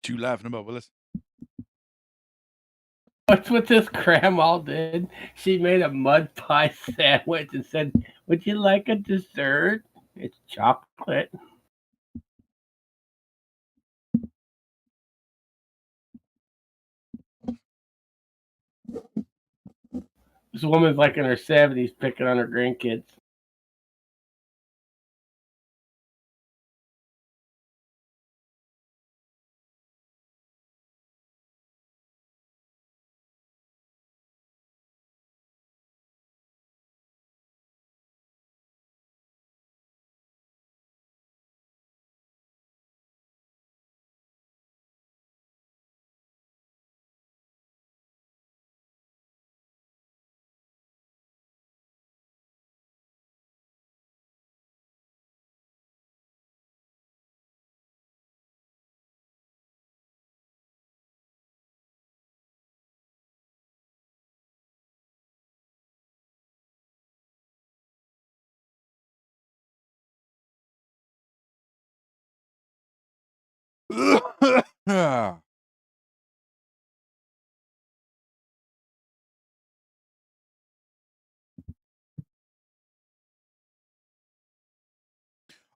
You laughing about, Willis? What's what this grandma did? She made a mud pie sandwich and said, "Would you like a dessert? It's chocolate." This woman's like in her 70s picking on her grandkids.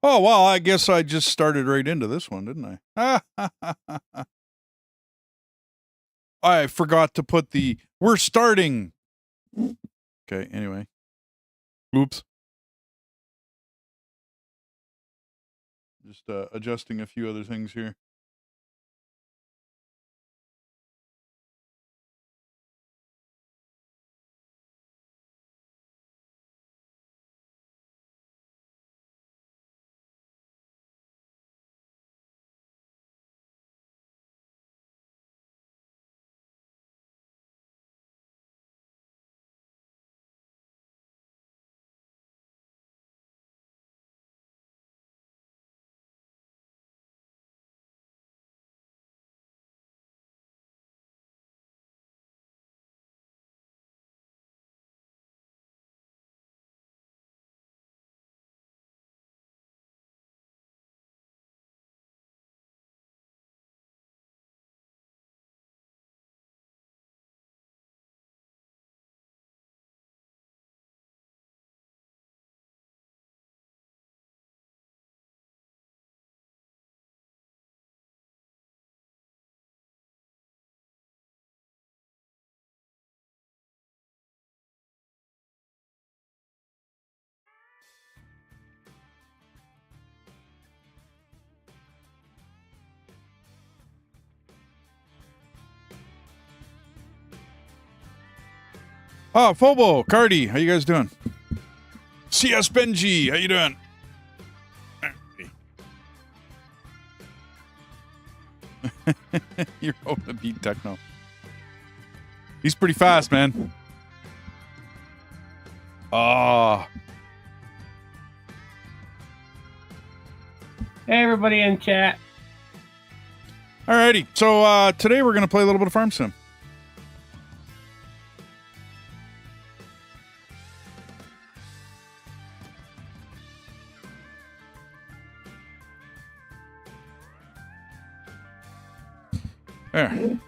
Oh, well, I guess I just started right into this one, didn't I? I forgot to put the "we're starting." Okay, anyway. Oops. Just adjusting a few other things here. Oh, Fobo, Cardi, how you guys doing? CS Benji, how you doing? You're hoping to beat Techno. He's pretty fast, man. Ah. Hey, everybody in chat. Alrighty, so today we're going to play a little bit of Farm Sim. There.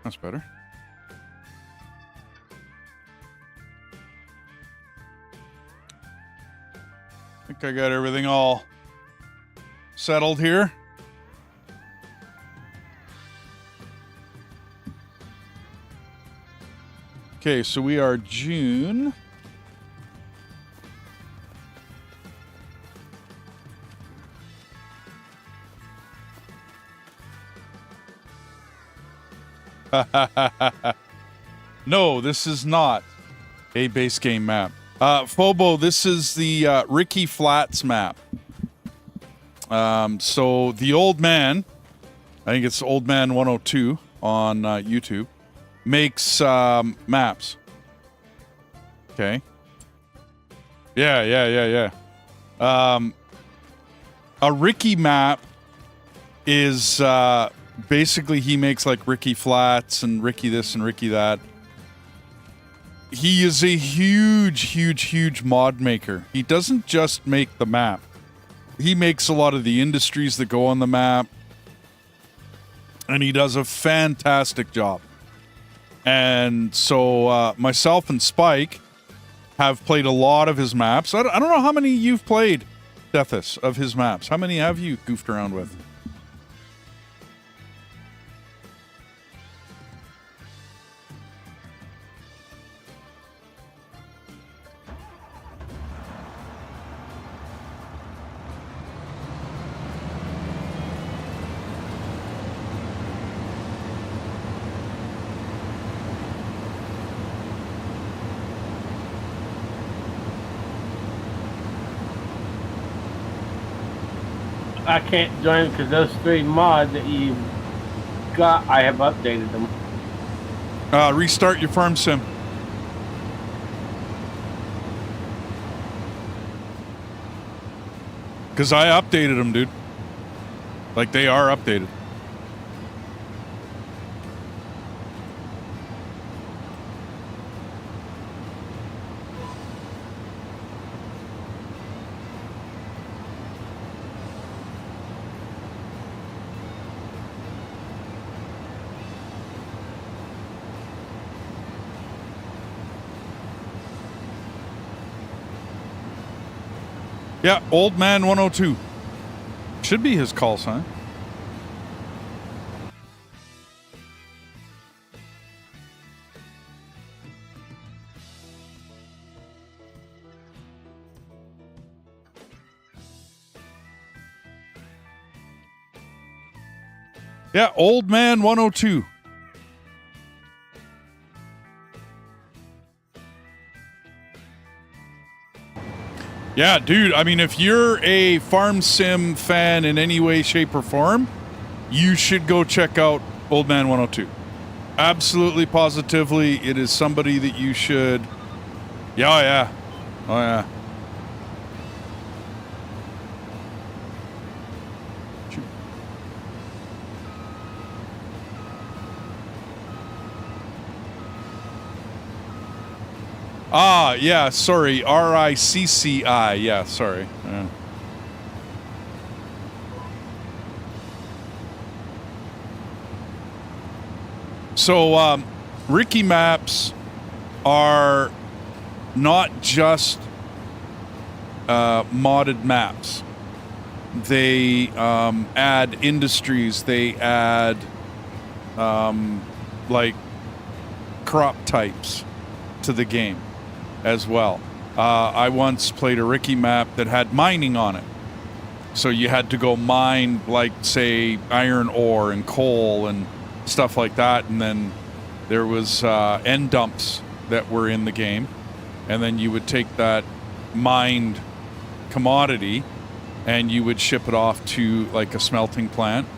That's better. I think I got everything all settled here. Okay, so we are June. No, this is not a base game map. Fobo, this is the Ricci Flats map. So the old man, I think it's Old Man 102 on YouTube, makes maps. Okay. Yeah. A Ricci map is basically he makes like Ricci Flats and Ricci this and Ricci that. he is a huge mod maker. He doesn't just make the map. He makes a lot of the industries that go on the map. And he does a fantastic job. And so myself and Spike have played a lot of his maps. I don't know how many you've played, Deathus, of his maps. How many have you goofed around with? I can't join because those 3 mods that you got, I have updated them. Restart your farm sim. Because I updated them, dude. Like, they are updated. Yeah, Old Man 102. Should be his call sign. Yeah, Old Man 102. Yeah, dude, I mean, if you're a farm sim fan in any way, shape, or form, you should go check out Old Man 102. Absolutely, positively, it is somebody that you should... Yeah, oh yeah. Oh, yeah. Ah, yeah, sorry. Ricci. Yeah, sorry. Yeah. So, Ricci maps are not just modded maps. They add industries. They add, like, crop types to the game as well. I once played a Ricci map that had mining on it. So you had to go mine, like, say, iron ore and coal and stuff like that. And then there was end dumps that were in the game. And then you would take that mined commodity and you would ship it off to, like, a smelting plant.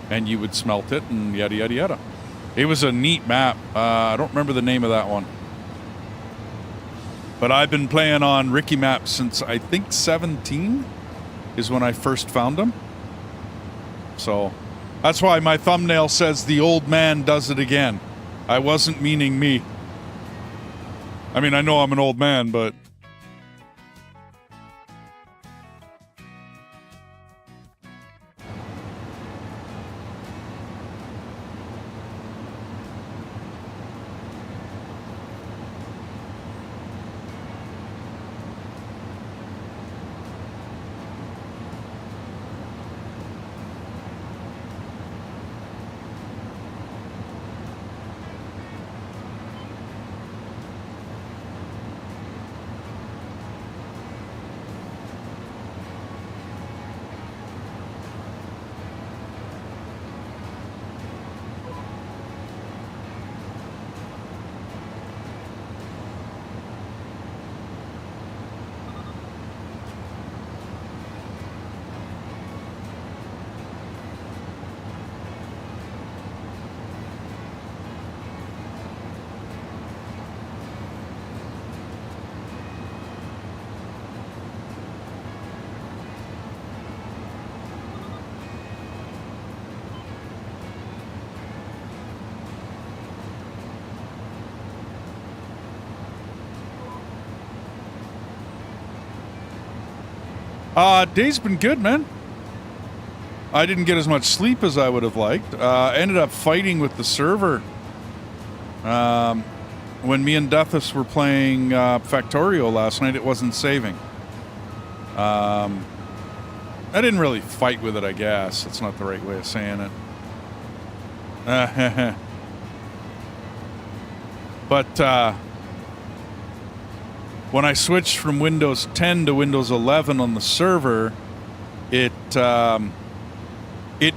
And you would smelt it and yada, yada, yada. It was a neat map. I don't remember the name of that one. But I've been playing on Ricci maps since, I think, 17 is when I first found them. So that's why my thumbnail says the old man does it again. I wasn't meaning me. I mean, I know I'm an old man, but... Day's been good, man. I didn't get as much sleep as I would have liked. Ended up fighting with the server. When me and Deathus were playing Factorio last night, it wasn't saving. I didn't really fight with it, I guess. That's not the right way of saying it. But when I switched from Windows 10 to Windows 11 on the server, it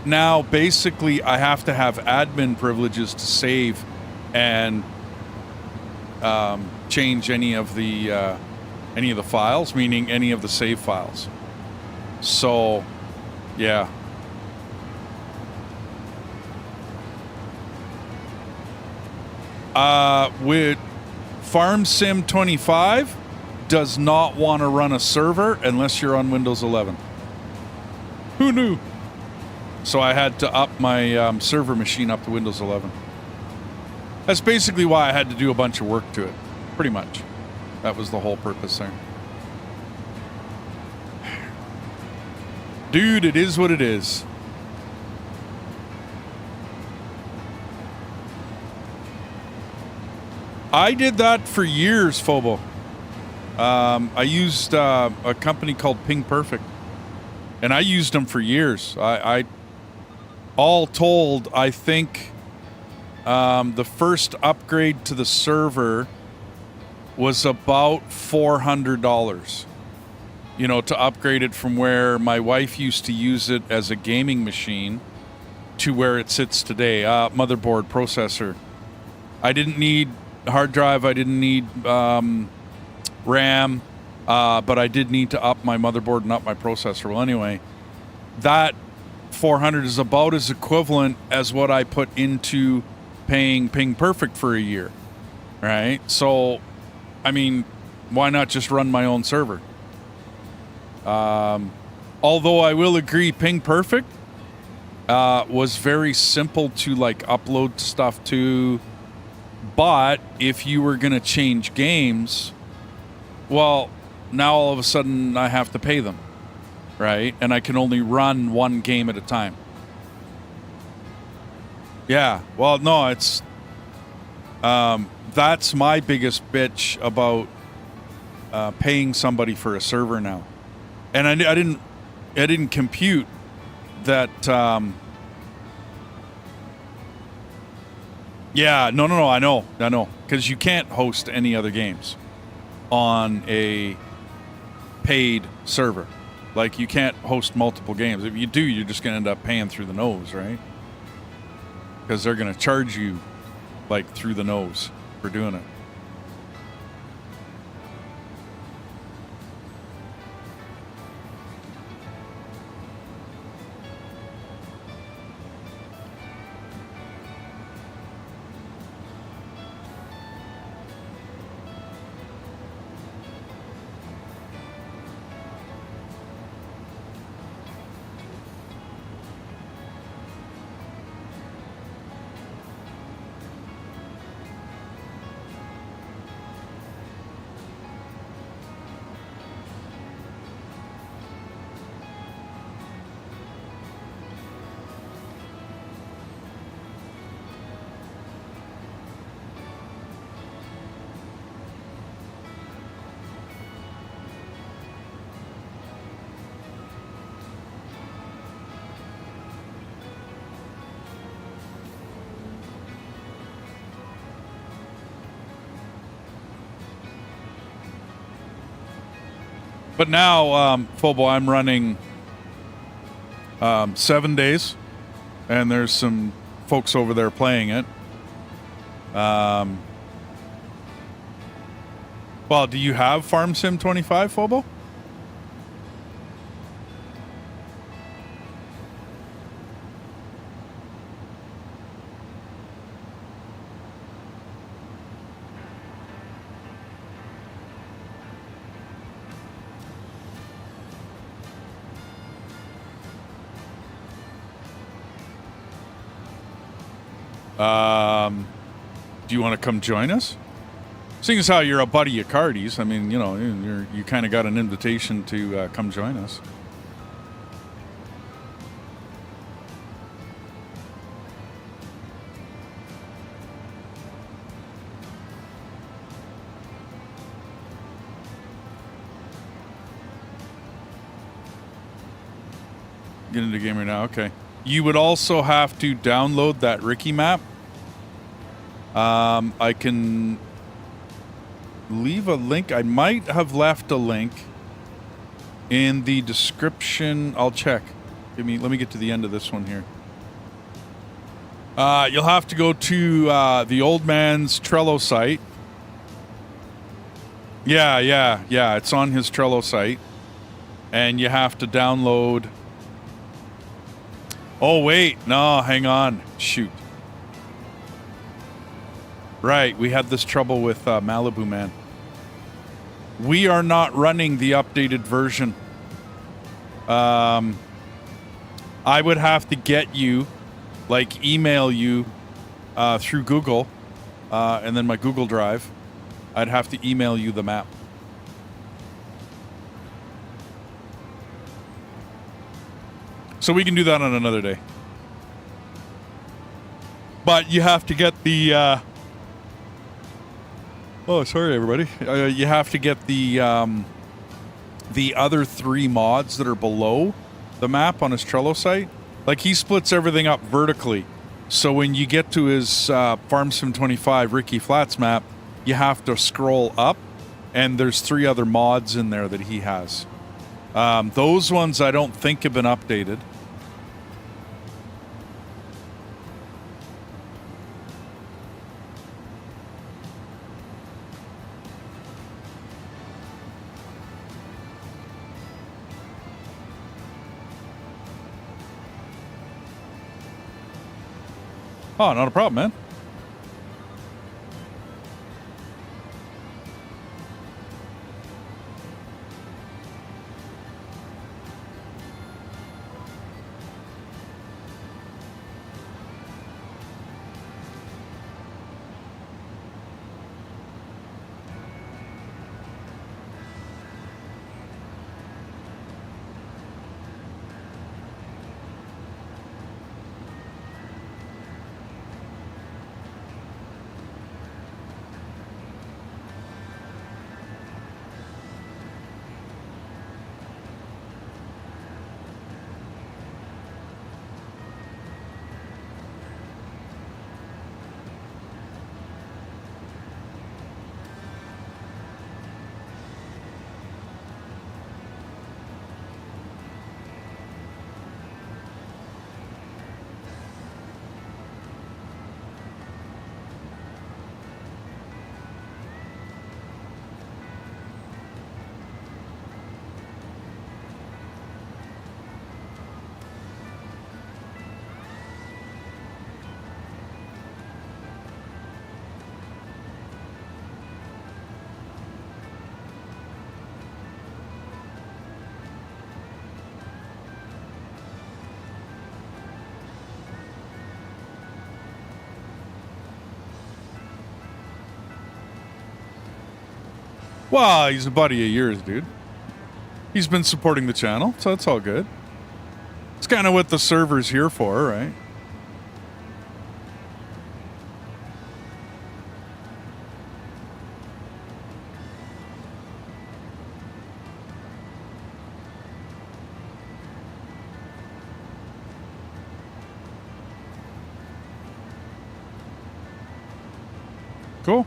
now basically I have to have admin privileges to save and change any of the files, meaning any of the save files. So, yeah. With Farm Sim 25 does not want to run a server unless you're on Windows 11. Who knew? So I had to up my server machine up to Windows 11. That's basically why I had to do a bunch of work to it. Pretty much. That was the whole purpose there. Dude, it is what it is. I did that for years, Phobo. I used a company called Ping Perfect. And I used them for years. I all told, I think the first upgrade to the server was about $400. You know, to upgrade it from where my wife used to use it as a gaming machine to where it sits today. Motherboard, processor. I didn't need hard drive. I didn't need RAM. But I did need to up my motherboard and up my processor. Well, anyway, that 400 is about as equivalent as what I put into paying Ping Perfect for a year, right? So, I mean, why not just run my own server? Although I will agree, Ping Perfect was very simple to like upload stuff to, but if you were going to change games, well, now all of a sudden I have to pay them, right? And I can only run one game at a time. Yeah, well, no, it's that's my biggest bitch about paying somebody for a server now. And I didn't compute that. Yeah, no, I know, because you can't host any other games on a paid server. Like, you can't host multiple games. If you do, you're just going to end up paying through the nose, right? Because they're going to charge you like through the nose for doing it. But now, Fobo, I'm running 7 days, and there's some folks over there playing it. Well, do you have Farm Sim 25, Fobo? Do you want to come join us? Seeing as how you're a buddy of Cardi's, I mean, you know, you kind of got an invitation to come join us. Get into game right now. Okay. You would also have to download that Ricci map. I can leave a link. I might have left a link in the description. I'll check. Let me get to the end of this one here. You'll have to go to the old man's Trello site. Yeah. It's on his Trello site. And you have to download... Oh, wait. No, hang on. Shoot. Right, we had this trouble with Malibu Man. We are not running the updated version. I would have to get you, like, email you through Google, and then my Google Drive. I'd have to email you the map. So we can do that on another day. But you have to get the... Oh, sorry, everybody. You have to get the other 3 mods that are below the map on his Trello site. Like, he splits everything up vertically. So when you get to his Farm Sim 25 Ricky Flats map, you have to scroll up, and there's 3 other mods in there that he has. Those ones I don't think have been updated. Oh, not a problem, man. Well, he's a buddy of yours, dude. He's been supporting the channel, so it's all good. It's kind of what the server's here for, right? Cool.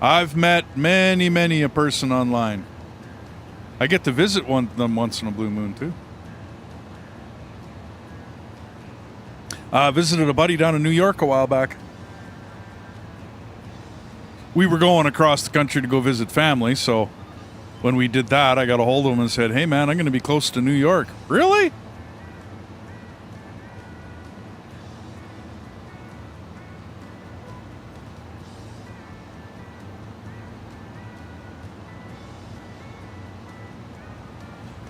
I've met many a person online. I get to visit them once in a blue moon, too. Visited a buddy down in New York a while back. We were going across the country to go visit family, so when we did that, I got a hold of him and said, hey, man, I'm going to be close to New York. Really?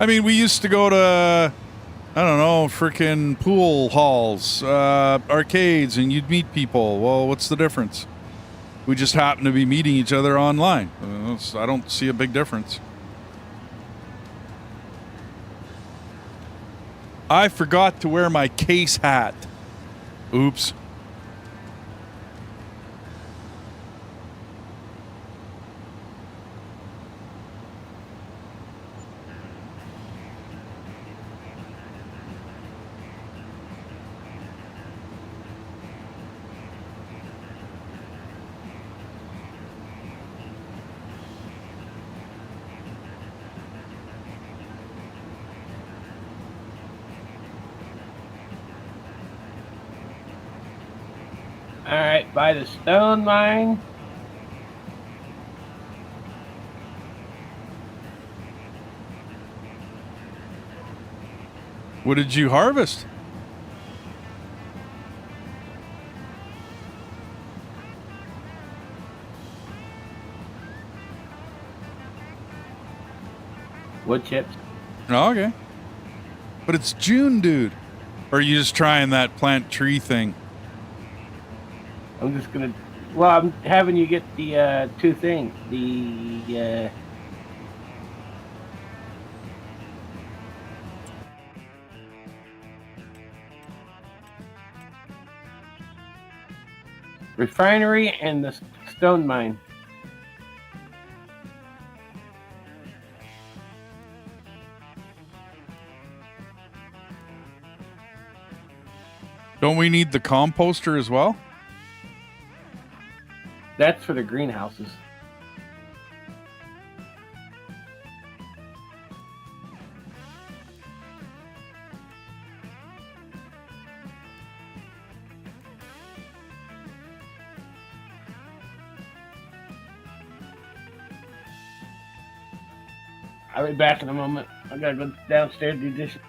I mean, we used to go to, I don't know, frickin' pool halls, arcades, and you'd meet people. Well, what's the difference? We just happen to be meeting each other online. I don't see a big difference. I forgot to wear my case hat. Oops. All right, by the stone mine. What did you harvest? Wood chips. Oh, okay. But it's June, dude. Or are you just trying that plant tree thing? I'm just gonna. Well, I'm having you get the two things. The refinery and the stone mine. Don't we need the composter as well? That's for the greenhouses. I'll be back in a moment. I gotta go downstairs to do dishes.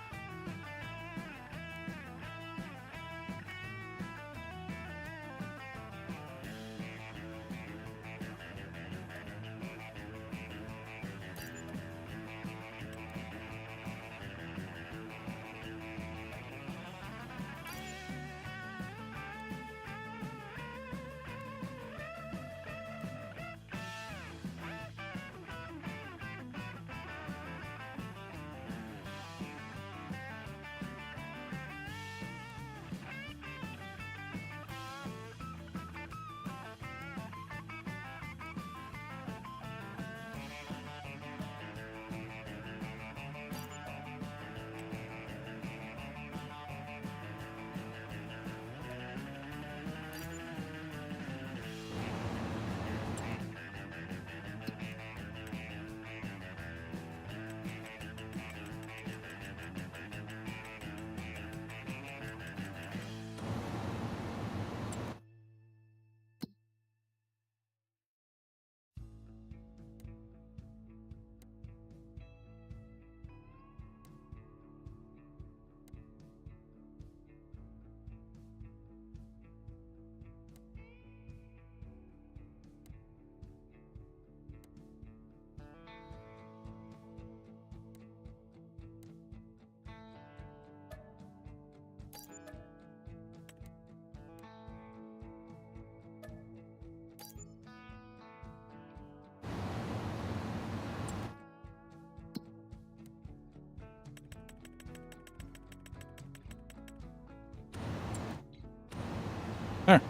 There.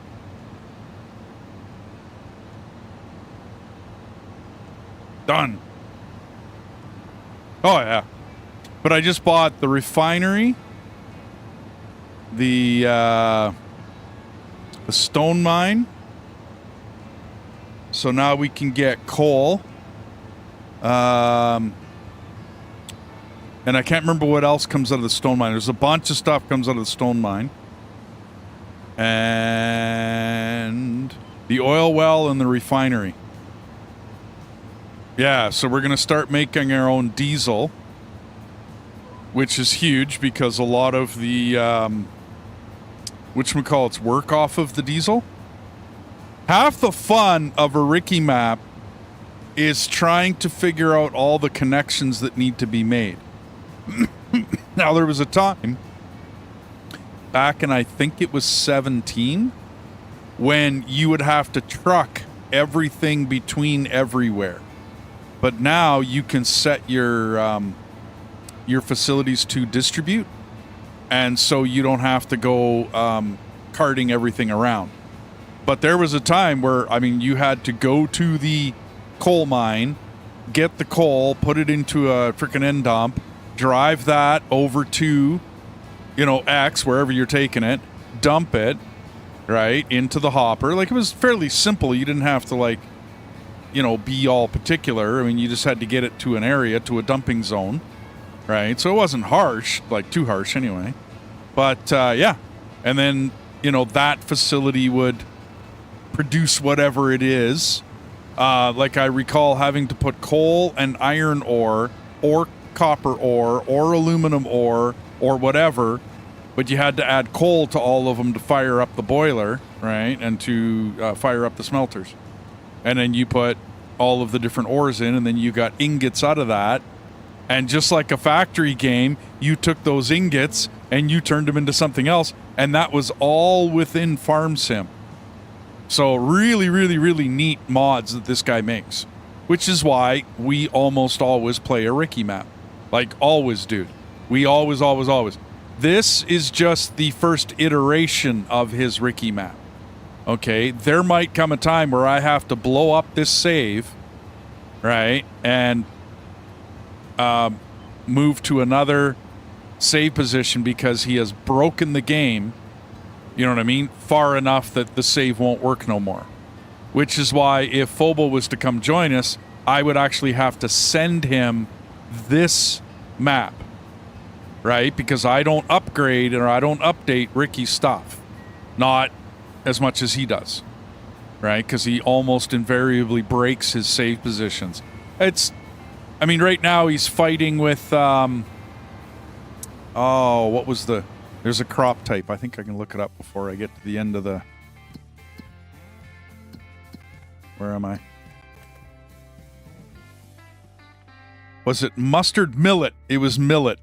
Done. Oh, yeah. But I just bought the refinery, the stone mine. So now we can get coal. And I can't remember what else comes out of the stone mine. There's a bunch of stuff comes out of the stone mine. And the oil well and the refinery. Yeah, so we're going to start making our own diesel, which is huge because a lot of the, whatchamacallits, work off of the diesel. Half the fun of a Ricci map is trying to figure out all the connections that need to be made. Now, there was a time back in, I think it was 17, when you would have to truck everything between everywhere. But now you can set your facilities to distribute, and so you don't have to go carting everything around. But there was a time where, I mean, you had to go to the coal mine, get the coal, put it into a freaking end dump, drive that over to, you know, X, wherever you're taking it, dump it, right, into the hopper. Like, it was fairly simple. You didn't have to, like, you know, be all particular. I mean, you just had to get it to an area, to a dumping zone, right? So it wasn't harsh, like too harsh anyway. But, yeah. And then, you know, that facility would produce whatever it is. Like I recall having to put coal and iron ore or copper ore or aluminum ore or whatever, but you had to add coal to all of them to fire up the boiler, right? And to fire up the smelters. And then you put all of the different ores in, and then you got ingots out of that. And just like a factory game, you took those ingots and you turned them into something else, and that was all within Farm Sim. So really, really, really neat mods that this guy makes, which is why we almost always play a Ricci map. Like, always, dude. We always. This is just the first iteration of his Ricci map. Okay, there might come a time where I have to blow up this save, right, and move to another save position because he has broken the game, you know what I mean, far enough that the save won't work no more. Which is why if Phobo was to come join us, I would actually have to send him this map, right? Because I don't upgrade or I don't update Ricky's stuff. Not as much as he does, right? Because he almost invariably breaks his save positions. I mean, right now he's fighting with, what was there's a crop type. I think I can look it up before I get to the end of the, where am I? Was it mustard millet? It was millet,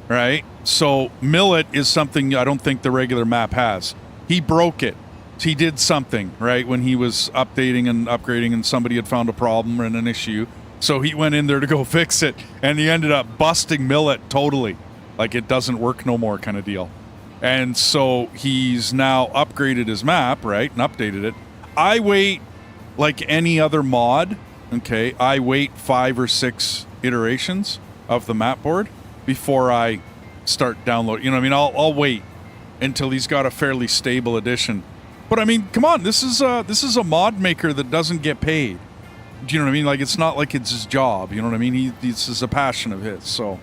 right? So millet is something I don't think the regular map has. He broke it. He did something, right, when he was updating and upgrading and somebody had found a problem and an issue. So he went in there to go fix it, and he ended up busting millet totally. Like, it doesn't work no more kind of deal. And so he's now upgraded his map, right, and updated it. I wait, like any other mod, okay, I wait 5 or 6 iterations of the map board before I start downloading. You know what I mean? I'll wait until he's got a fairly stable edition. But I mean, come on, this is a mod maker that doesn't get paid. Do you know what I mean? Like, it's not like it's his job. You know what I mean? This is a passion of his. So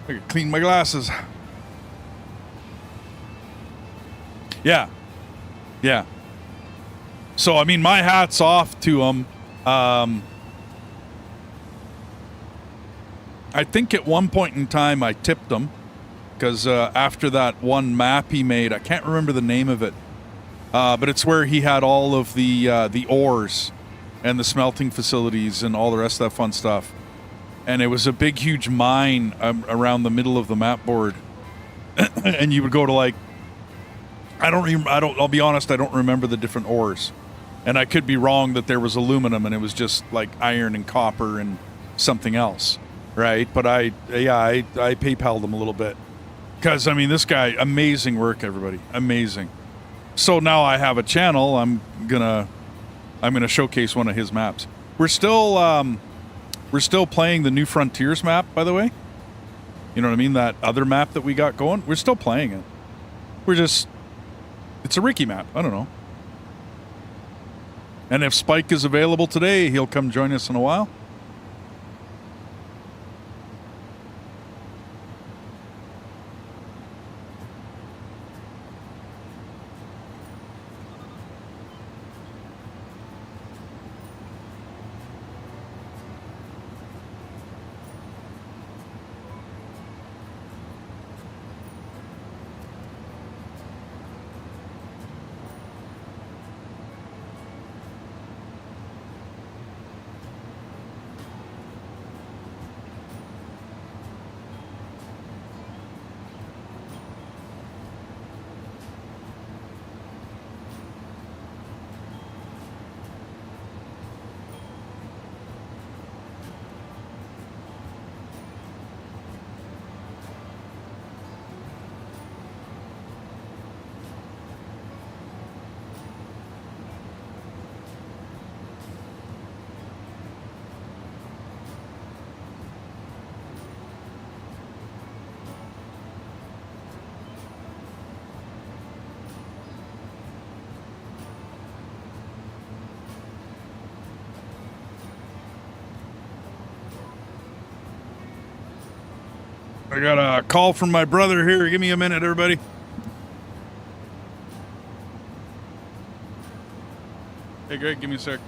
I can clean my glasses. Yeah. So I mean, my hat's off to him. I think at one point in time I tipped him because after that one map he made, I can't remember the name of it, but it's where he had all of the ores and the smelting facilities and all the rest of that fun stuff, and it was a big, huge mine around the middle of the map board, and you would go to, like, I'll be honest, I don't remember the different ores. And I could be wrong that there was aluminum and it was just like iron and copper and something else, right? But I PayPal'd him a little bit. Because, I mean, this guy, amazing work, everybody. Amazing. So now I have a channel. I'm gonna showcase one of his maps. We're still playing the New Frontiers map, by the way. You know what I mean? That other map that we got going. We're still playing it. It's a Ricci map. I don't know. And if Spike is available today, he'll come join us in a while. I got a call from my brother here. Give me a minute, everybody. Hey, Greg, give me a sec.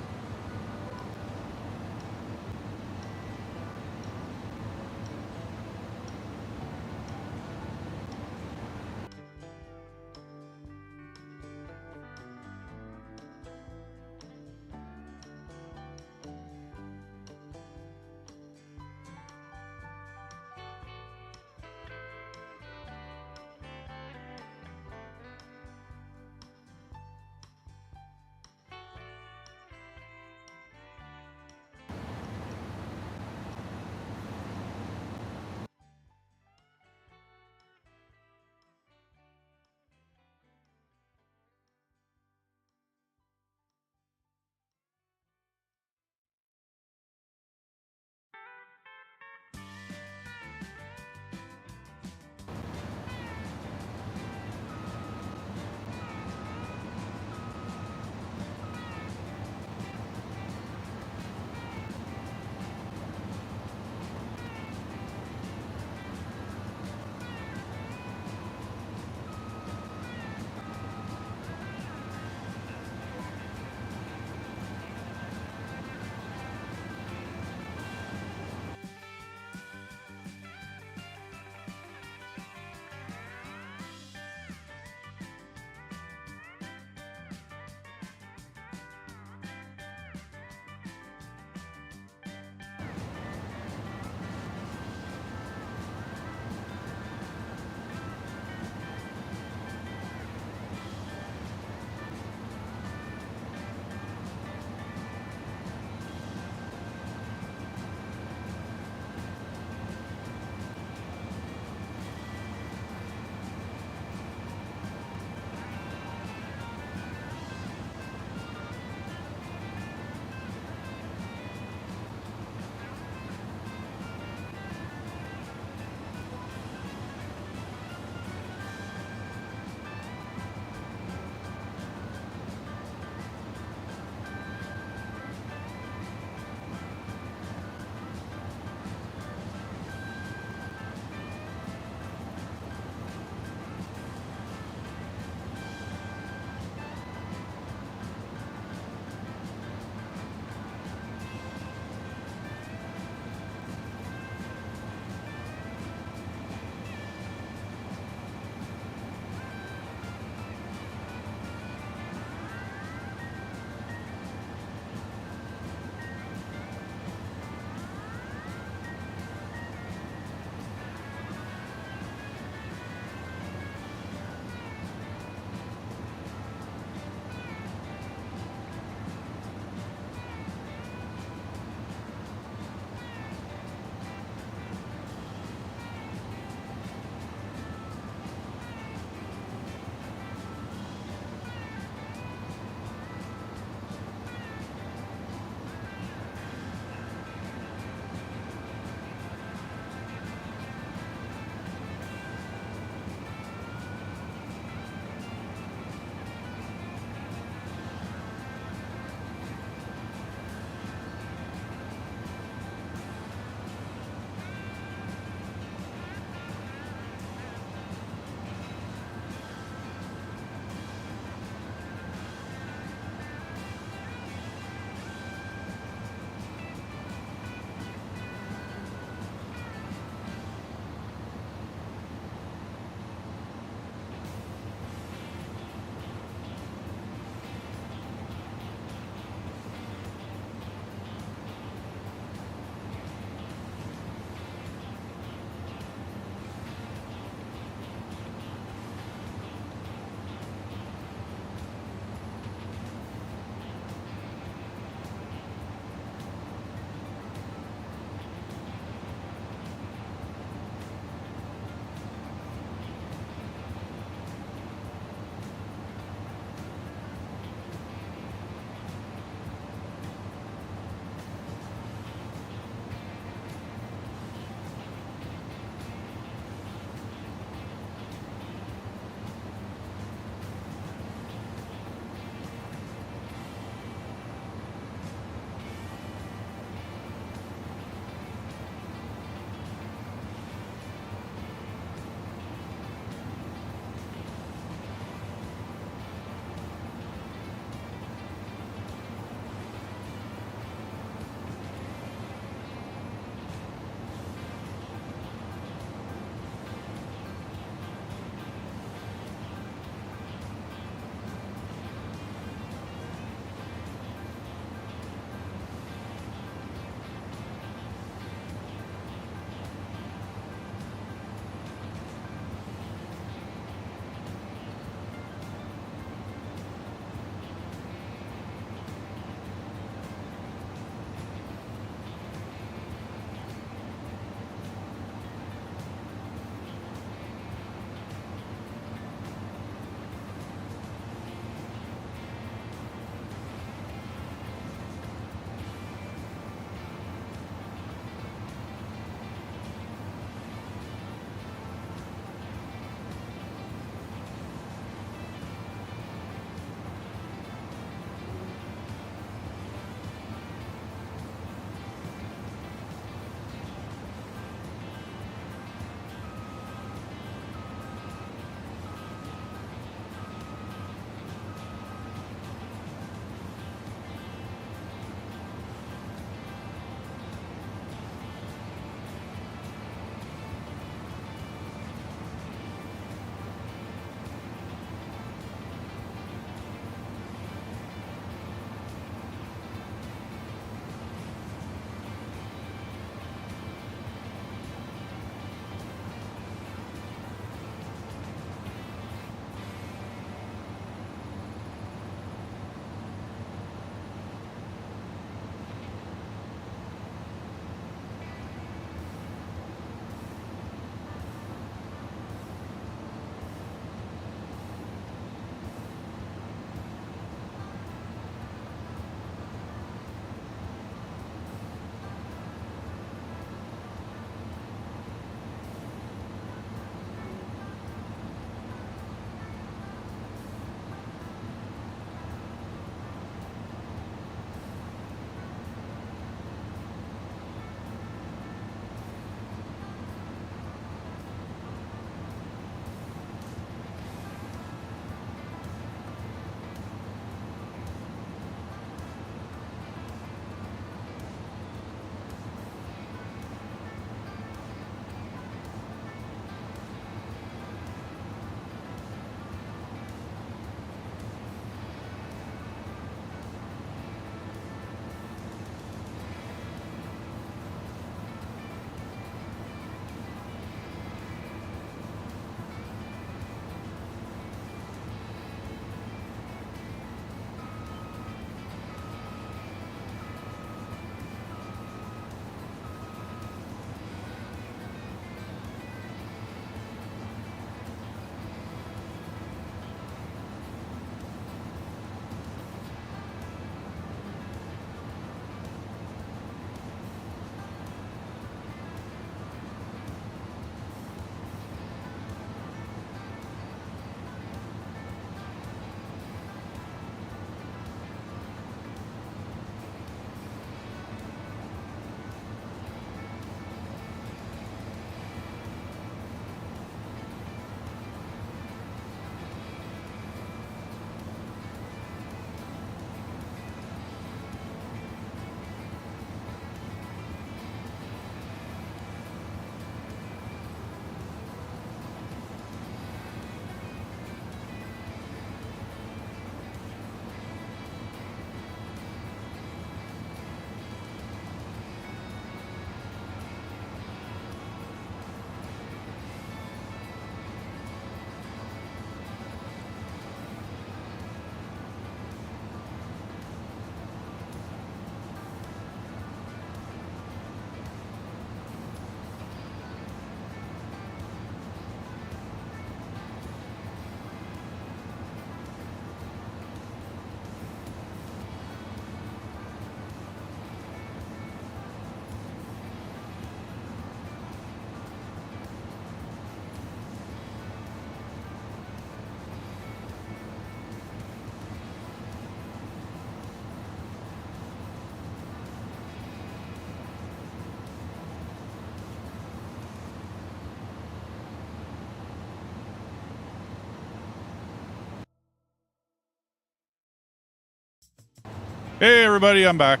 Hey, everybody, I'm back.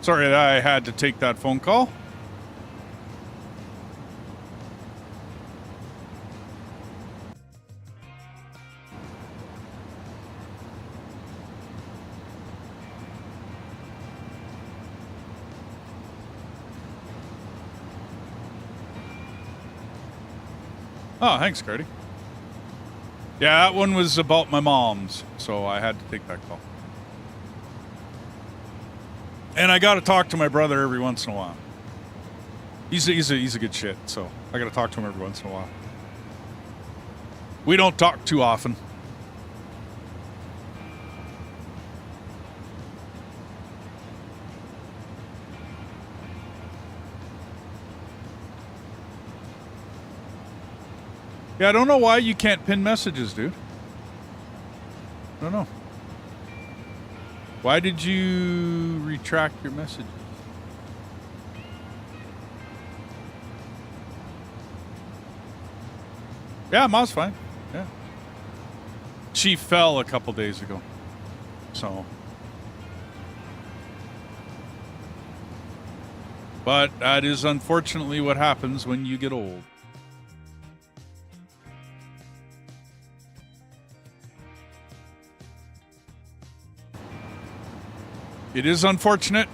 Sorry that I had to take that phone call. Oh, thanks, Cardi. Yeah, that one was about my mom's, so I had to take that call. And I got to talk to my brother every once in a while. He's a good shit, so I got to talk to him every once in a while. We don't talk too often. Yeah, I don't know why you can't pin messages, dude. I don't know. Why did you retract your messages? Yeah, Mom's fine. Yeah. She fell a couple days ago. So. But that is unfortunately what happens when you get old. It is unfortunate.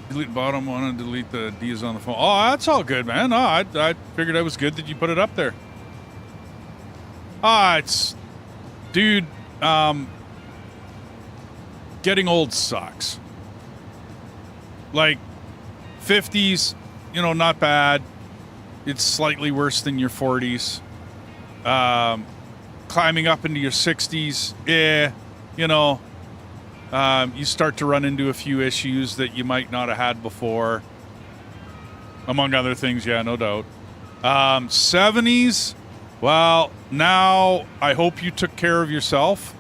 Delete bottom, want to delete the D's on the phone. Oh, that's all good, man. No, I figured it was good that you put it up there. It's... Dude, getting old sucks. Like, 50s, you know, not bad. It's slightly worse than your 40s. Climbing up into your 60s, you know... you start to run into a few issues that you might not have had before. Among other things, yeah, no doubt. 70s, well, now I hope you took care of yourself,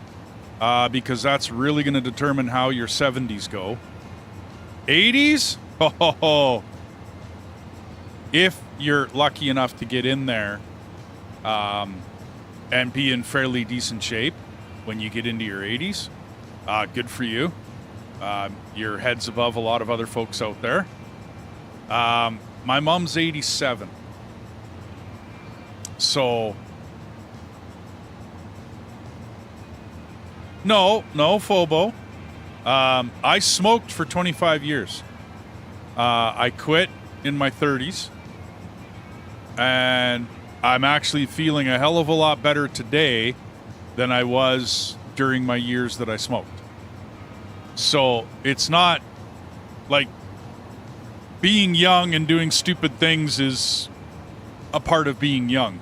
because that's really going to determine how your 70s go. 80s, if you're lucky enough to get in there, and be in fairly decent shape when you get into your 80s. Good for you. Your head's above a lot of other folks out there. My mom's 87. So... No, Phobo. I smoked for 25 years. I quit in my 30s. And I'm actually feeling a hell of a lot better today than I was during my years that I smoked. So it's not like being young and doing stupid things is a part of being young.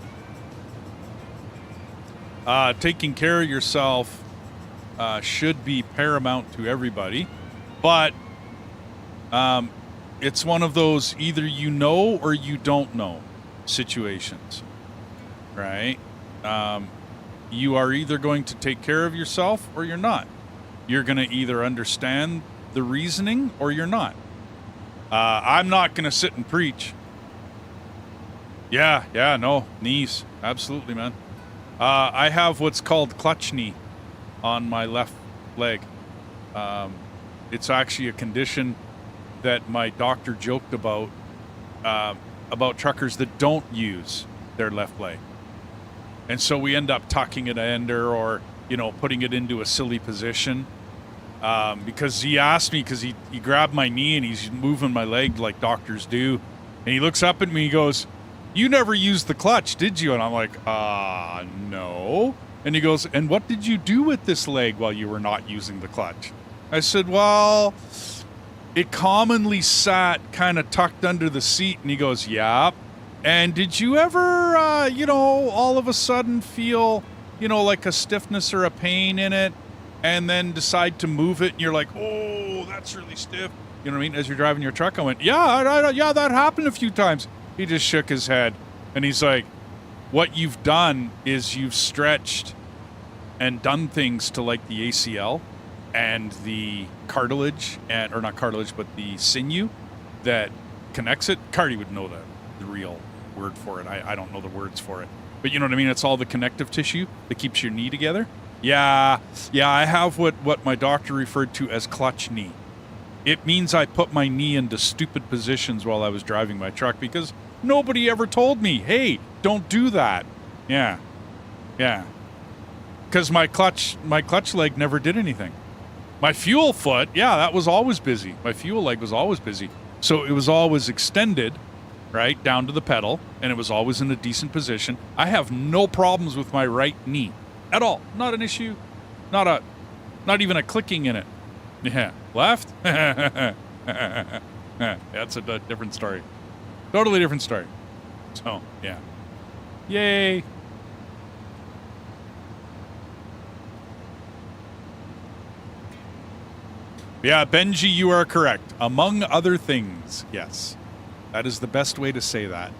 Taking care of yourself should be paramount to everybody, but it's one of those either you know or you don't know situations, right? You are either going to take care of yourself or you're not. You're going to either understand the reasoning or you're not. I'm not going to sit and preach. Yeah, no, knees. Absolutely, man. I have what's called clutch knee on my left leg. It's actually a condition that my doctor joked about truckers that don't use their left leg. And so we end up tucking it under or, you know, putting it into a silly position. Because he asked me, because he grabbed my knee and he's moving my leg like doctors do. And he looks up at me and he goes, "You never used the clutch, did you?" And I'm like, no. And he goes, "And what did you do with this leg while you were not using the clutch?" I said, "Well, it commonly sat kind of tucked under the seat." And he goes, "Yeah. And did you ever, all of a sudden feel, like a stiffness or a pain in it? And then decide to move it, and you're like, oh, that's really stiff." You know what I mean? As you're driving your truck, I went, yeah, that happened a few times. He just shook his head, and he's like, "What you've done is you've stretched and done things to like the ACL and the cartilage, or not cartilage, but the sinew that connects it." Cardi would know the real word for it. I don't know the words for it. But you know what I mean? It's all the connective tissue that keeps your knee together. Yeah, I have what my doctor referred to as clutch knee. It means I put my knee into stupid positions while I was driving my truck because nobody ever told me, hey, don't do that. Yeah. Because my clutch leg never did anything. My fuel foot, yeah, that was always busy. My fuel leg was always busy. So it was always extended, right, down to the pedal, and it was always in a decent position. I have no problems with my right knee at all. Not an issue. Not even a clicking in it. Yeah. Left? That's a different story. Totally different story. So, yeah. Yay. Yeah, Benji, you are correct. Among other things, yes. That is the best way to say that.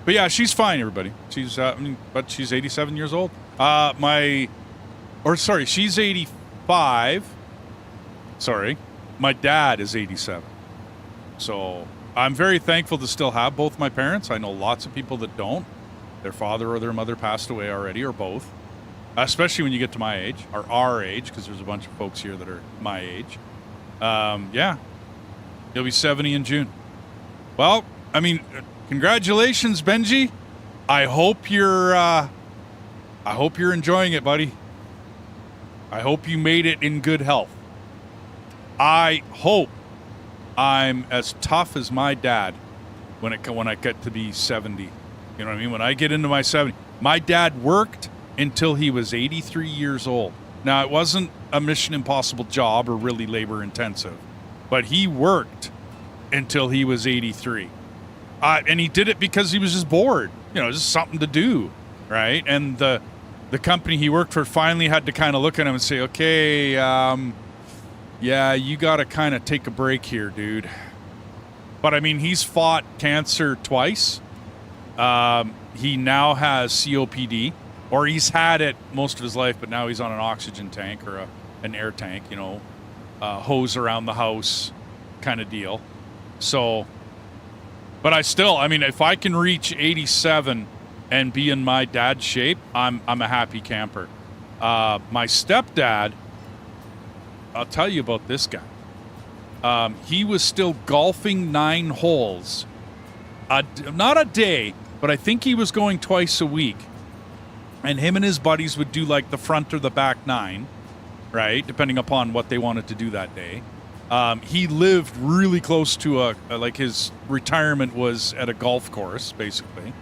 But yeah, she's fine, everybody. She's, but she's 87 years old. She's 85. Sorry. My dad is 87. So I'm very thankful to still have both my parents. I know lots of people that don't. Their father or their mother passed away already, or both. Especially when you get to my age, or our age, because there's a bunch of folks here that are my age. Yeah. You'll be 70 in June. Well, I mean, congratulations, Benji. I hope you're enjoying it, buddy. I hope you made it in good health. I hope I'm as tough as my dad when I get to be 70. You know what I mean? When I get into my 70s. My dad worked until he was 83 years old. Now, it wasn't a Mission Impossible job or really labor intensive, but he worked until he was 83. And he did it because he was just bored, just something to do, right? And the company he worked for finally had to kind of look at him and say, okay, yeah, you got to kind of take a break here, dude. But I mean, he's fought cancer twice. He now has COPD, or he's had it most of his life, but now he's on an oxygen tank or an air tank, hose around the house kind of deal. So... But if I can reach 87 and be in my dad's shape, I'm a happy camper. My stepdad, I'll tell you about this guy. He was still golfing 9 holes. Not a day, but I think he was going twice a week. And him and his buddies would do like the front or the back 9, right? Depending upon what they wanted to do that day. He lived really close to his retirement was at a golf course, basically.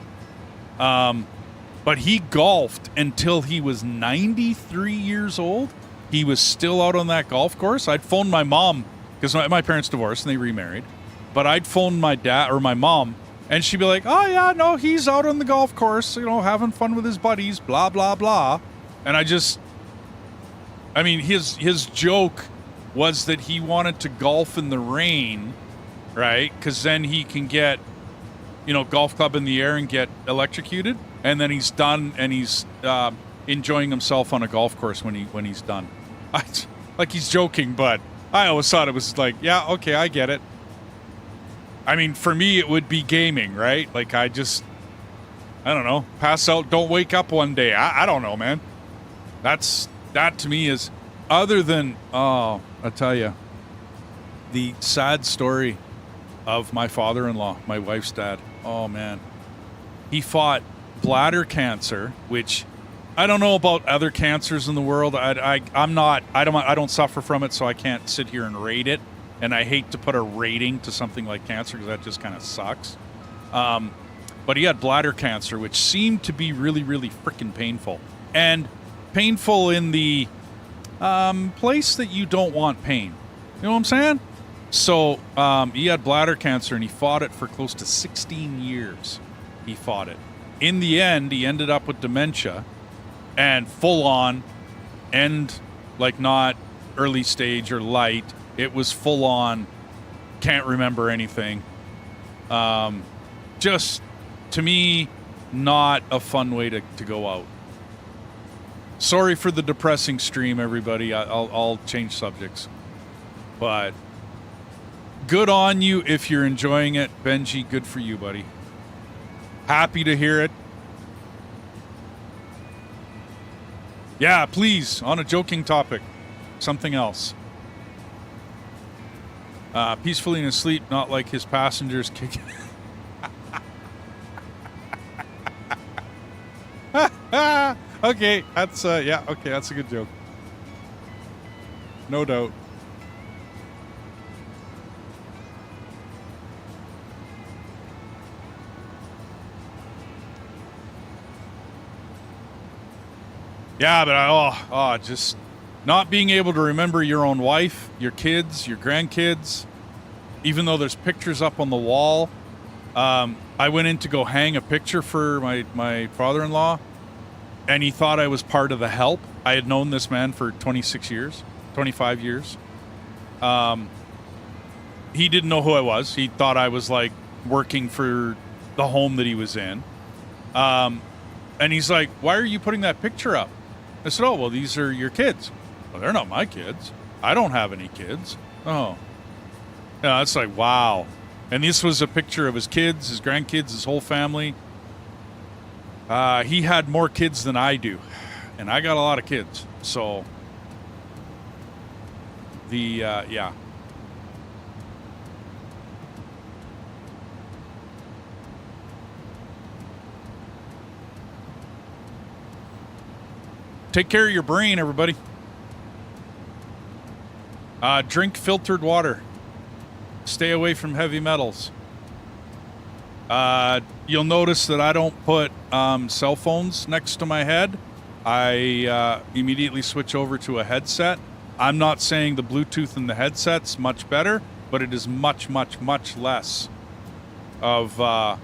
But he golfed until he was 93 years old. He was still out on that golf course. I'd phone my mom, because my parents divorced and they remarried. But I'd phone my dad or my mom, and she'd be like, oh, yeah, no, he's out on the golf course, having fun with his buddies, blah, blah, blah. And his joke was that he wanted to golf in the rain, right? Because then he can get, golf club in the air and get electrocuted, and then he's done, and he's enjoying himself on a golf course when he's done. Like he's joking, but I always thought it was like, yeah, okay, I get it. I mean, for me, it would be gaming, right? Like I don't know, pass out, don't wake up one day. I don't know, man. That to me is, other than, I'll tell you, the sad story of my father-in-law, my wife's dad. Oh man, he fought bladder cancer, which I don't know about other cancers in the world. I don't suffer from it, so I can't sit here and rate it. And I hate to put a rating to something like cancer because that just kind of sucks. But he had bladder cancer, which seemed to be really, really freaking painful, and painful in the place that you don't want pain. You know what I'm saying? So he had bladder cancer, and he fought it for close to 16 years. He fought it. In the end, he ended up with dementia, and full on, and like not early stage or light. It was full on can't remember anything. Just, to me, not a fun way to go out. Sorry for the depressing stream, everybody. I'll change subjects. But good on you if you're enjoying it. Benji, good for you, buddy. Happy to hear it. Yeah, please, on a joking topic. Something else. Peacefully in his sleep, not like his passengers kicking. Okay, that's yeah, okay, that's a good joke. No doubt. Yeah, but just not being able to remember your own wife, your kids, your grandkids, even though there's pictures up on the wall. I went in to go hang a picture for my father-in-law, and he thought I was part of the help. I had known this man for 26 years, 25 years. He didn't know who I was. He thought I was like working for the home that he was in. And he's like, "Why are you putting that picture up?" I said, "Oh, well, these are your kids." "Well, they're not my kids. I don't have any kids." "Oh." Yeah, it's like, wow. And this was a picture of his kids, his grandkids, his whole family. He had more kids than I do. And I got a lot of kids. So, yeah. Take care of your brain, everybody. Drink filtered water. Stay away from heavy metals. You'll notice that I don't put cell phones next to my head. I immediately switch over to a headset. I'm not saying the Bluetooth in the headset's much better, but it is much, much, much less of a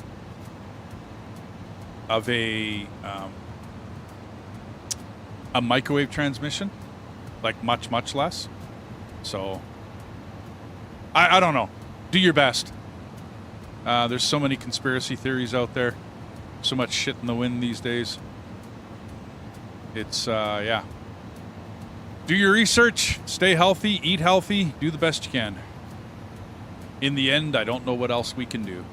microwave transmission, like much, much less. So I don't know. Do your best. There's so many conspiracy theories out there. So much shit in the wind these days. It's, yeah. Do your research. Stay healthy. Eat healthy. Do the best you can. In the end, I don't know what else we can do.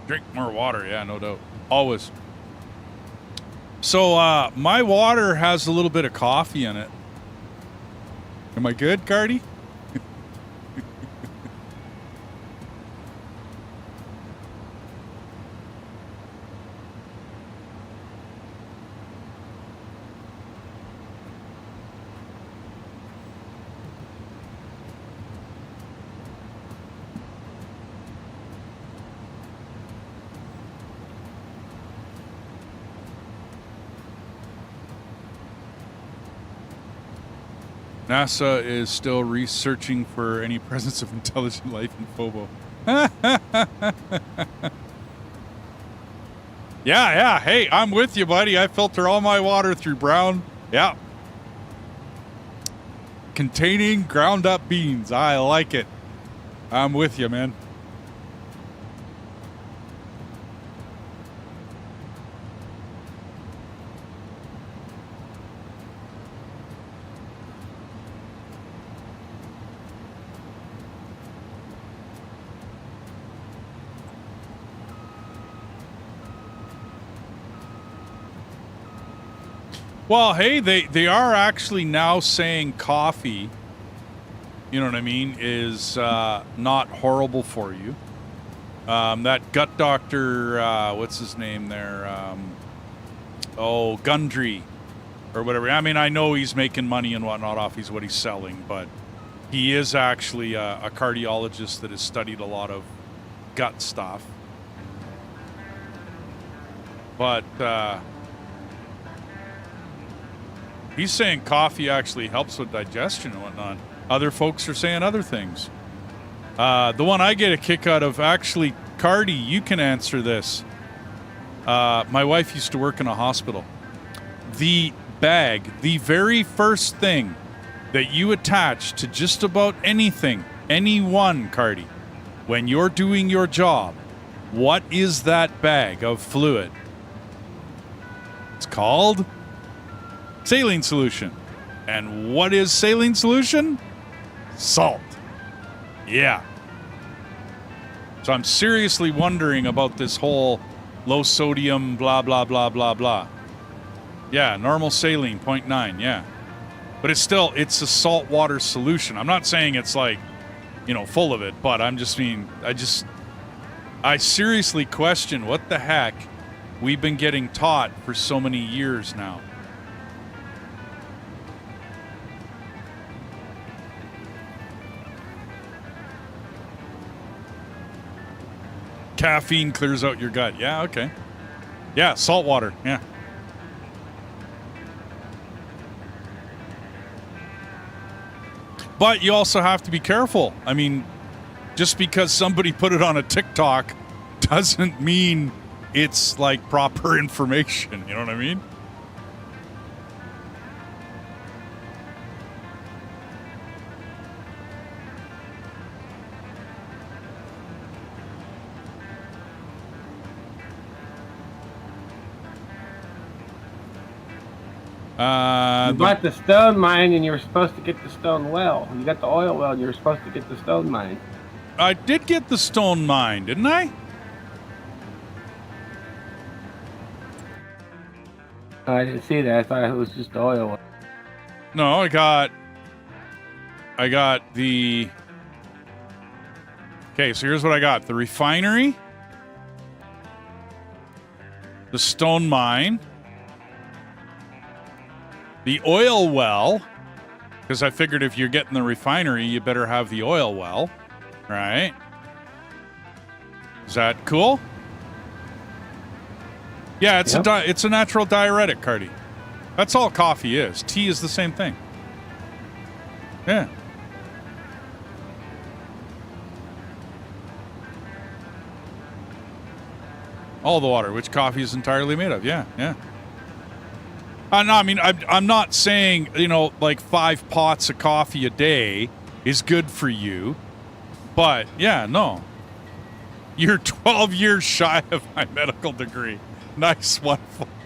Drink more water, yeah, no doubt. Always. So, my water has a little bit of coffee in it. Am I good, Cardi? NASA is still researching for any presence of intelligent life in Phobo. Yeah. Hey, I'm with you, buddy. I filter all my water through brown. Yeah. Containing ground up beans. I like it. I'm with you, man. Well, hey, they are actually now saying coffee, you know what I mean, is not horrible for you. That gut doctor, what's his name there? Gundry or whatever. I mean, I know he's making money and whatnot off what he's selling, but he is actually a cardiologist that has studied a lot of gut stuff. But He's saying coffee actually helps with digestion and whatnot. Other folks are saying other things. The one I get a kick out of, actually, Cardi, you can answer this. My wife used to work in a hospital. The bag, the very first thing that you attach to just about anything, anyone, Cardi, when you're doing your job, what is that bag of fluid? It's called saline solution. And what is saline solution? Salt. Yeah. So I'm seriously wondering about this whole low sodium blah, blah, blah, blah, blah. Yeah, normal saline, 0.9, yeah. But it's a saltwater solution. I'm not saying it's like, full of it, but I seriously question what the heck we've been getting taught for so many years now. Caffeine clears out your gut. Yeah, okay. Yeah, salt water. Yeah. But you also have to be careful. I mean, just because somebody put it on a TikTok doesn't mean it's like proper information. You know what I mean? You bought the stone mine and you were supposed to get the stone well. You got the oil well and you were supposed to get the stone mine. I did get the stone mine, didn't I? I didn't see that. I thought it was just the oil well. No, I got the... Okay, so here's what I got. The refinery. The stone mine. The oil well, because I figured if you're getting the refinery, you better have the oil well, right? Is that cool? Yeah, it's it's a natural diuretic, Cardi. That's all coffee is. Tea is the same thing. Yeah. All the water, which coffee is entirely made of. Yeah, yeah. No, I mean, I'm not saying, like 5 pots of coffee a day is good for you. But, yeah, no. You're 12 years shy of my medical degree. Nice one,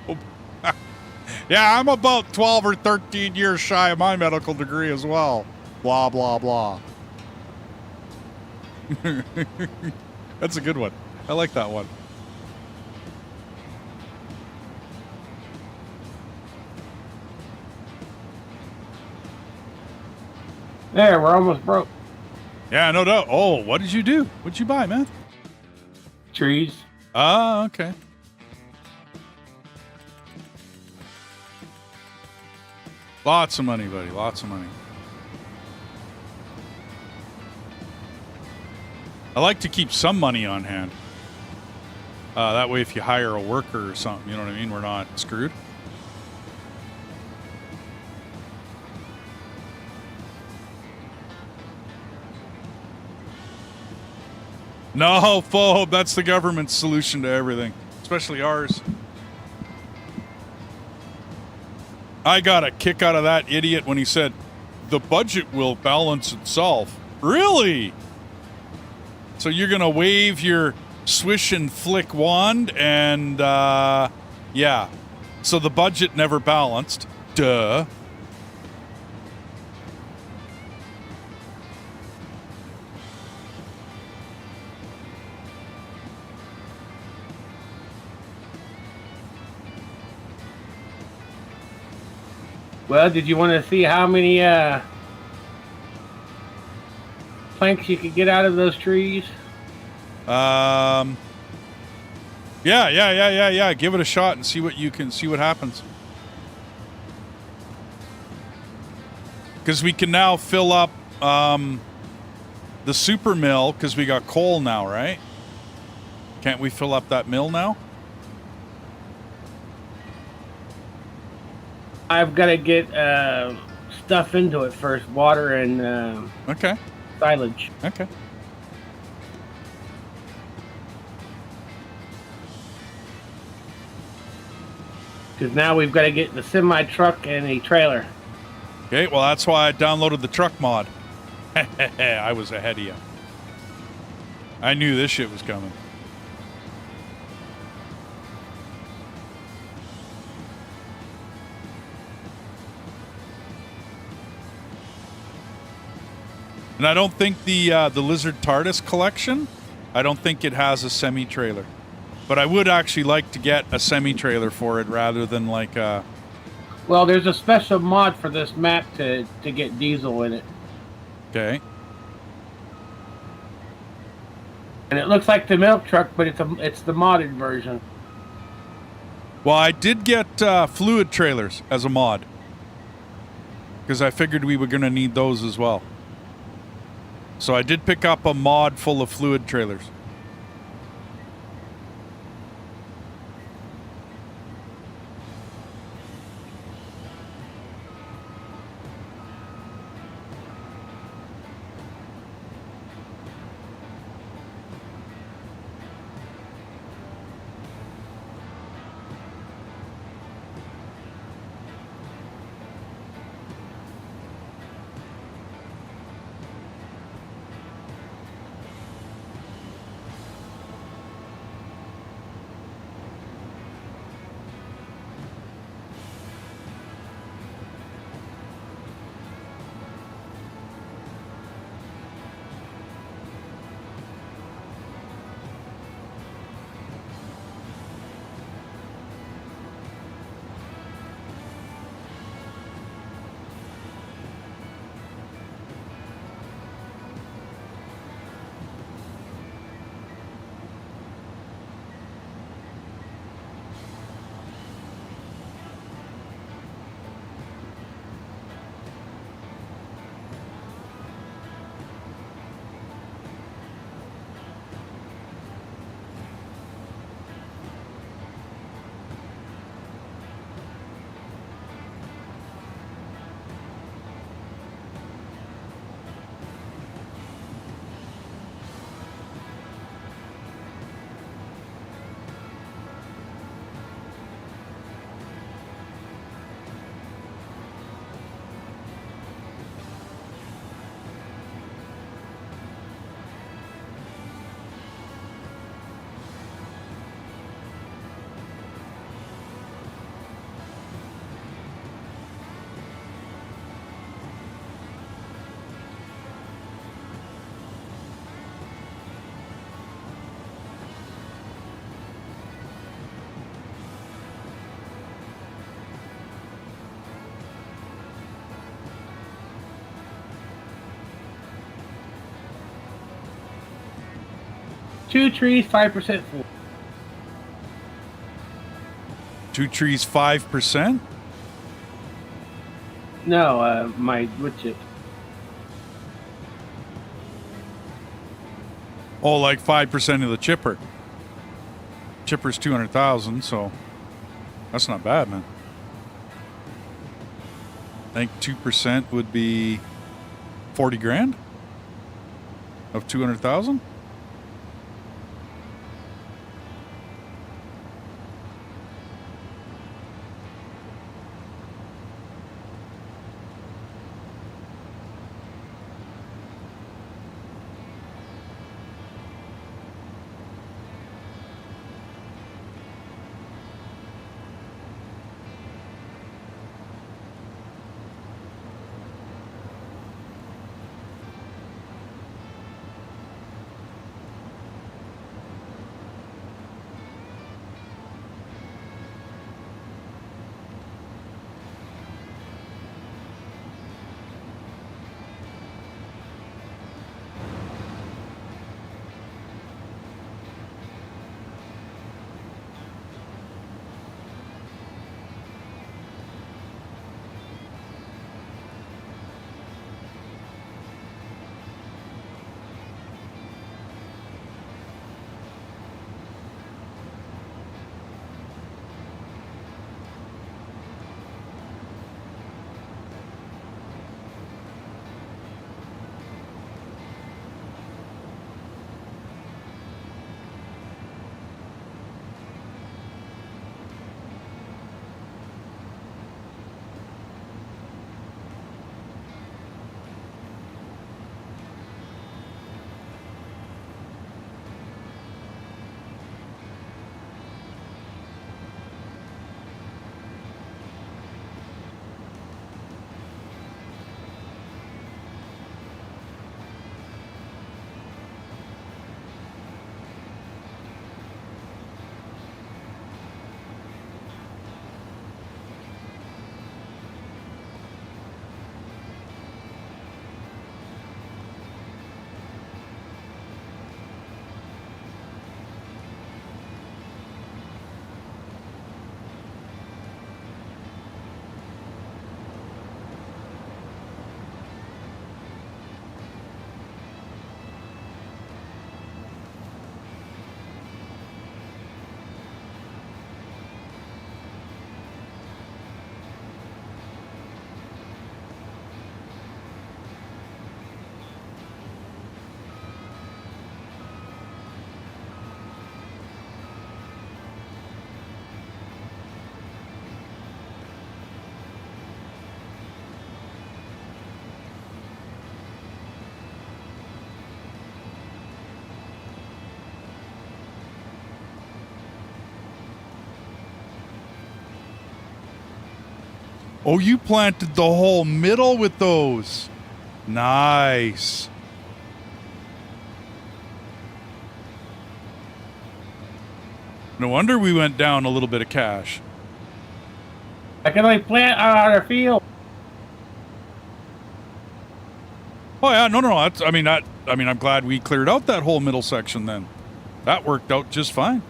Phobe. Yeah, I'm about 12 or 13 years shy of my medical degree as well. Blah, blah, blah. That's a good one. I like that one. There, we're almost broke. Yeah, no doubt. Oh, what did you do? What'd you buy, man? Trees. Ah, okay. Lots of money, buddy. Lots of money. I like to keep some money on hand. That way, if you hire a worker or something, you know what I mean? We're not screwed. No, Phobe, that's the government's solution to everything, especially ours. I got a kick out of that idiot when he said, the budget will balance itself. Really? So you're going to wave your swish and flick wand and, yeah. So the budget never balanced. Duh. Well, did you want to see how many planks you could get out of those trees? Yeah. Give it a shot and see what happens. Because we can now fill up the super mill because we got coal now, right? Can't we fill up that mill now? I've got to get stuff into it first, water and Okay. silage. Okay. Because now we've got to get the semi truck and the trailer. Okay, well, that's why I downloaded the truck mod. I was ahead of you. I knew this shit was coming. And I don't think the Lizard TARDIS collection, I don't think it has a semi-trailer. But I would actually like to get a semi-trailer for it rather than like a... Well, there's a special mod for this map to get diesel in it. Okay. And it looks like the milk truck, but it's the modded version. Well, I did get fluid trailers as a mod. Because I figured we were going to need those as well. So I did pick up a mod full of fluid trailers. Two trees, 5% full. 2 trees, 5%? No, my wood chip. Oh, like 5% of the chipper. Chipper's 200,000, so that's not bad, man. I think 2% would be 40 grand of 200,000. Oh, you planted the whole middle with those. Nice. No wonder we went down a little bit of cash. I can only plant on our field. Oh yeah, no. That's, I mean, I'm glad we cleared out that whole middle section then. That worked out just fine.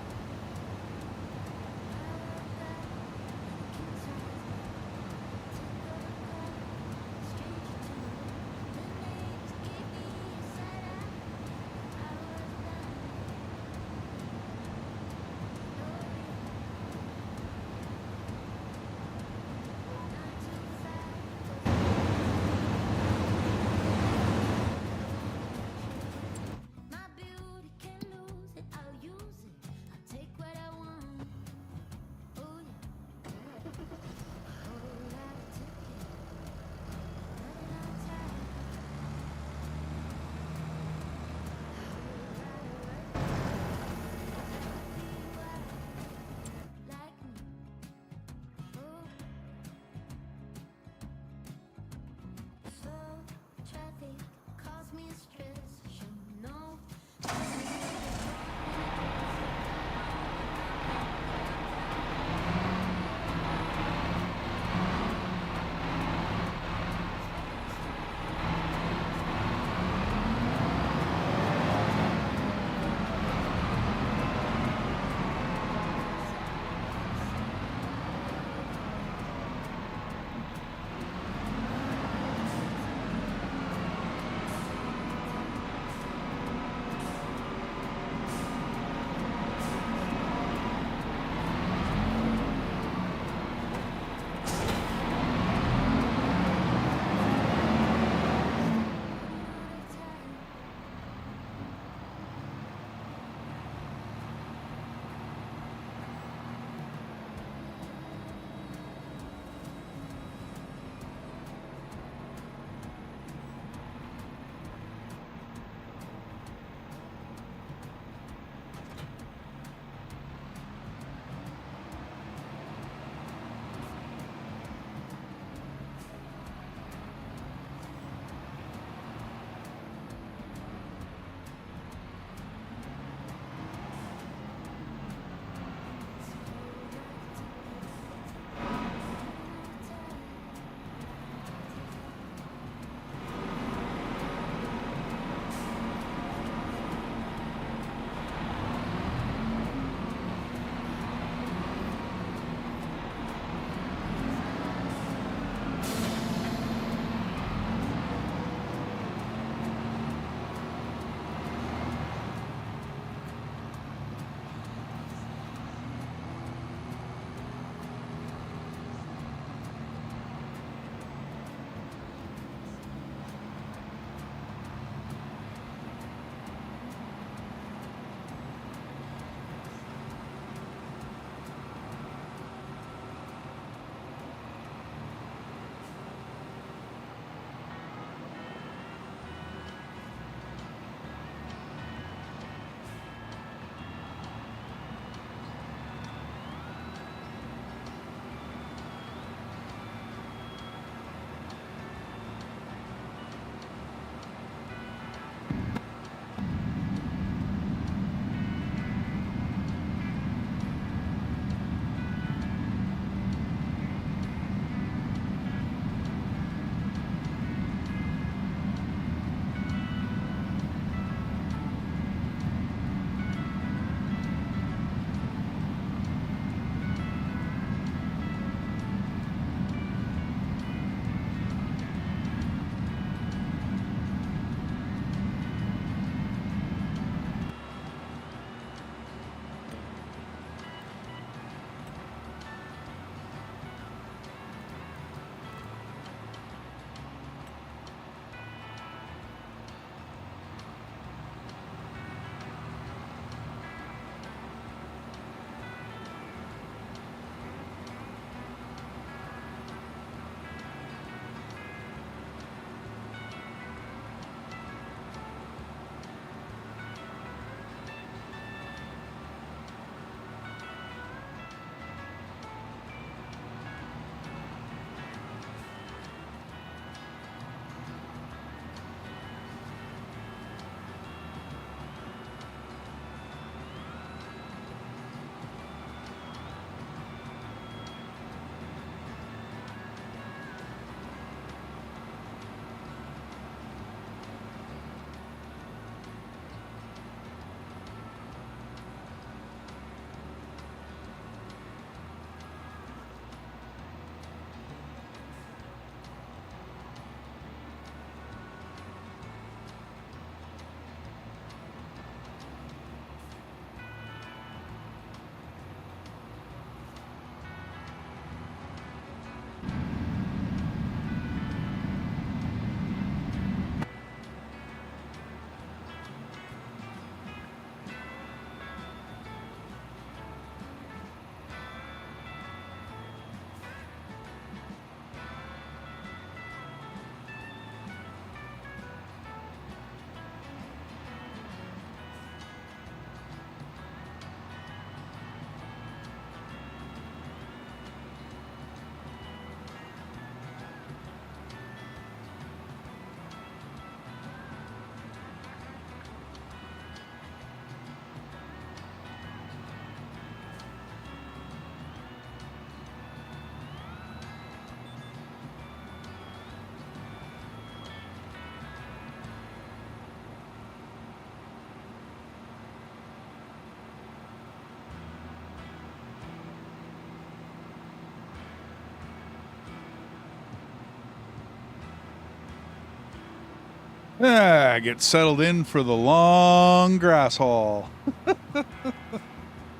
Get settled in for the long grass haul.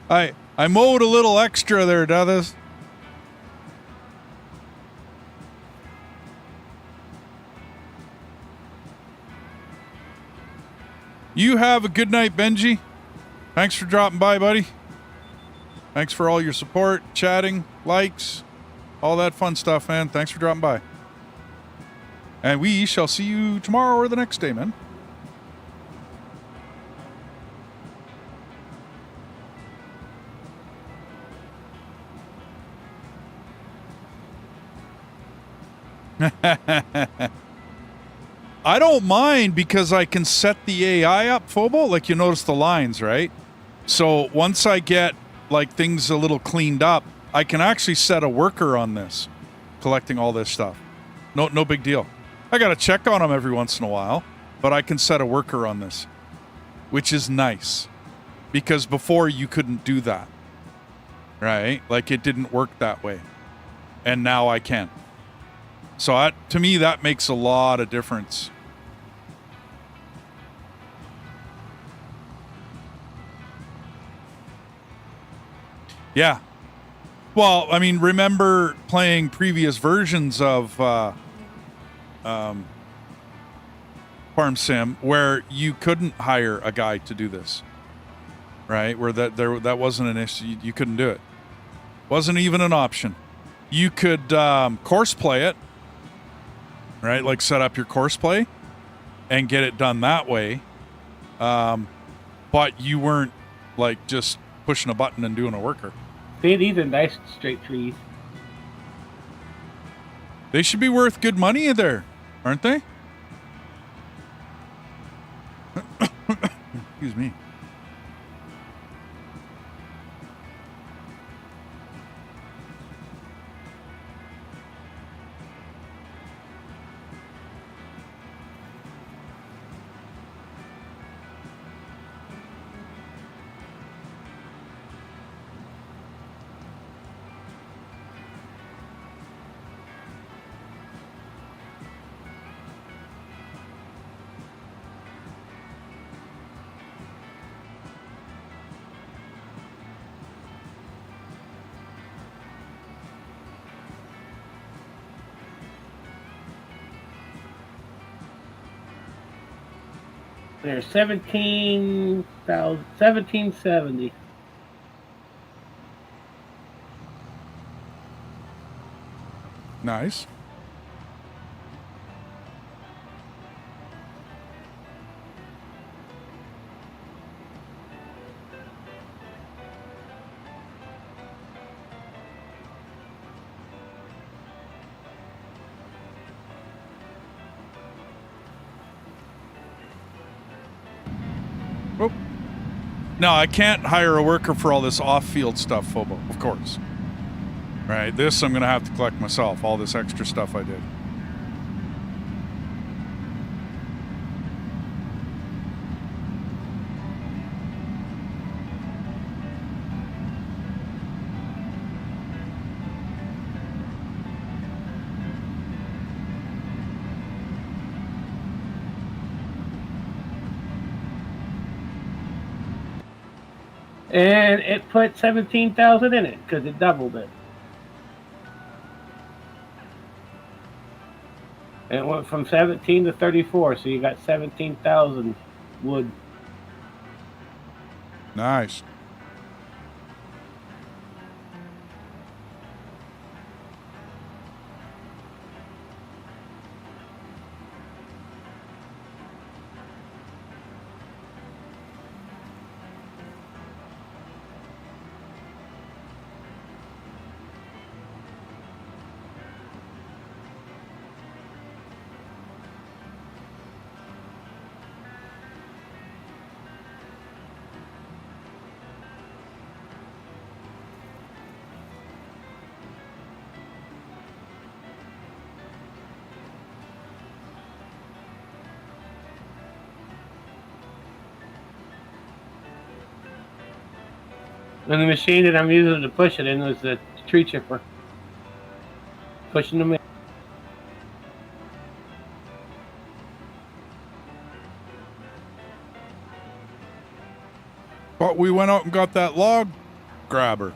I mowed a little extra there, Dothis. You have a good night, Benji. Thanks for dropping by, buddy. Thanks for all your support, chatting, likes, all that fun stuff, man. Thanks for dropping by. And we shall see you tomorrow or the next day, man. I don't mind because I can set the AI up, Phobo. Like, you notice the lines, right? So once I get like things a little cleaned up, I can actually set a worker on this, collecting all this stuff. No big deal. I got to check on them every once in a while, but I can set a worker on this, which is nice because before you couldn't do that, right? Like, it didn't work that way, and now I can. So to me, that makes a lot of difference. Yeah. Well, I mean, remember playing previous versions of Farm Sim where you couldn't hire a guy to do this, right? Where that wasn't an issue. You couldn't do it. Wasn't even an option. You could course play it, right? Like, set up your course play and get it done that way. But you weren't like just pushing a button and doing a worker. See, these are nice straight trees. They should be worth good money there, aren't they? Excuse me. There's 1770. Nice. Whoop. No, I can't hire a worker for all this off-field stuff, Phobo, of course. Right, this I'm going to have to collect myself, all this extra stuff I did. And it put 17,000 in it because it doubled it. And it went from 17 to 34, so you got 17,000 wood. Nice. And the machine that I'm using to push it in was the tree chipper. Pushing them in. But we went out and got that log grabber.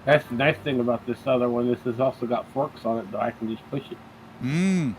That's the nice thing about this other one. This has also got forks on it, though. I can just push it. Mmm.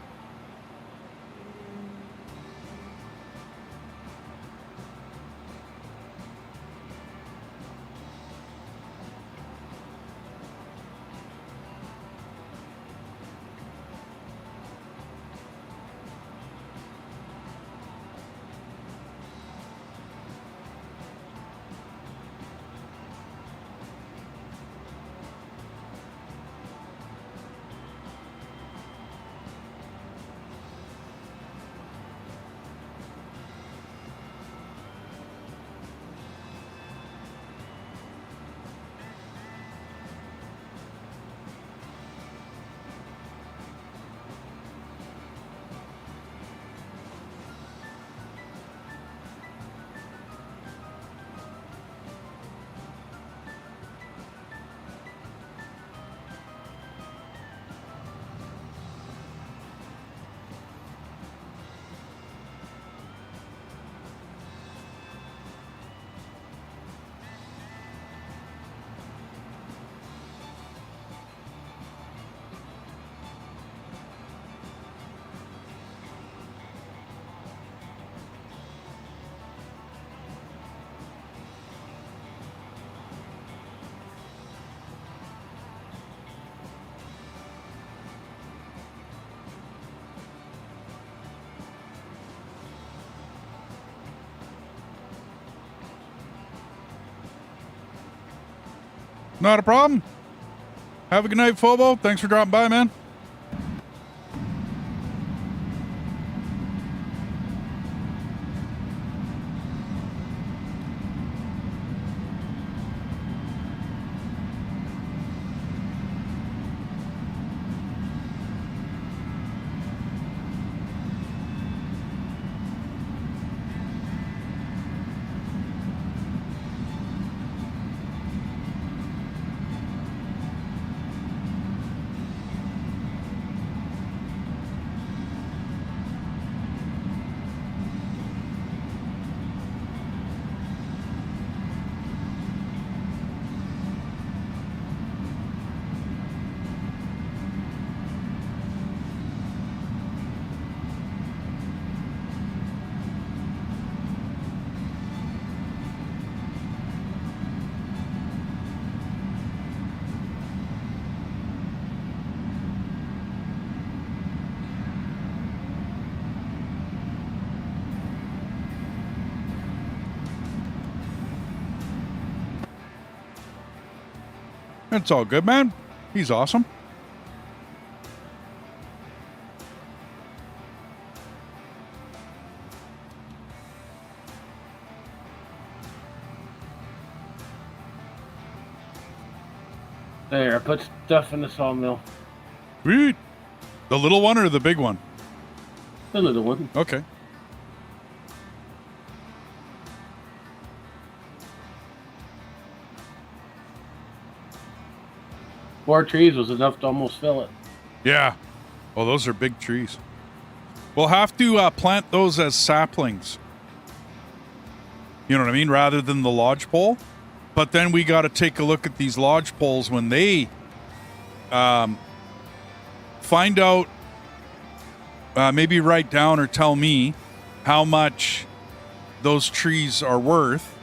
Not a problem. Have a good night, Phobo. Thanks for dropping by, man. It's all good, man. He's awesome. There, I put stuff in the sawmill. Sweet. The little one or the big one? The little one. Okay. Four trees was enough to almost fill it. Yeah. Well, those are big trees. We'll have to plant those as saplings. You know what I mean? Rather than the lodge pole. But then we got to take a look at these lodge poles when they find out, maybe write down or tell me how much those trees are worth.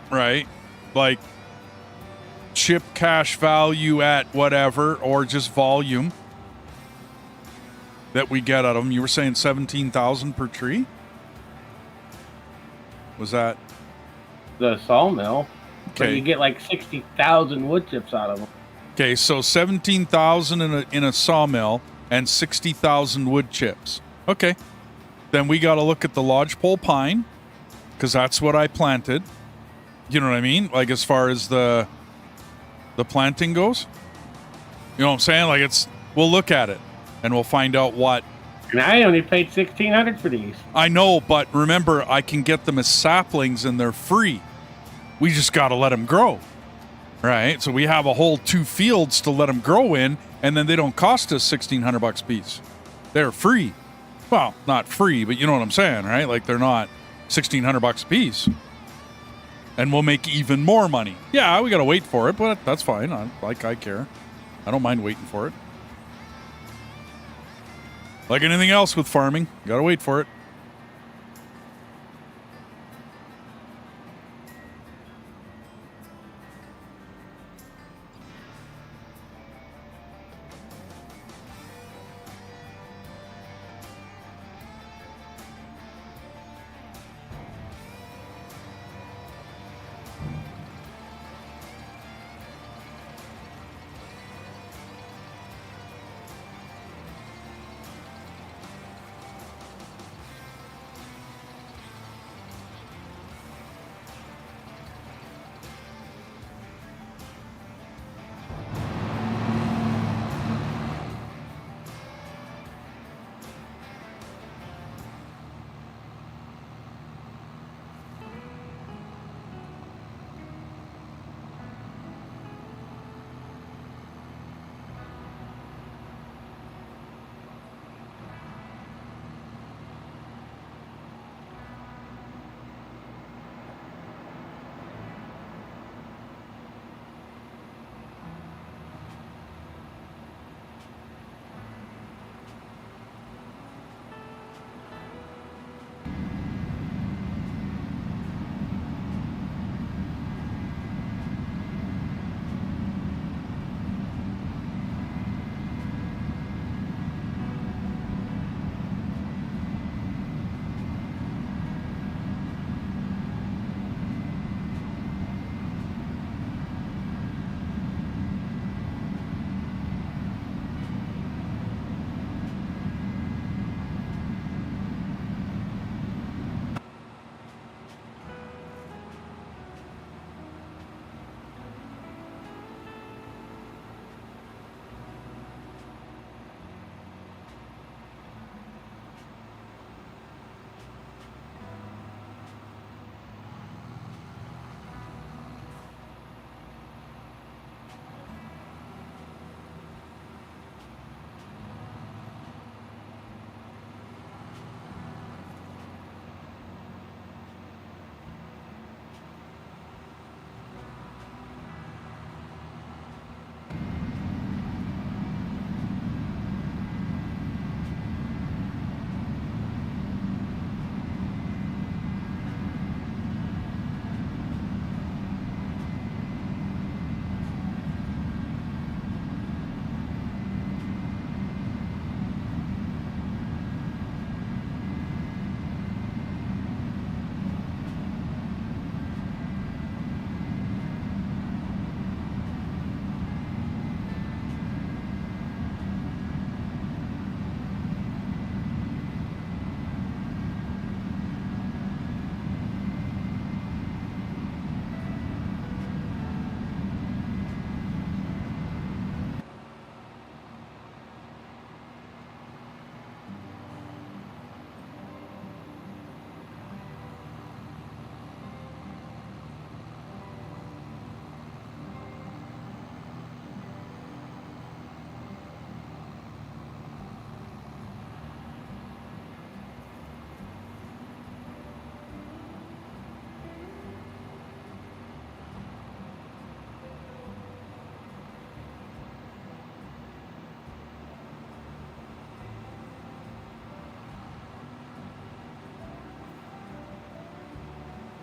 Right? Like chip cash value at whatever, or just volume that we get out of them. You were saying 17,000 per tree? Was that the sawmill? okay? But you get like 60,000 wood chips out of them. Okay, so 17,000 in a sawmill and 60,000 wood chips. Okay, Then we got to look at the lodgepole pine, because that's what I planted. You know what I mean? Like, as far as the planting goes. You know what I'm saying? Like, we'll look at it and we'll find out what. And I only paid $1,600 for these. I know, but remember, I can get them as saplings and they're free. We just got to let them grow. Right? So we have a whole 2 fields to let them grow in, and then they don't cost us $1,600 a piece. They're free. Well, not free, but you know what I'm saying, right? Like, they're not $1,600 a piece. And we'll make even more money. Yeah, we got to wait for it, but that's fine. I care. I don't mind waiting for it. Like anything else with farming, you got to wait for it.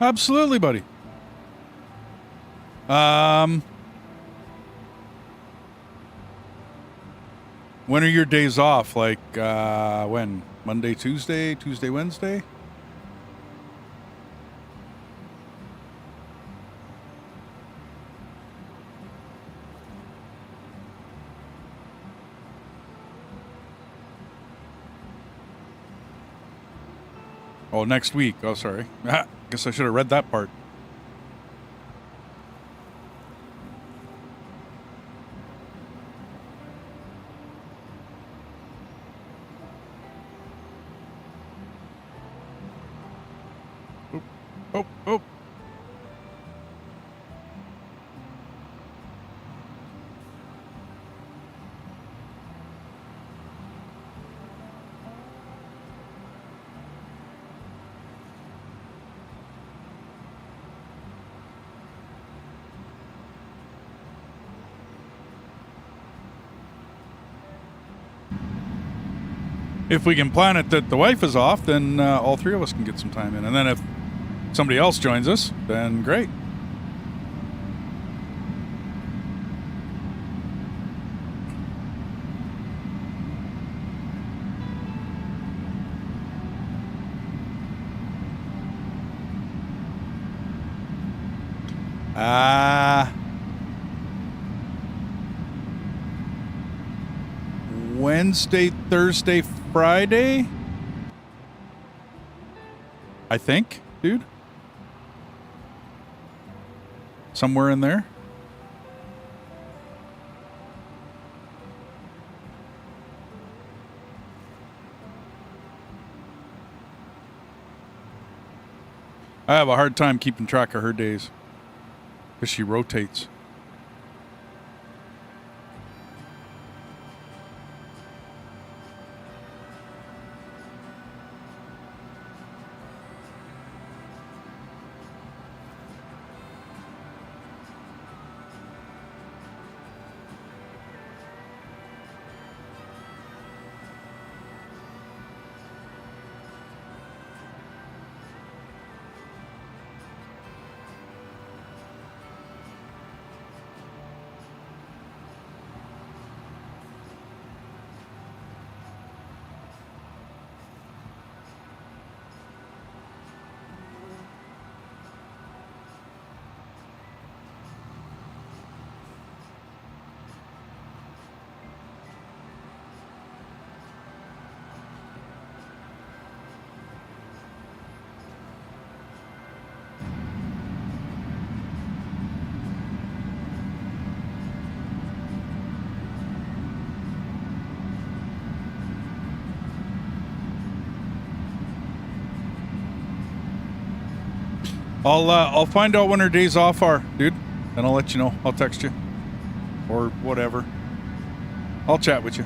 Absolutely, buddy. When are your days off? Like, when? Monday, Tuesday, Wednesday? Oh, next week. Oh, sorry. Ah, guess I should have read that part. Oh, oh, oh. If we can plan it that the wife is off, then all three of us can get some time in. And then if somebody else joins us, then great. Wednesday, Thursday, Friday? I think, dude. Somewhere in there. I have a hard time keeping track of her days because she rotates. I'll find out when her days off are, dude, and I'll let you know. I'll text you or whatever. I'll chat with you.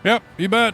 Yep, you bet.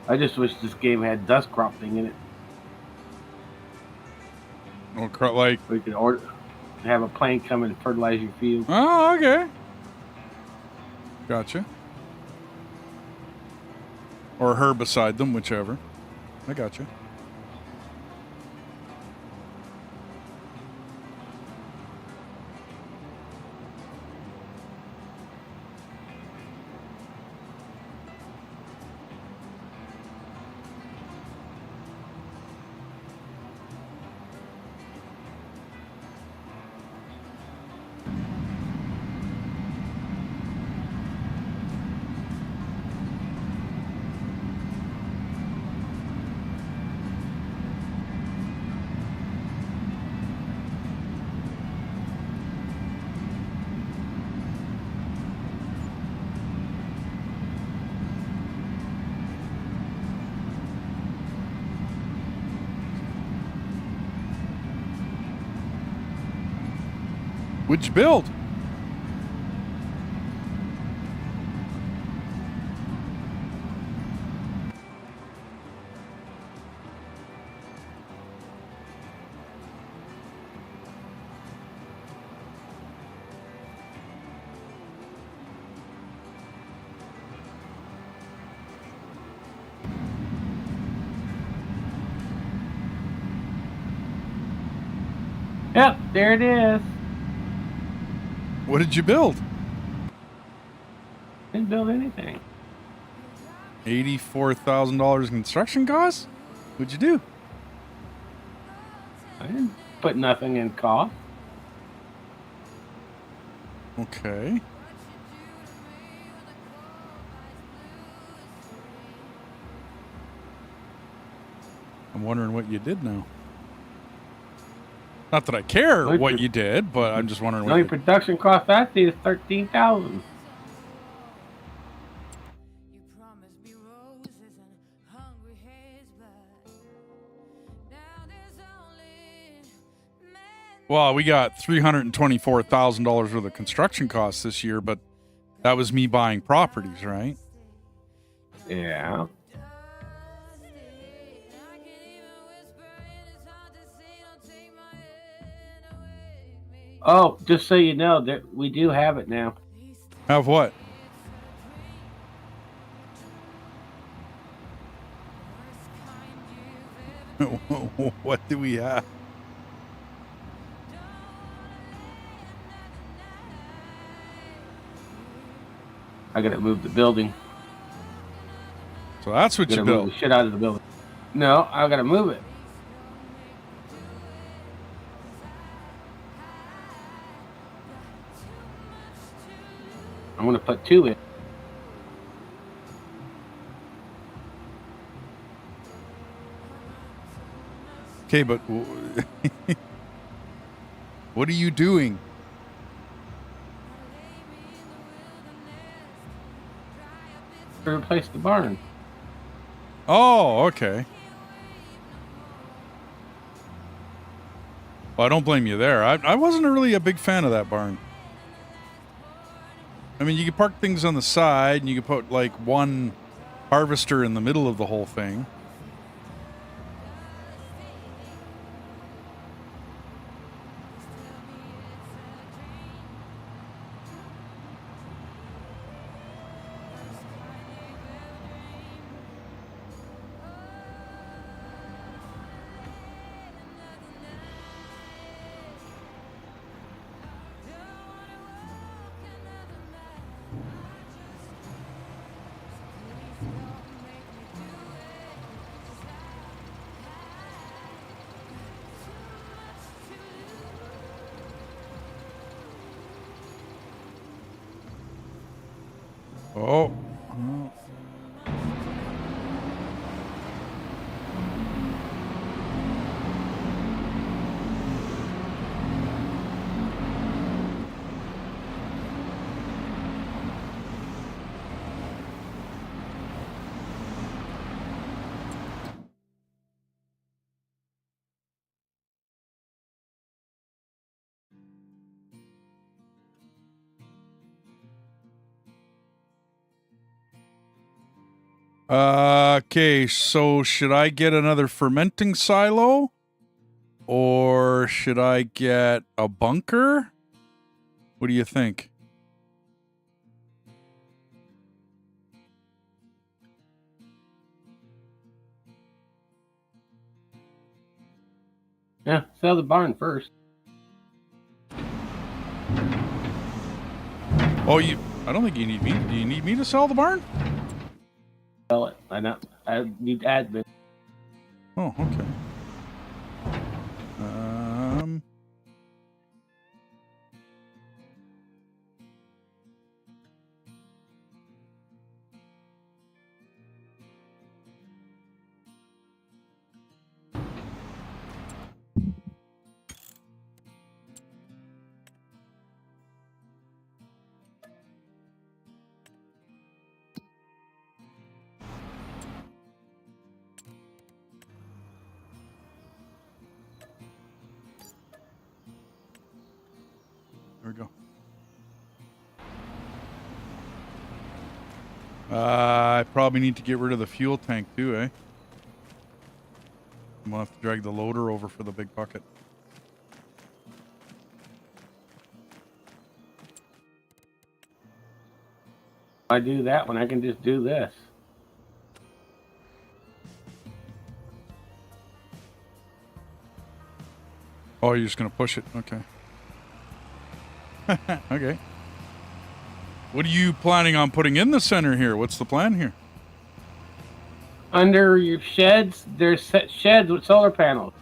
I just wish this game had dust cropping in it. Like, We could order have a plane come and fertilize your field. oh, okay. Gotcha. Or herbicide them, whichever. I gotcha. What'd you build? Yep, there it is. What did you build? Didn't build anything. $84,000 construction costs? What'd you do? I didn't put nothing in cost. Okay. I'm wondering what you did now. Not that I care what you did, but I'm just wondering The what only you... production cost I see is $13,000. Well, we got $324,000 worth of construction costs this year, but that was me buying properties, right? Yeah. Oh, just so you know, that we do have it now. Have what? What do we have? I gotta move the building. So that's what you built. Move the shit out of the building. No, I gotta move it. I'm gonna put 2 in. Okay, but what are you doing? To replace the barn. Oh, okay. Well, I don't blame you there. I wasn't really a big fan of that barn. I mean, you could park things on the side, and you could put, like, one harvester in the middle of the whole thing. Oh. Okay, so should I get another fermenting silo? Or should I get a bunker? What do you think? Yeah, sell the barn first. Oh, I don't think you need me. Do you need me to sell the barn? Sell it. I need admin. Oh, okay. There we go. I probably need to get rid of the fuel tank too, eh? I'm gonna have to drag the loader over for the big bucket. I do that when I can just do this. Oh, you're just gonna push it. Okay. Okay. What are you planning on putting in the center here? What's the plan here? Under your sheds, there's sheds with solar panels.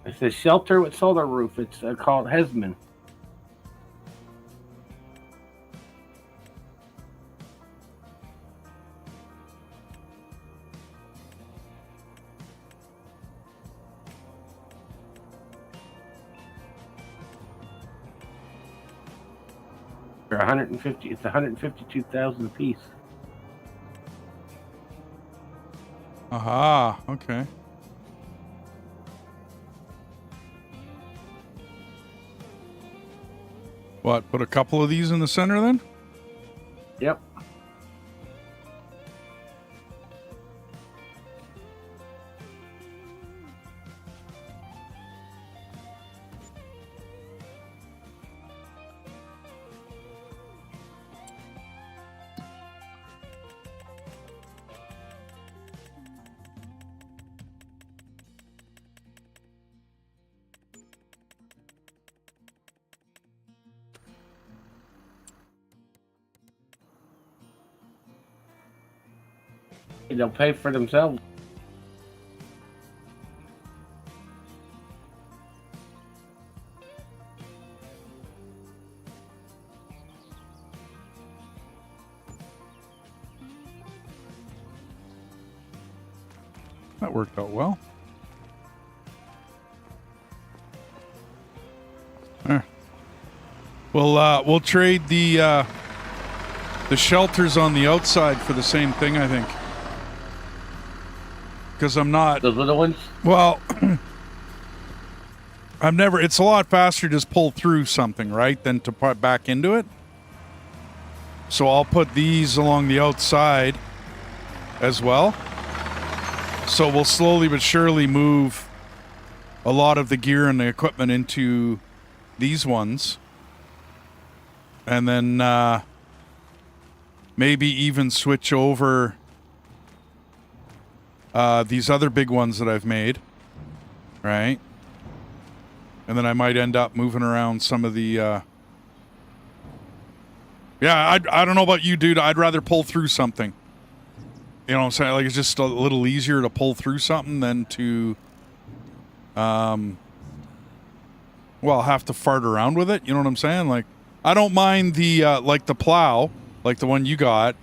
It's a shelter with solar roof. It's called Hesman. They're 150. It's 152,000 a piece. Aha. Okay. What? Put a couple of these in the center then? Yep. They'll pay for themselves. That worked out well. There. We'll trade the shelters on the outside for the same thing, I think. Because I'm not... Those little ones? Well, I've never... It's a lot faster to just pull through something, right? Than to put back into it. So I'll put these along the outside as well. So we'll slowly but surely move a lot of the gear and the equipment into these ones. And then maybe even switch over these other big ones that I've made. Right? And then I might end up moving around some of the... Yeah, I don't know about you, dude. I'd rather pull through something. You know what I'm saying? Like, it's just a little easier to pull through something than to... well, have to fart around with it. You know what I'm saying? Like, I don't mind the, like the plow, like the one you got.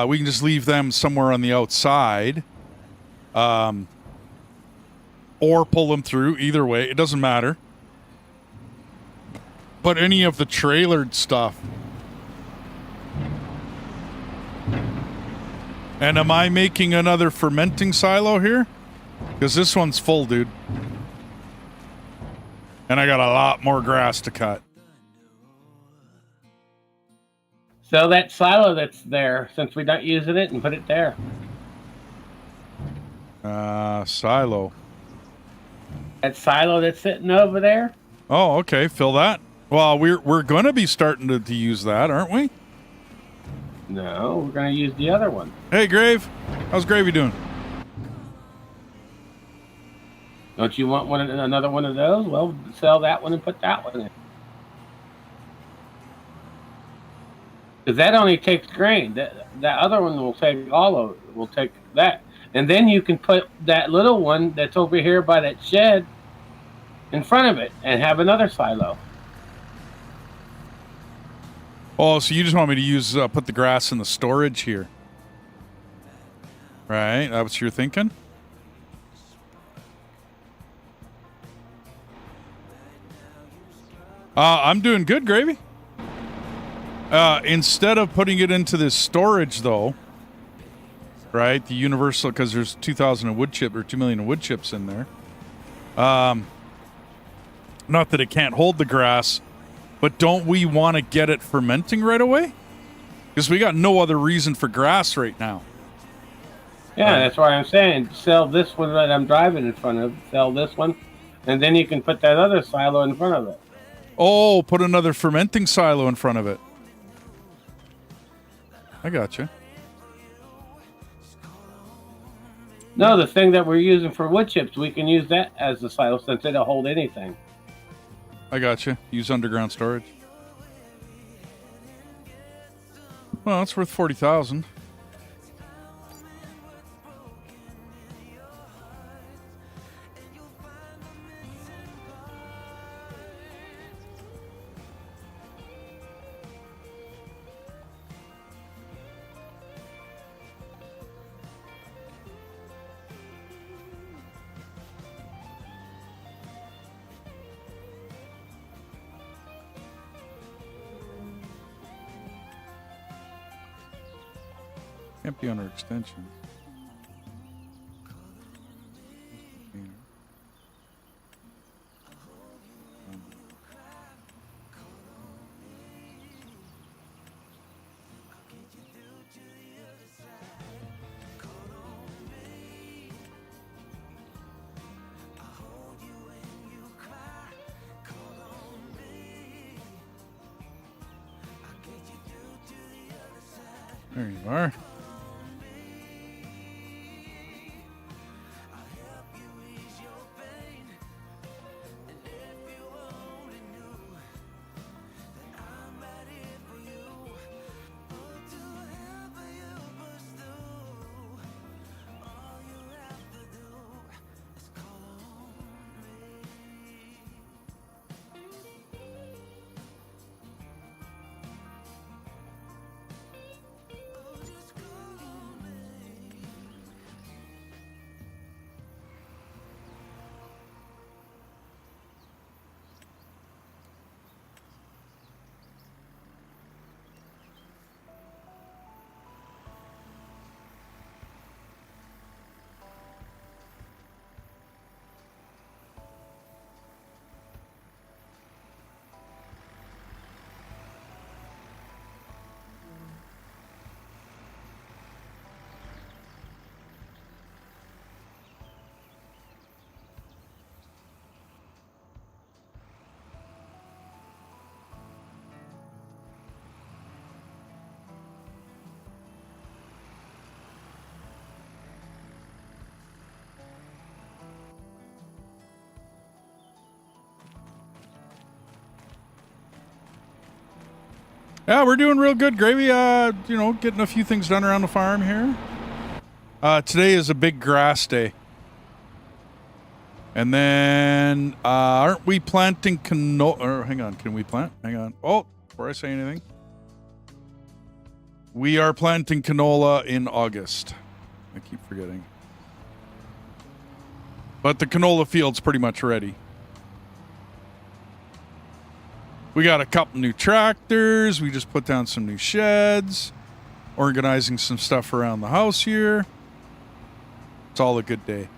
We can just leave them somewhere on the outside. Or or pull them through. Either way, it doesn't matter. But any of the trailered stuff. And am I making another fermenting silo here? Because this one's full, dude. And I got a lot more grass to cut. So that silo that's there, since we're not using it, and put it there. Silo. That silo that's sitting over there? Oh, okay. Fill that. Well, we're going to be starting to use that, aren't we? No, we're going to use the other one. Hey, Grave. How's Gravy doing? Don't you want another one of those? Well, sell that one and put that one in. Because that only takes grain. That other one will take all of it. Will take that. And then you can put that little one that's over here by that shed in front of it and have another silo. Oh, so you just want me to use, put the grass in the storage here. Right? That's what you're thinking? I'm doing good, Gravy. Instead of putting it into this storage, though, right? The universal, because there's 2,000 of wood chip or 2 million of wood chips in there. Not that it can't hold the grass, but don't we want to get it fermenting right away? Because we got no other reason for grass right now. Yeah, that's why I'm saying sell this one that I'm driving in front of. Sell this one, and then you can put that other silo in front of it. Oh, put another fermenting silo in front of it. I gotcha. No, the thing that we're using for wood chips, we can use that as the silo since it'll hold anything. I gotcha. Use underground storage. Well, it's worth 40,000. Can't be under extension. There you are. Yeah, we're doing real good, Gravy. You know, getting a few things done around the farm here. Today is a big grass day. And then, aren't we planting canola? Or, hang on, can we plant? Hang on. Oh, before I say anything. We are planting canola in August. I keep forgetting. But the canola field's pretty much ready. We got a couple new tractors. We just put down some new sheds. Organizing some stuff around the house here. It's all a good day.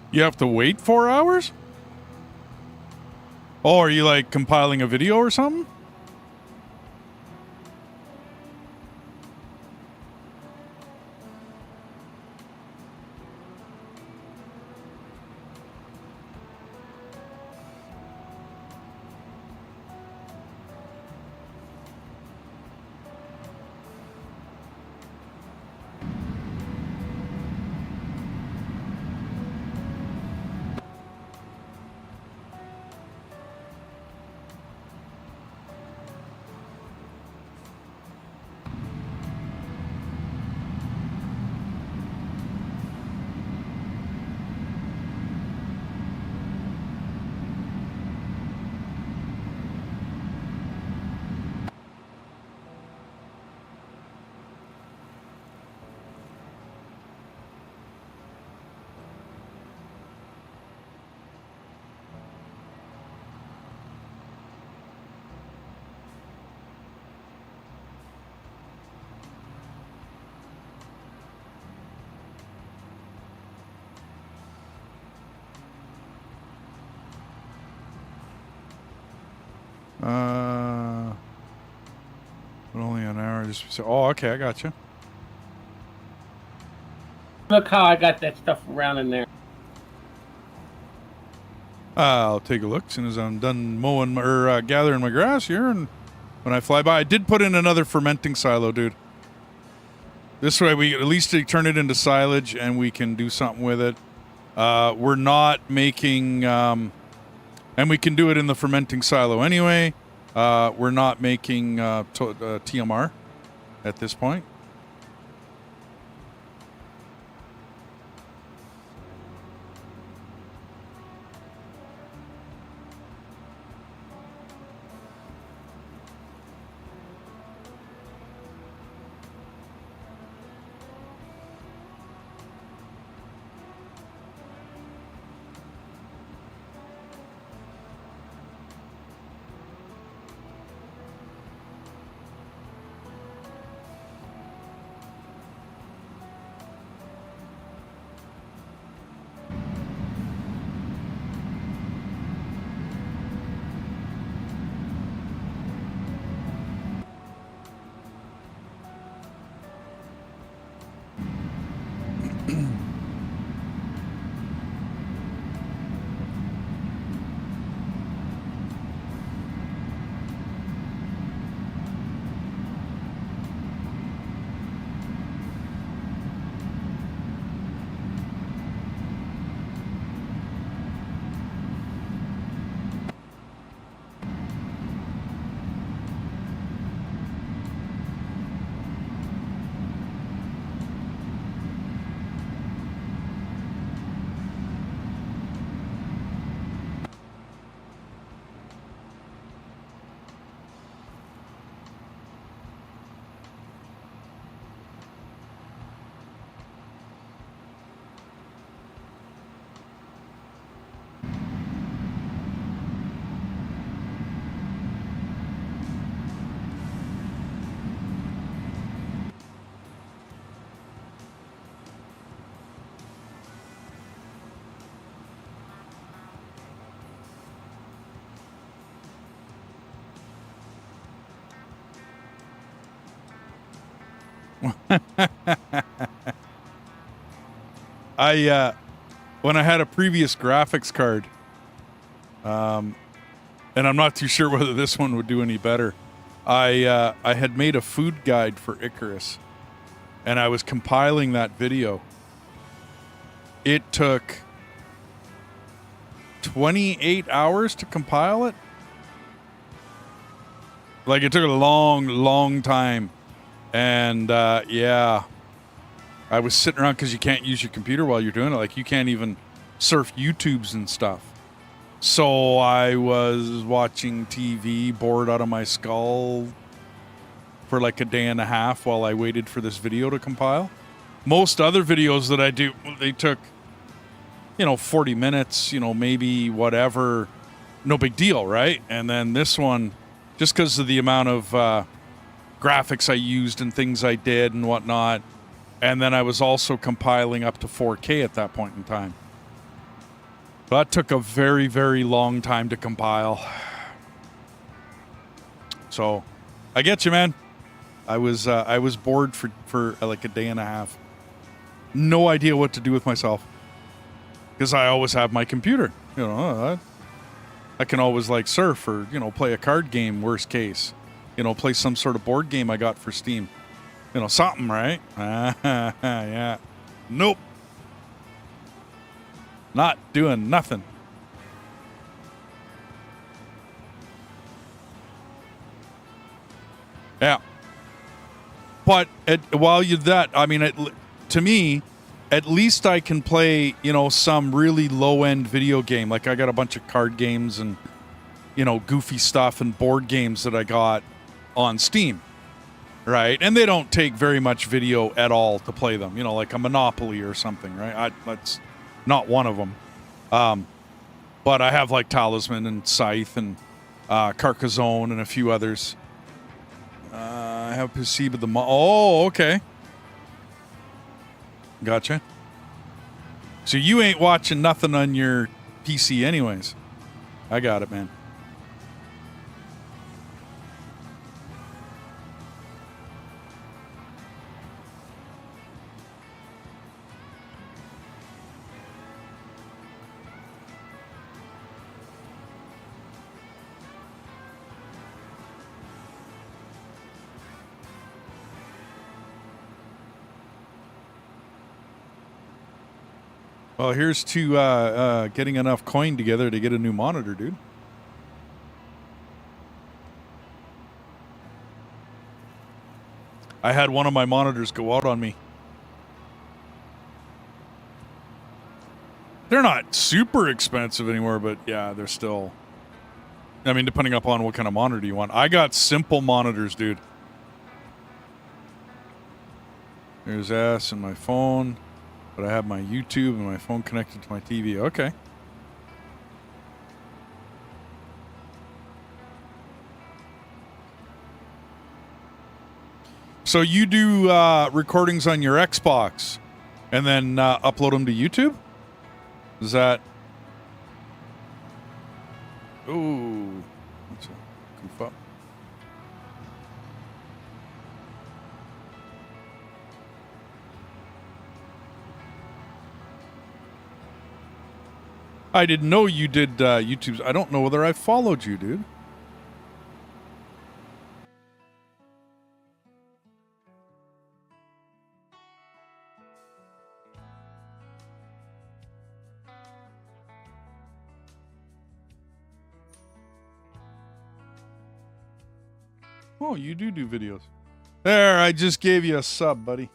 You have to wait 4 hours? Oh, are you like compiling a video or something? But only an hour. Just oh, okay, I got you. Look how I got that stuff around in there. I'll take a look as soon as I'm done mowing or gathering my grass here, and when I fly by, I did put in another fermenting silo, dude. This way, we at least turn it into silage, and we can do something with it. We're not making, and we can do it in the fermenting silo anyway. We're not making TMR at this point. When I had a previous graphics card, and I'm not too sure whether this one would do any better. I had made a food guide for Icarus, and I was compiling that video. It took 28 hours to compile it. Like, it took a long time. And, yeah. I was sitting around because you can't use your computer while you're doing it. Like, you can't even surf YouTubes and stuff. So I was watching TV, bored out of my skull for like a day and a half while I waited for this video to compile. Most other videos that I do, they took, 40 minutes, maybe whatever. No big deal, right? And then this one, just because of the amount of graphics I used and things I did and whatnot. And then I was also compiling up to 4K at that point in time. That took a very, very long time to compile. So, I get you, man. I was bored for like a day and a half. No idea what to do with myself. Because I always have my computer. I can always like surf or, play a card game, worst case. Play some sort of board game I got for Steam. Something, right? Yeah. Nope. Not doing nothing. Yeah. But while you're that, I mean, to me, at least I can play, some really low-end video game. Like, I got a bunch of card games and, goofy stuff and board games that I got on Steam. Right, and they don't take very much video at all to play them. Like a Monopoly or something, right? That's not one of them. But I have like Talisman and Scythe and Carcassonne and a few others. I have Pasiba the Oh, okay. Gotcha. So you ain't watching nothing on your PC anyways. I got it, man. Well, here's to getting enough coin together to get a new monitor, dude. I had one of my monitors go out on me. They're not super expensive anymore, but yeah, they're still... I mean, depending upon what kind of monitor you want. I got simple monitors, dude. There's S and my phone. But I have my YouTube and my phone connected to my TV. Okay. So you do recordings on your Xbox and then upload them to YouTube? Is that... Ooh. That's a goof up. I didn't know you did YouTube's. I don't know whether I followed you, dude. Oh, you do videos. There, I just gave you a sub, buddy.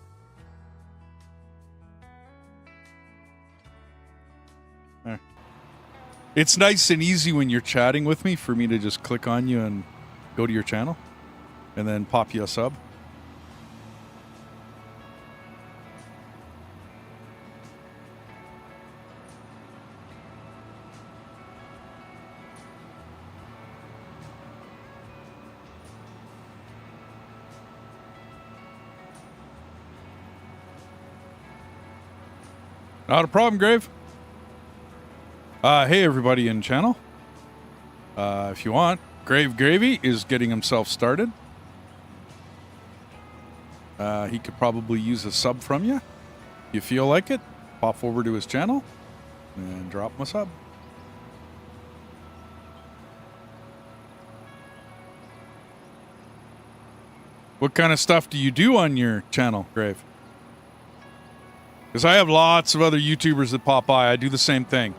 There. It's nice and easy when you're chatting with me for me to just click on you and go to your channel and then pop you a sub. Not a problem, Grave. Hey, everybody in channel. If you want, Grave Gravy is getting himself started. He could probably use a sub from you. If you feel like it, pop over to his channel and drop him a sub. What kind of stuff do you do on your channel, Grave? Because I have lots of other YouTubers that pop by. I do the same thing.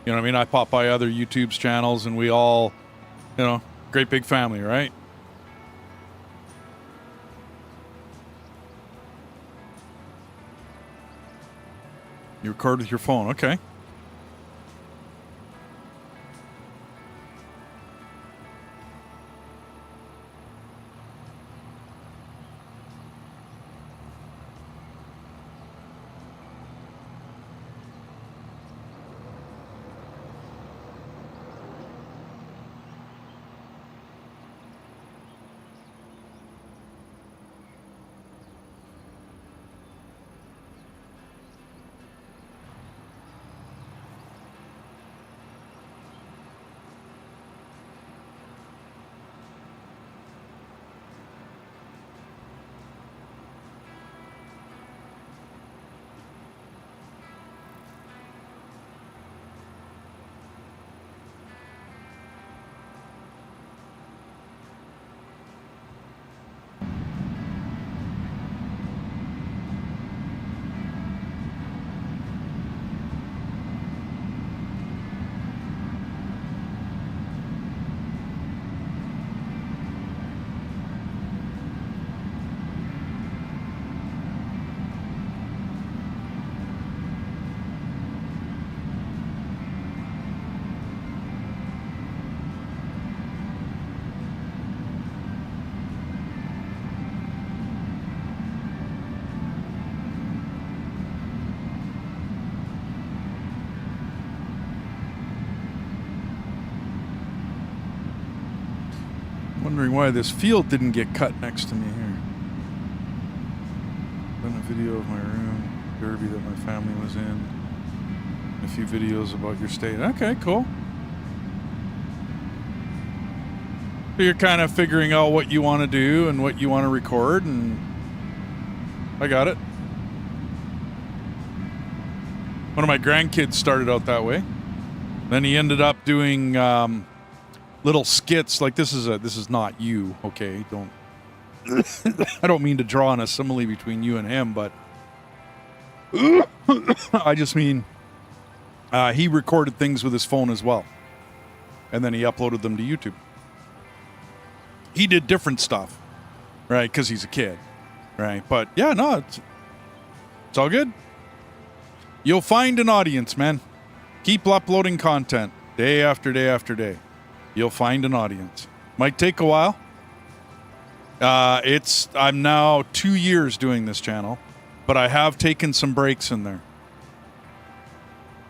You know what I mean? I pop by other YouTube's channels and we all, you know, great big family, right? You record with your phone, okay. Wondering why this field didn't get cut next to me here. Done a video of my room, derby that my family was in. A few videos about your state. Okay, cool. So you're kind of figuring out what you want to do and what you want to record, and I got it. One of my grandkids started out that way. Then he ended up doing little skits. Like this is not you, okay? Don't. I don't mean to draw on a simile between you and him, but I just mean he recorded things with his phone as well, and then he uploaded them to YouTube. He did different stuff, right? Because he's a kid, right? But yeah, no, it's all good. You'll find an audience, man. Keep uploading content day after day after day. You'll find an audience. Might take a while. I'm now 2 years doing this channel, but I have taken some breaks in there.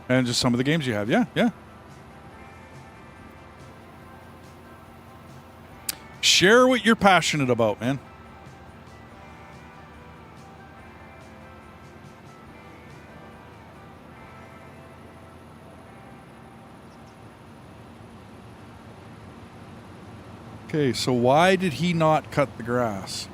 And just some of the games you have. Yeah. Share what you're passionate about, man. Okay, so why did he not cut the grass?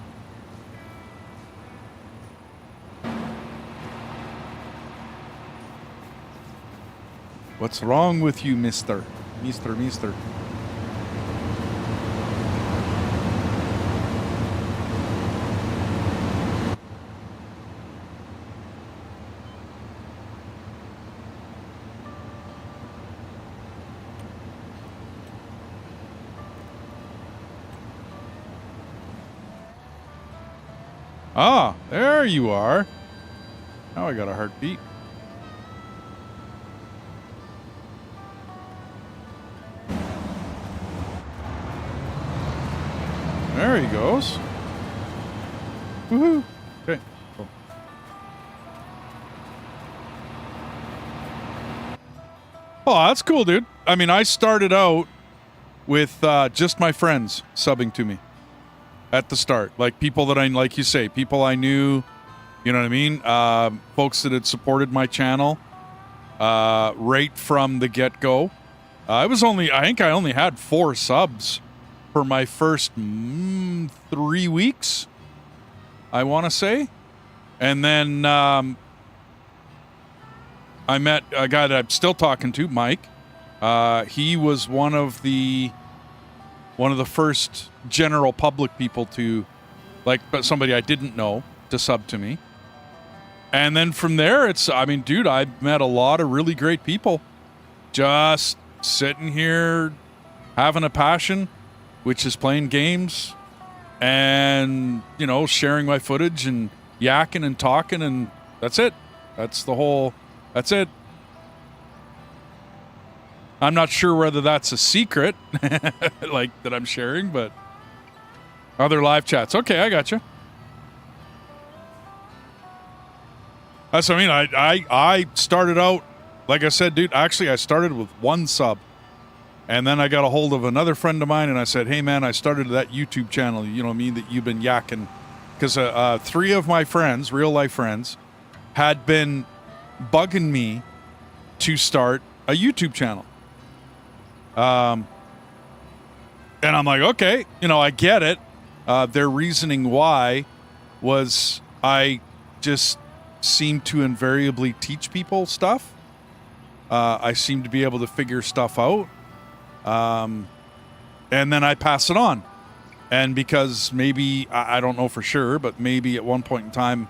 What's wrong with you, mister? Mister. Ah, there you are. Now I got a heartbeat. There he goes. Woohoo. Okay, cool. Oh, that's cool, dude. I mean, I started out with just my friends subbing to me. At the start, like people that like you say, people I knew, you know what I mean? Folks that had supported my channel right from the get-go. I think I only had 4 subs for my first 3 weeks, I want to say. And then I met a guy that I'm still talking to, Mike. He was one of the first general public people to, like, but somebody I didn't know to sub to me. And then from there, dude, I've met a lot of really great people. just sitting here having a passion, which is playing games and, you know, sharing my footage and yakking and talking, and that's it. That's it. I'm not sure whether that's a secret, like, that I'm sharing, but other live chats. Okay, I got you. That's what I mean. I started out, like I said, dude, actually I started with 1 sub. And then I got a hold of another friend of mine and I said, hey man, I started that YouTube channel, you know what I mean, that you've been yakking. Because 3 of my friends, real life friends, had been bugging me to start a YouTube channel. And I'm like, okay, you know, I get it. Their reasoning why was I just seem to invariably teach people stuff. I seem to be able to figure stuff out. And then I pass it on. And because maybe, I don't know for sure, but maybe at one point in time,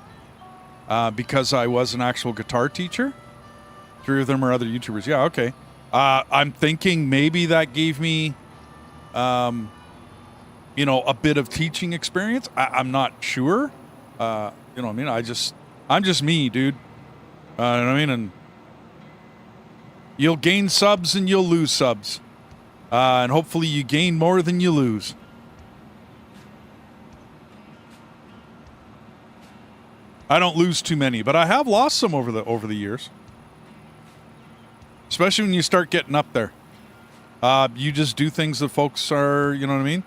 because I was an actual guitar teacher, 3 of them are other YouTubers. Yeah, okay. I'm thinking maybe that gave me, you know, a bit of teaching experience. I'm not sure. You know what I mean? I'm just me, dude. You know what I mean? And you'll gain subs and you'll lose subs. And hopefully you gain more than you lose. I don't lose too many, but I have lost some over the years. Especially when you start getting up there. You just do things that folks are, you know what I mean?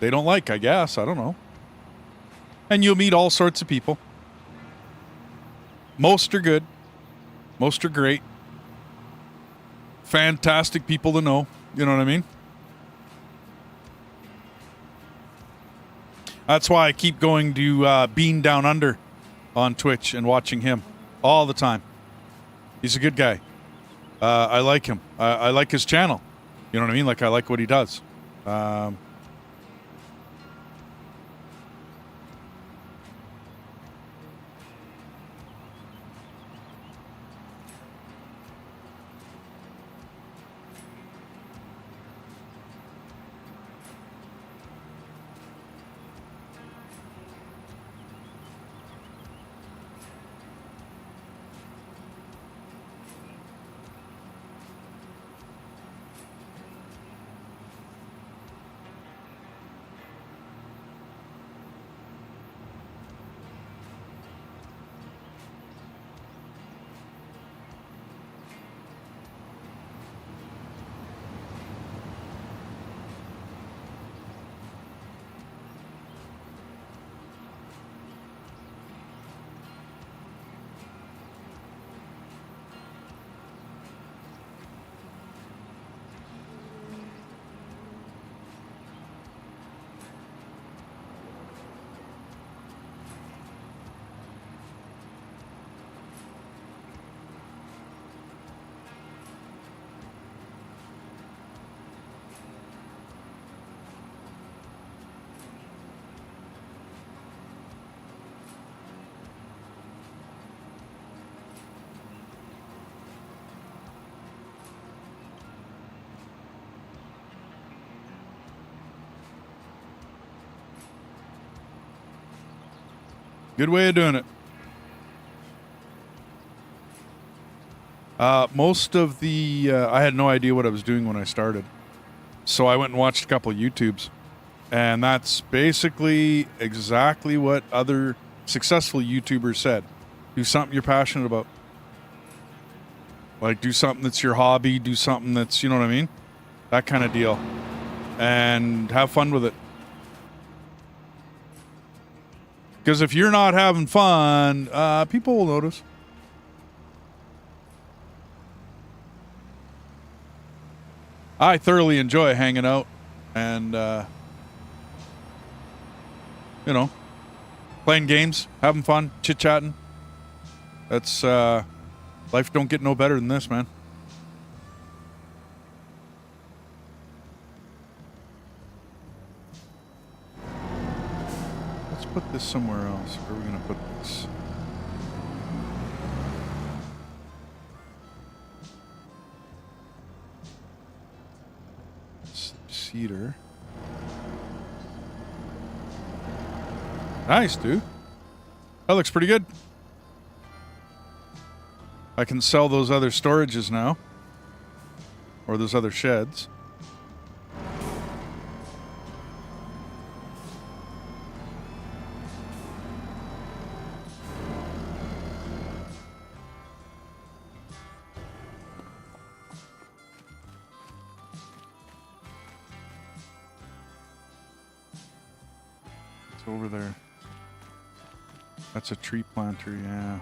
They don't like, I guess. I don't know. And you'll meet all sorts of people. Most are good. Most are great. Fantastic people to know. You know what I mean? That's why I keep going to Bean Down Under on Twitch and watching him all the time. He's a good guy. I like him. I like his channel. You know what I mean? Like, I like what he does. Good way of doing it. Most of the... I had no idea what I was doing when I started. So I went and watched a couple of YouTubes. And that's basically exactly what other successful YouTubers said. Do something you're passionate about. Like, do something that's your hobby. Do something that's, you know what I mean? That kind of deal. And have fun with it. Because if you're not having fun, people will notice. I thoroughly enjoy hanging out and, you know, playing games, having fun, chit-chatting. That's, life don't get no better than this, man. Let's put this somewhere else. Where are we going to put this? cedar. Nice, dude. That looks pretty good. I can sell those other storages now. Or those other sheds. It's over there. That's a tree planter, yeah.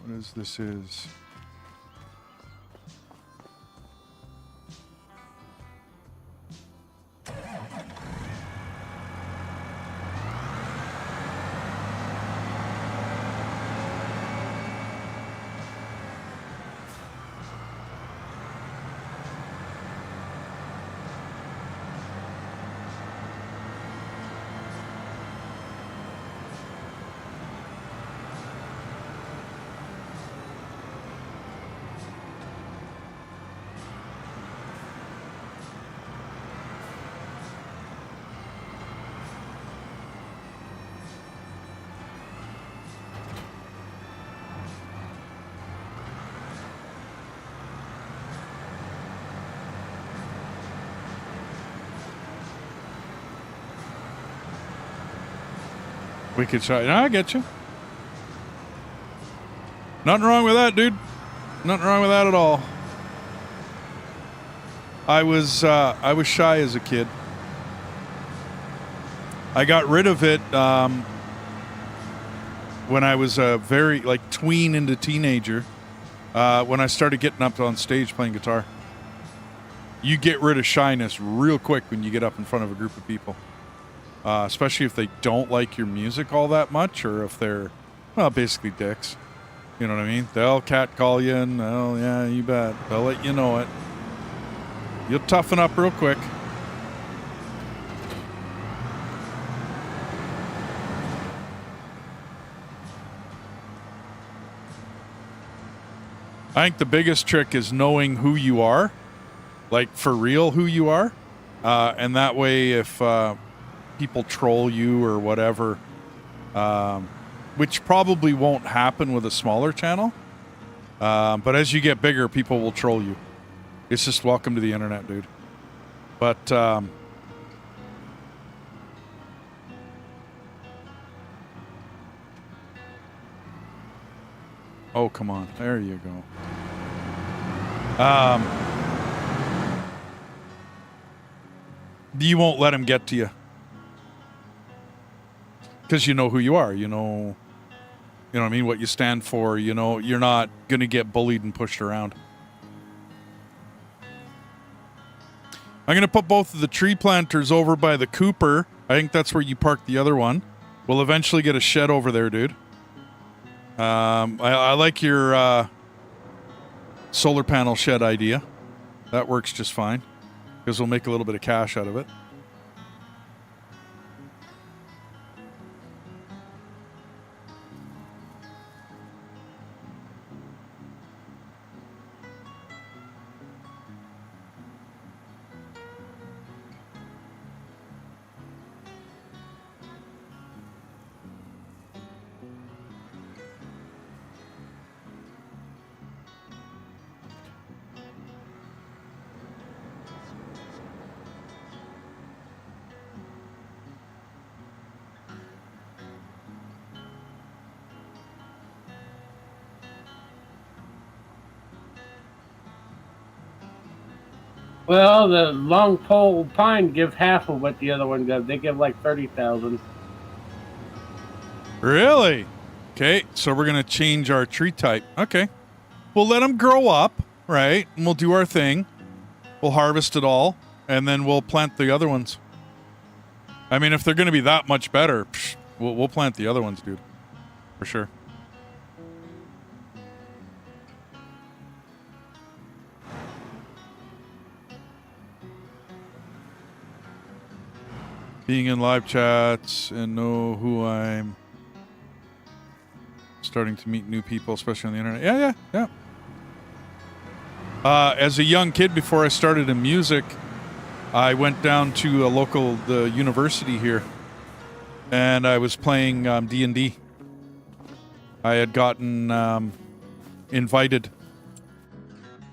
What is this is? We could try. No, I get you. Nothing wrong with that, dude. Nothing wrong with that at all. I was shy as a kid. I got rid of it when I was a very tween into teenager. When I started getting up on stage playing guitar. You get rid of shyness real quick when you get up in front of a group of people. Especially if they don't like your music all that much, or if they're, well, basically dicks. You know what I mean? They'll catcall you, and, oh, yeah, you bet. They'll let you know it. You'll toughen up real quick. I think the biggest trick is knowing who you are. Like, for real who you are. And that way, if people troll you or whatever, which probably won't happen with a smaller channel, but as you get bigger, people will troll you. It's just welcome to the internet, dude. But oh, come on, there you go. You won't let him get to you. Because you know who you are, you know what I mean, what you stand for, you know, you're not going to get bullied and pushed around. I'm going to put both of the tree planters over by the Cooper. I think that's where you park the other one. We'll eventually get a shed over there, dude. I like your solar panel shed idea. That works just fine. Because we'll make a little bit of cash out of it. Well, the long pole pine give half of what the other one does. They give like 30,000. Really? Okay, so we're going to change our tree type. Okay. We'll let them grow up, right? And we'll do our thing. We'll harvest it all, and then we'll plant the other ones. I mean, if they're going to be that much better, we'll plant the other ones, dude. For sure. being in live chats and know who I'm starting to meet new people, especially on the internet. Yeah. As a young kid, before I started in music, I went down to the university here, and I was playing D&D. I had gotten invited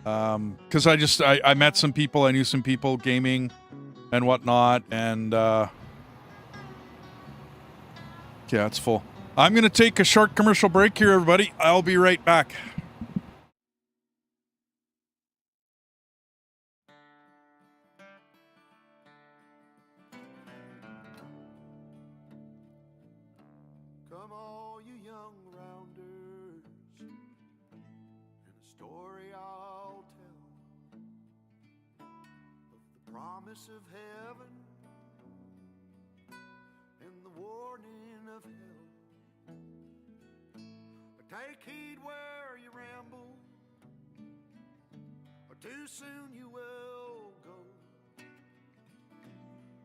because I met some people, I knew some people gaming and whatnot, and yeah, it's full. I'm going to take a short commercial break here, everybody. I'll be right back. Come all you young rounders, and a story I'll tell of the promise of heaven and the warning of hell. But take heed where you ramble, or too soon you will go.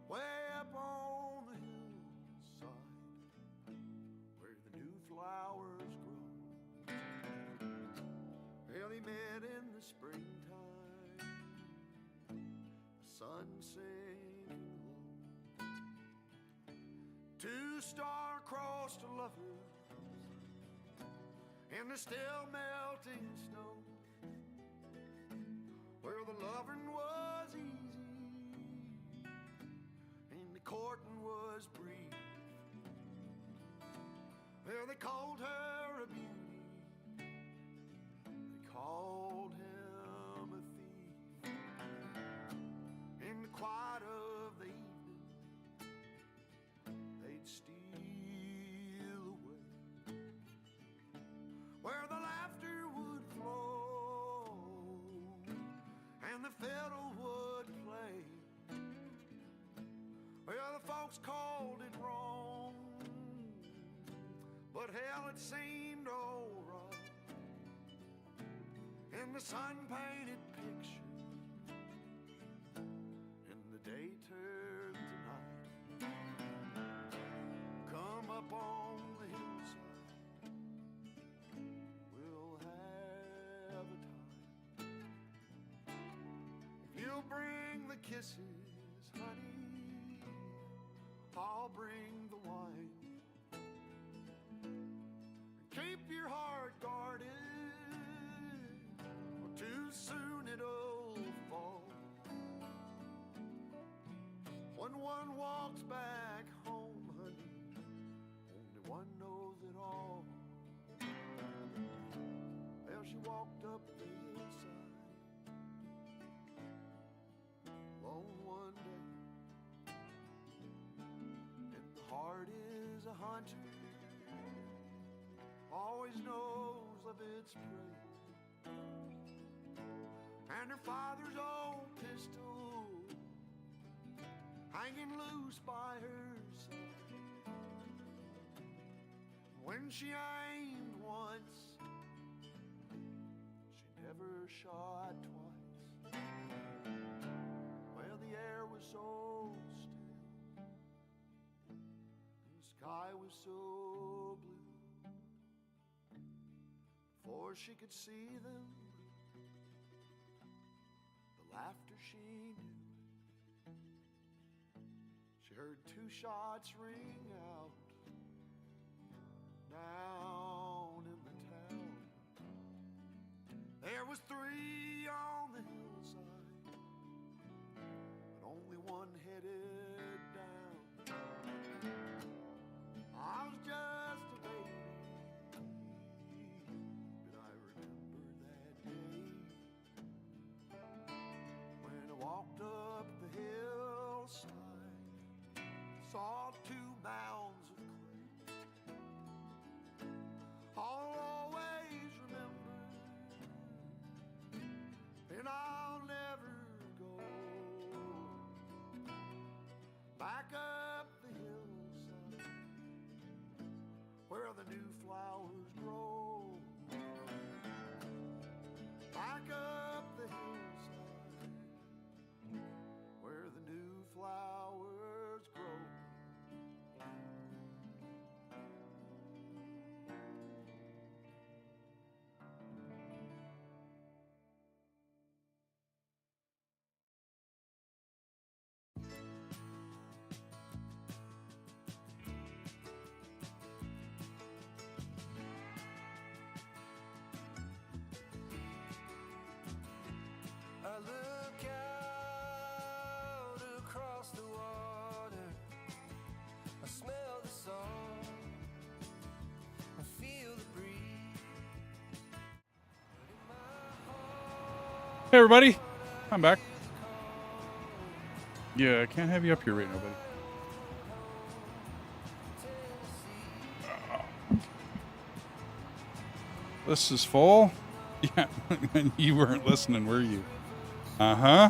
Way up on the hillside where the new flowers grow. Well, he met in the springtime, the sun sinking low. Two star-crossed lovers in the still melting snow, where the loving was easy and the courting was brief. Well, they called her a beauty, they called him a thief. In the quiet of the evening, they'd steal away, where the laughter would flow and the fiddle would play. Well, the folks called it wrong, but hell, it seemed alright. In the sun-painted picture, and the day turned to night. Come up on the hillside, we'll have a time. You'll bring the kisses, honey, I'll bring the wine. Keep your heart guarded, or too soon it'll fall. When one walks back home, honey, only one knows it all. Well, she walked up the hillside alone one day, and the heart is a hunter, always knows of its prey. And her father's old pistol hanging loose by her side. When she aimed once, she never shot twice. Well, the air was so still, and the sky was so blue. Before she could see them, the laughter she knew, she heard two shots ring out down in the town. There was three on the hillside, but only one headed down. I was just a baby, but I remember that day when I walked up the hillside, saw two mounds of clay. I'll always remember, and I'll never go back up the hillside where the new flowers grow. Back up the hillside where the new flowers grow. look out across the water. I smell the salt. I feel the breeze. Hey, everybody. I'm back. Yeah, I can't have you up here right now, buddy. This is full. Yeah, you weren't listening, were you? Uh-huh.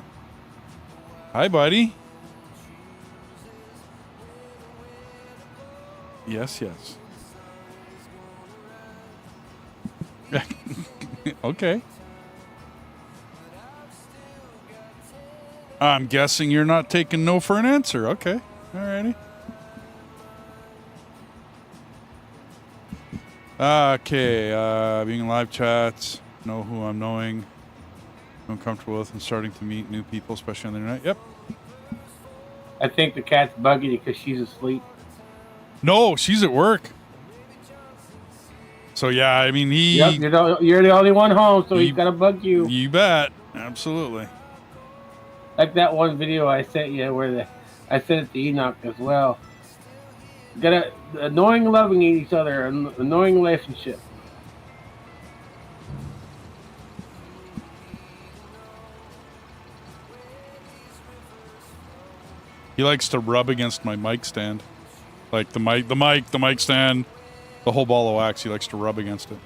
Hi, buddy. Yes, yes. Okay. I'm guessing you're not taking no for an answer. Okay. Alrighty. Okay. Being in live chats. Know who I'm knowing. I'm comfortable with and starting to meet new people, especially on the internet. Yep. I think the cat's bugging you because she's asleep. No, she's at work. So yeah, I mean Yep, you're the only one home, so he's got to bug you. You bet. Absolutely. Like that one video I sent you where I sent it to Enoch as well. Got a annoying loving each other, an annoying relationship. He likes to rub against my mic stand. Like the mic stand, the whole ball of wax, he likes to rub against it.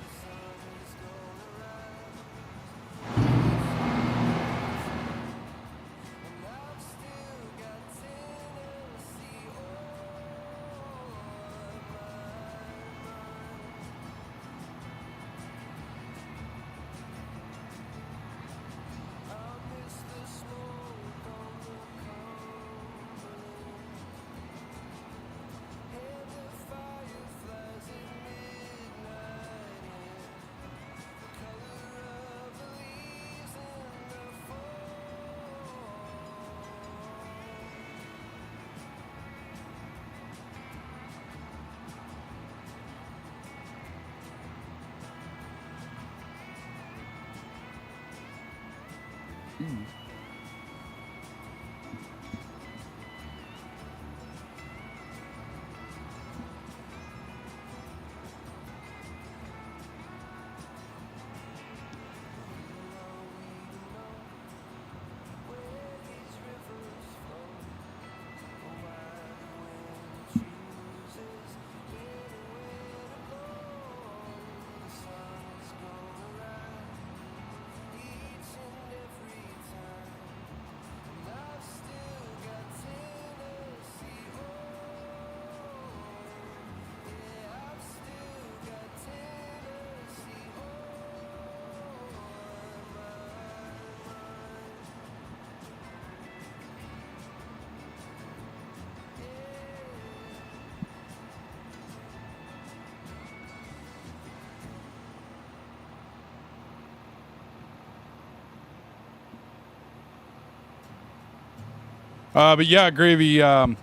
But yeah, Gravy, come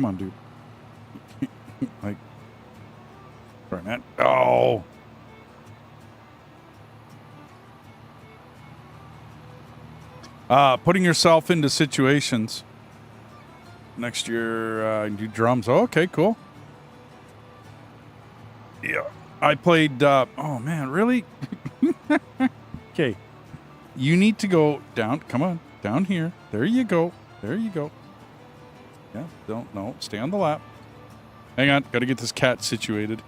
on, dude. Like, sorry, man. Oh. Putting yourself into situations. Next year, do drums. Oh, okay, cool. Yeah. I played, oh man, really? Okay. You need to go down. Come on, down here. There you go. There you go. Yeah, no, stay on the lap. Hang on, gotta get this cat situated.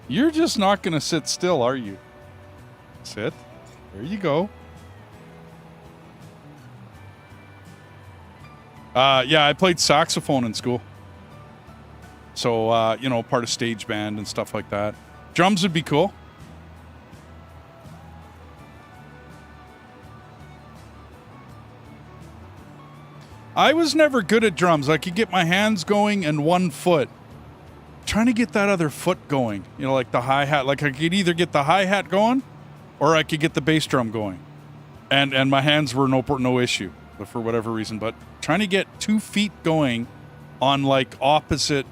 You're just not gonna sit still, are you? Sit. There you go. Yeah, I played saxophone in school. So, part of stage band and stuff like that. Drums would be cool. I was never good at drums. I could get my hands going and one foot. Trying to get that other foot going. Like the hi-hat. Like I could either get the hi-hat going or I could get the bass drum going. And my hands were no issue for whatever reason. But trying to get 2 feet going on like opposite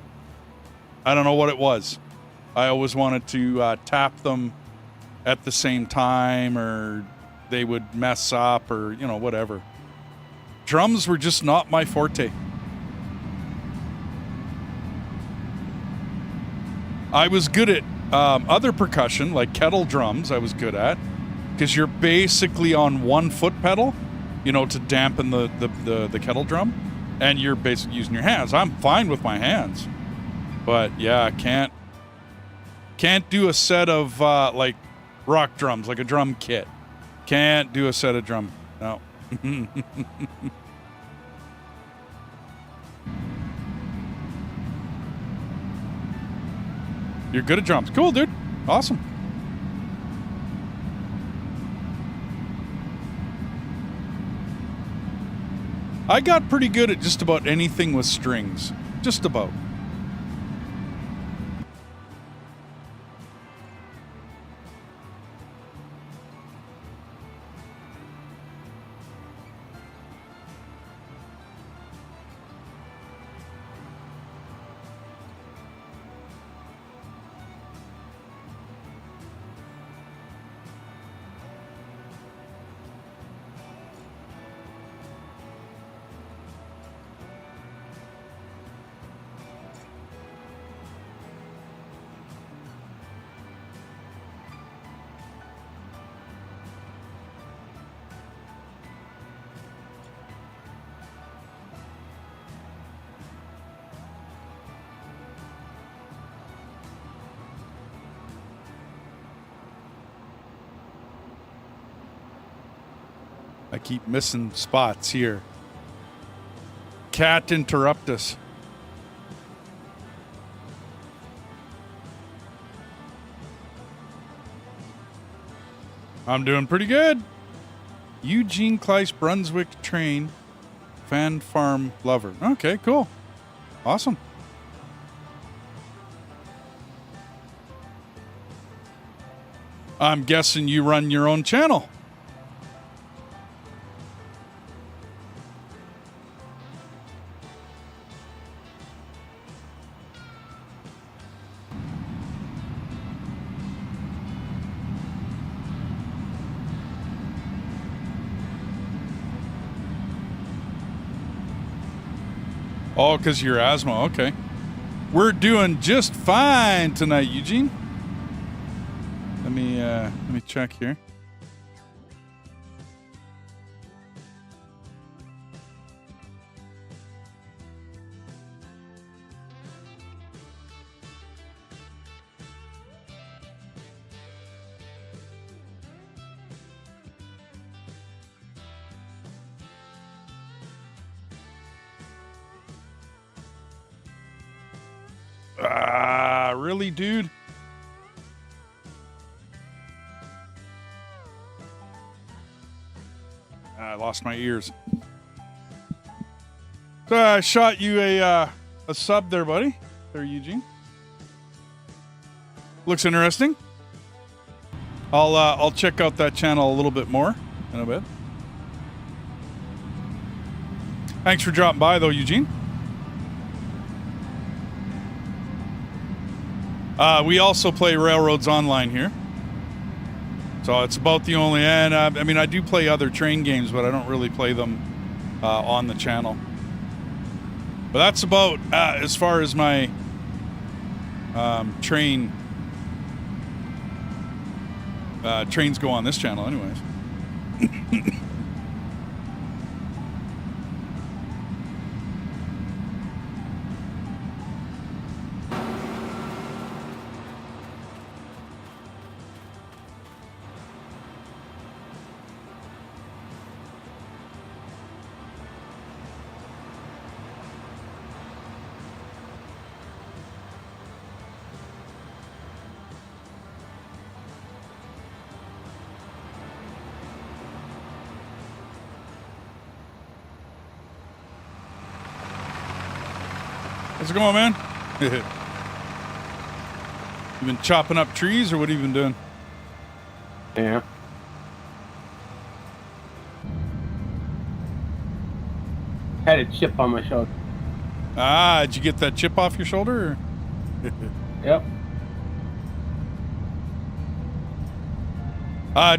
I don't know what it was. I always wanted to tap them at the same time, or they would mess up, or, you know, whatever. Drums were just not my forte. I was good at other percussion, like kettle drums, I was good at, because you're basically on one foot pedal, you know, to dampen the kettle drum, and you're basically using your hands. I'm fine with my hands, but yeah, I can't do a set of like rock drums, like a drum kit. Can't do a set of drum. No. You're good at drums. Cool, dude. Awesome. I got pretty good at just about anything with strings. Just about. I keep missing spots here. Cat interrupt us. I'm doing pretty good. Eugene Kleiss, Brunswick train, fan farm lover. Okay, cool. Awesome. I'm guessing you run your own channel. Oh, because your asthma. Okay. We're doing just fine tonight, Eugene. Let me check here. Really, dude? I lost my ears. So I shot you a sub there, buddy. There, Eugene. Looks interesting. I'll check out that channel a little bit more in a bit. Thanks for dropping by, though, Eugene. We also play Railroads Online here. So it's about the only... And, I mean, I do play other train games, but I don't really play them on the channel. But that's about as far as my trains go on this channel anyways. How's it going, man? You been chopping up trees, or what have you been doing? Yeah. Had a chip on my shoulder. Ah, did you get that chip off your shoulder? Or? Yep.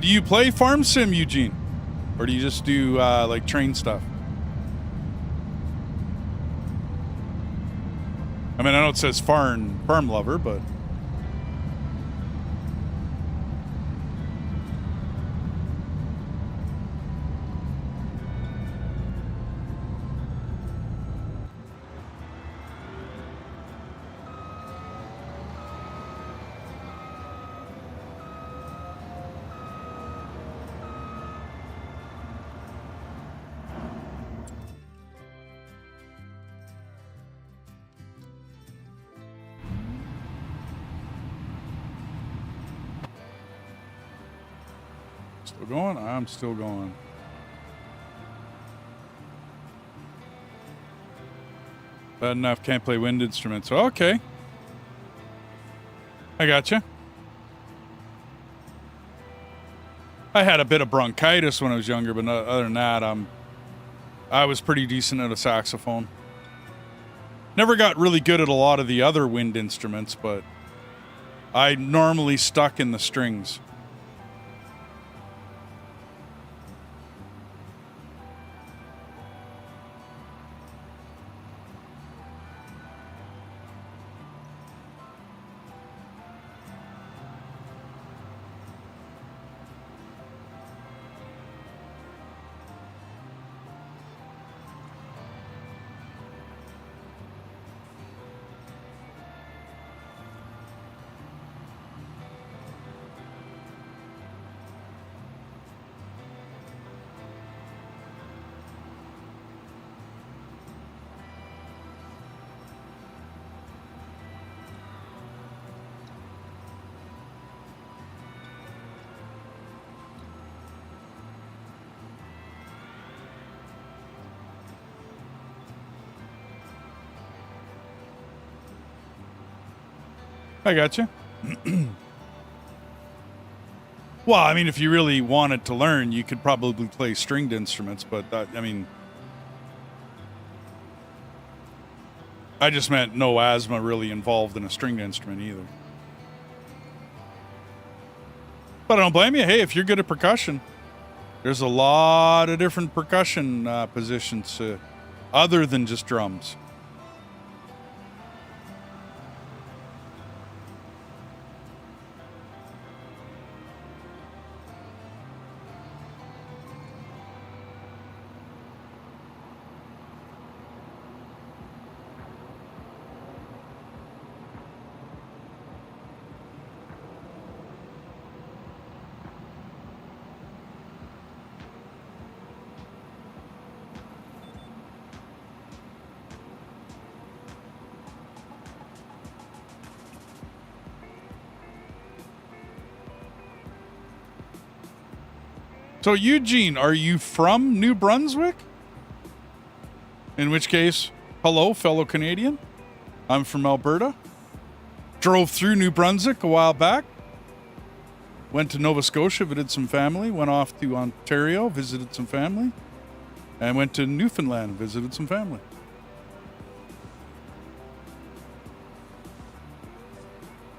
Do you play Farm Sim, Eugene? Or do you just do like train stuff? I mean, I know it says farm lover, but still going? I'm still going. Bad enough, can't play wind instruments. Okay. I gotcha. I had a bit of bronchitis when I was younger, but other than that, I was pretty decent at a saxophone. Never got really good at a lot of the other wind instruments, but I normally stuck in the strings. I gotcha. Well, I mean, if you really wanted to learn, you could probably play stringed instruments, but I mean, I just meant no asthma really involved in a stringed instrument either. But I don't blame you. Hey, if you're good at percussion, there's a lot of different percussion positions other than just drums. So, Eugene, are you from New Brunswick? In which case, hello, fellow Canadian. I'm from Alberta. Drove through New Brunswick a while back. Went to Nova Scotia, visited some family. Went off to Ontario, visited some family. And went to Newfoundland, visited some family.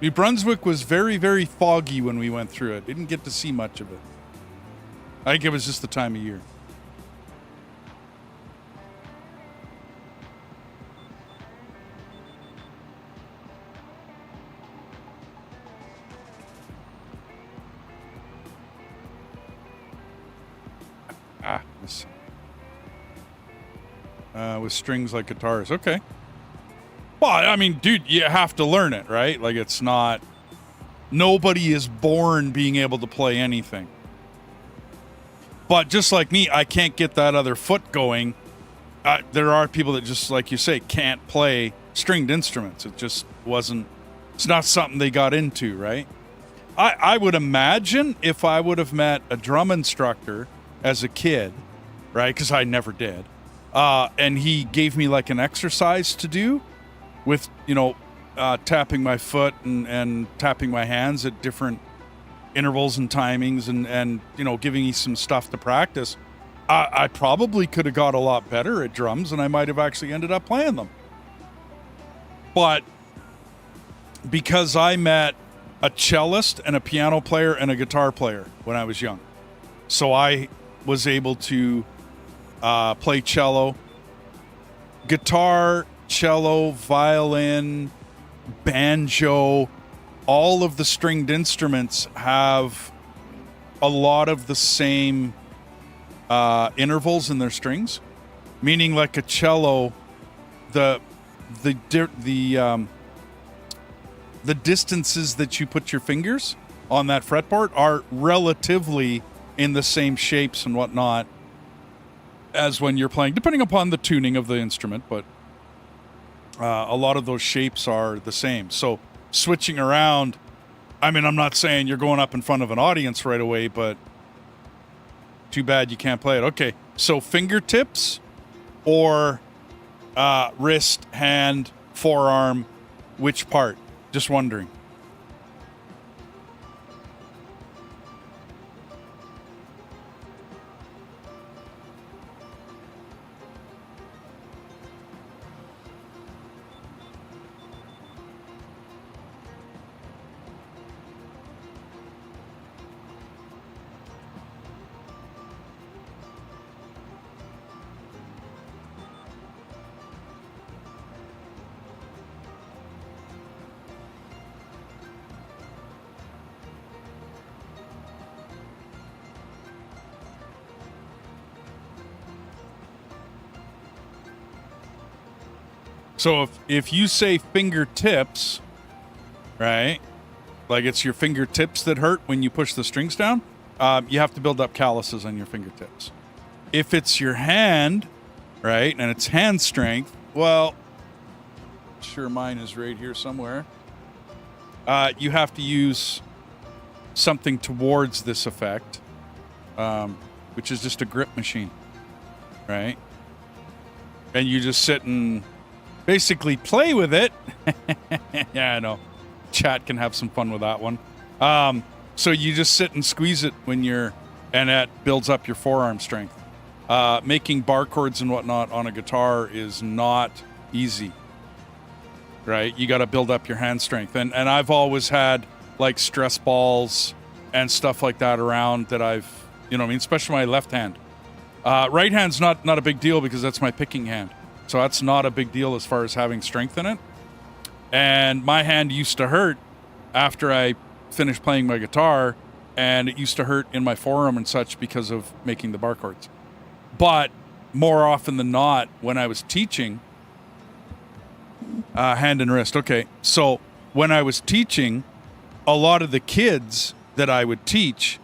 New Brunswick was very, very foggy when we went through it. Didn't get to see much of it. I think it was just the time of year. This. With strings like guitars. Okay. Well, I mean, dude, you have to learn it, right? Like, it's not... Nobody is born being able to play anything. But just like me, I can't get that other foot going. There are people that just, like you say, can't play stringed instruments. It just wasn't... It's not something they got into, right? I would imagine if I would have met a drum instructor as a kid, right? Because I never did. And he gave me like an exercise to do with, tapping my foot and tapping my hands at different intervals and timings and giving me some stuff to practice. I probably could have got a lot better at drums and I might have actually ended up playing them. But because I met a cellist and a piano player and a guitar player when I was young. So I was able to play cello, guitar, cello, violin, banjo. All of the stringed instruments have a lot of the same intervals in their strings, meaning like a cello, the distances that you put your fingers on that fretboard are relatively in the same shapes and whatnot as when you're playing, depending upon the tuning of the instrument, but a lot of those shapes are the same. So switching around, I mean, I'm not saying you're going up in front of an audience right away, but too bad you can't play it. Okay, so fingertips or wrist, hand, forearm, which part? Just wondering. So if you say fingertips, right, like it's your fingertips that hurt when you push the strings down, you have to build up calluses on your fingertips. If it's your hand, right, and it's hand strength, well, sure, mine is right here somewhere. You have to use something towards this effect, which is just a grip machine, right? And you just sit and basically play with it. Yeah, I know. Chat can have some fun with that one. So you just sit and squeeze it when you're, and that builds up your forearm strength. Making bar chords and whatnot on a guitar is not easy, right? You got to build up your hand strength. And I've always had like stress balls and stuff like that around that I've, you know what I mean? Especially my left hand. Right hand's not a big deal because that's my picking hand. So that's not a big deal as far as having strength in it. And my hand used to hurt after I finished playing my guitar, and it used to hurt in my forearm and such because of making the bar chords. But more often than not, when I was teaching, hand and wrist. Okay, so when I was teaching, a lot of the kids that I would teach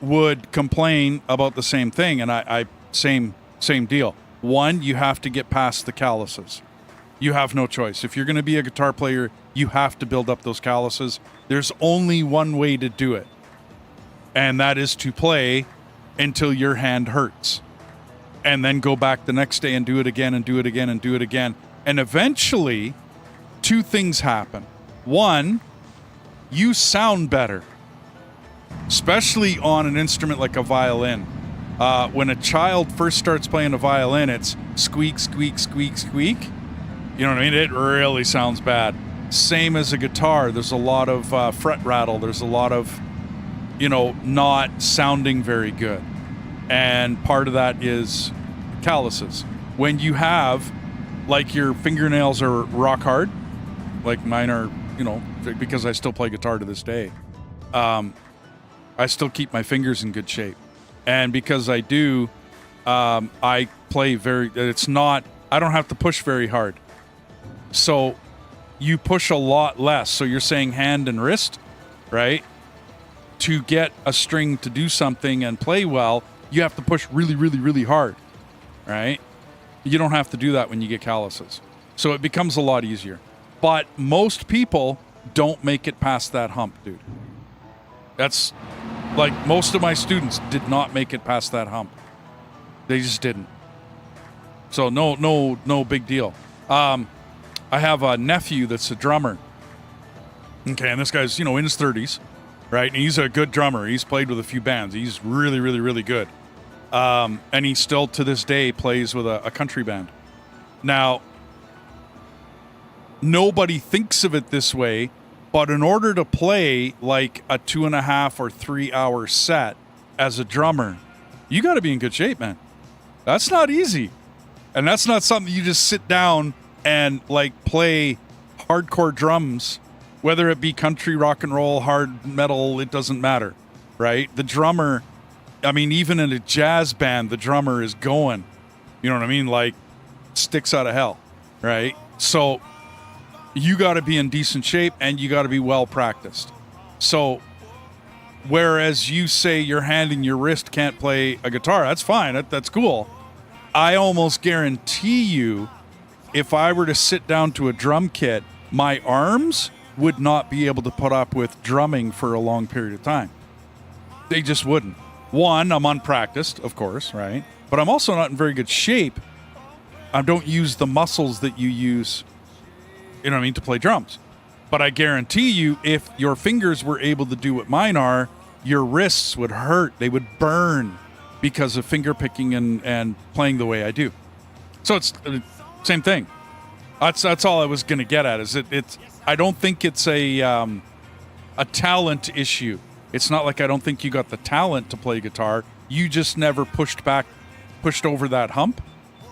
would complain about the same thing, and I same deal. One, you have to get past the calluses. You have no choice. If you're going to be a guitar player, you have to build up those calluses. There's only one way to do it, and that is to play until your hand hurts, and then go back the next day and do it again and do it again and do it again. And eventually, two things happen. One, you sound better, especially on an instrument like a violin. When a child first starts playing a violin, it's squeak, squeak, squeak, squeak. You know what I mean? It really sounds bad. Same as a guitar. There's a lot of fret rattle. There's a lot of, not sounding very good. And part of that is calluses. When you have, like, your fingernails are rock hard, like mine are, because I still play guitar to this day. I still keep my fingers in good shape. And because I do, I play I don't have to push very hard. So you push a lot less. So you're saying hand and wrist, right? To get a string to do something and play well, you have to push really, really, really hard, right? You don't have to do that when you get calluses. So it becomes a lot easier. But most people don't make it past that hump, dude. That's... like, most of my students did not make it past that hump. They just didn't. So no big deal. I have a nephew that's a drummer. Okay, and this guy's, in his 30s, right? And he's a good drummer. He's played with a few bands. He's really, really, really good. And he still, to this day, plays with a country band. Now, nobody thinks of it this way, but in order to play like a 2.5 or 3 hour set as a drummer, you got to be in good shape, man. That's not easy. And that's not something you just sit down and like play hardcore drums, whether it be country, rock and roll, hard metal, it doesn't matter, right? The drummer, I mean, even in a jazz band, the drummer is going, you know what I mean? Like sticks out of hell, right? So you got to be in decent shape and you got to be well practiced. So whereas you say your hand and your wrist can't play a guitar, that's fine. That's cool. I almost guarantee you, if I were to sit down to a drum kit, my arms would not be able to put up with drumming for a long period of time. They just wouldn't. One, I'm unpracticed, of course, right? But I'm also not in very good shape. I don't use the muscles that you use, you know what I mean, to play drums. But I guarantee you, if your fingers were able to do what mine are, your wrists would hurt. They would burn because of finger picking and playing the way I do. So it's same thing. That's all I was going to get at. Is it's I don't think it's a talent issue. It's not like I don't think you got the talent to play guitar. You just never pushed over that hump.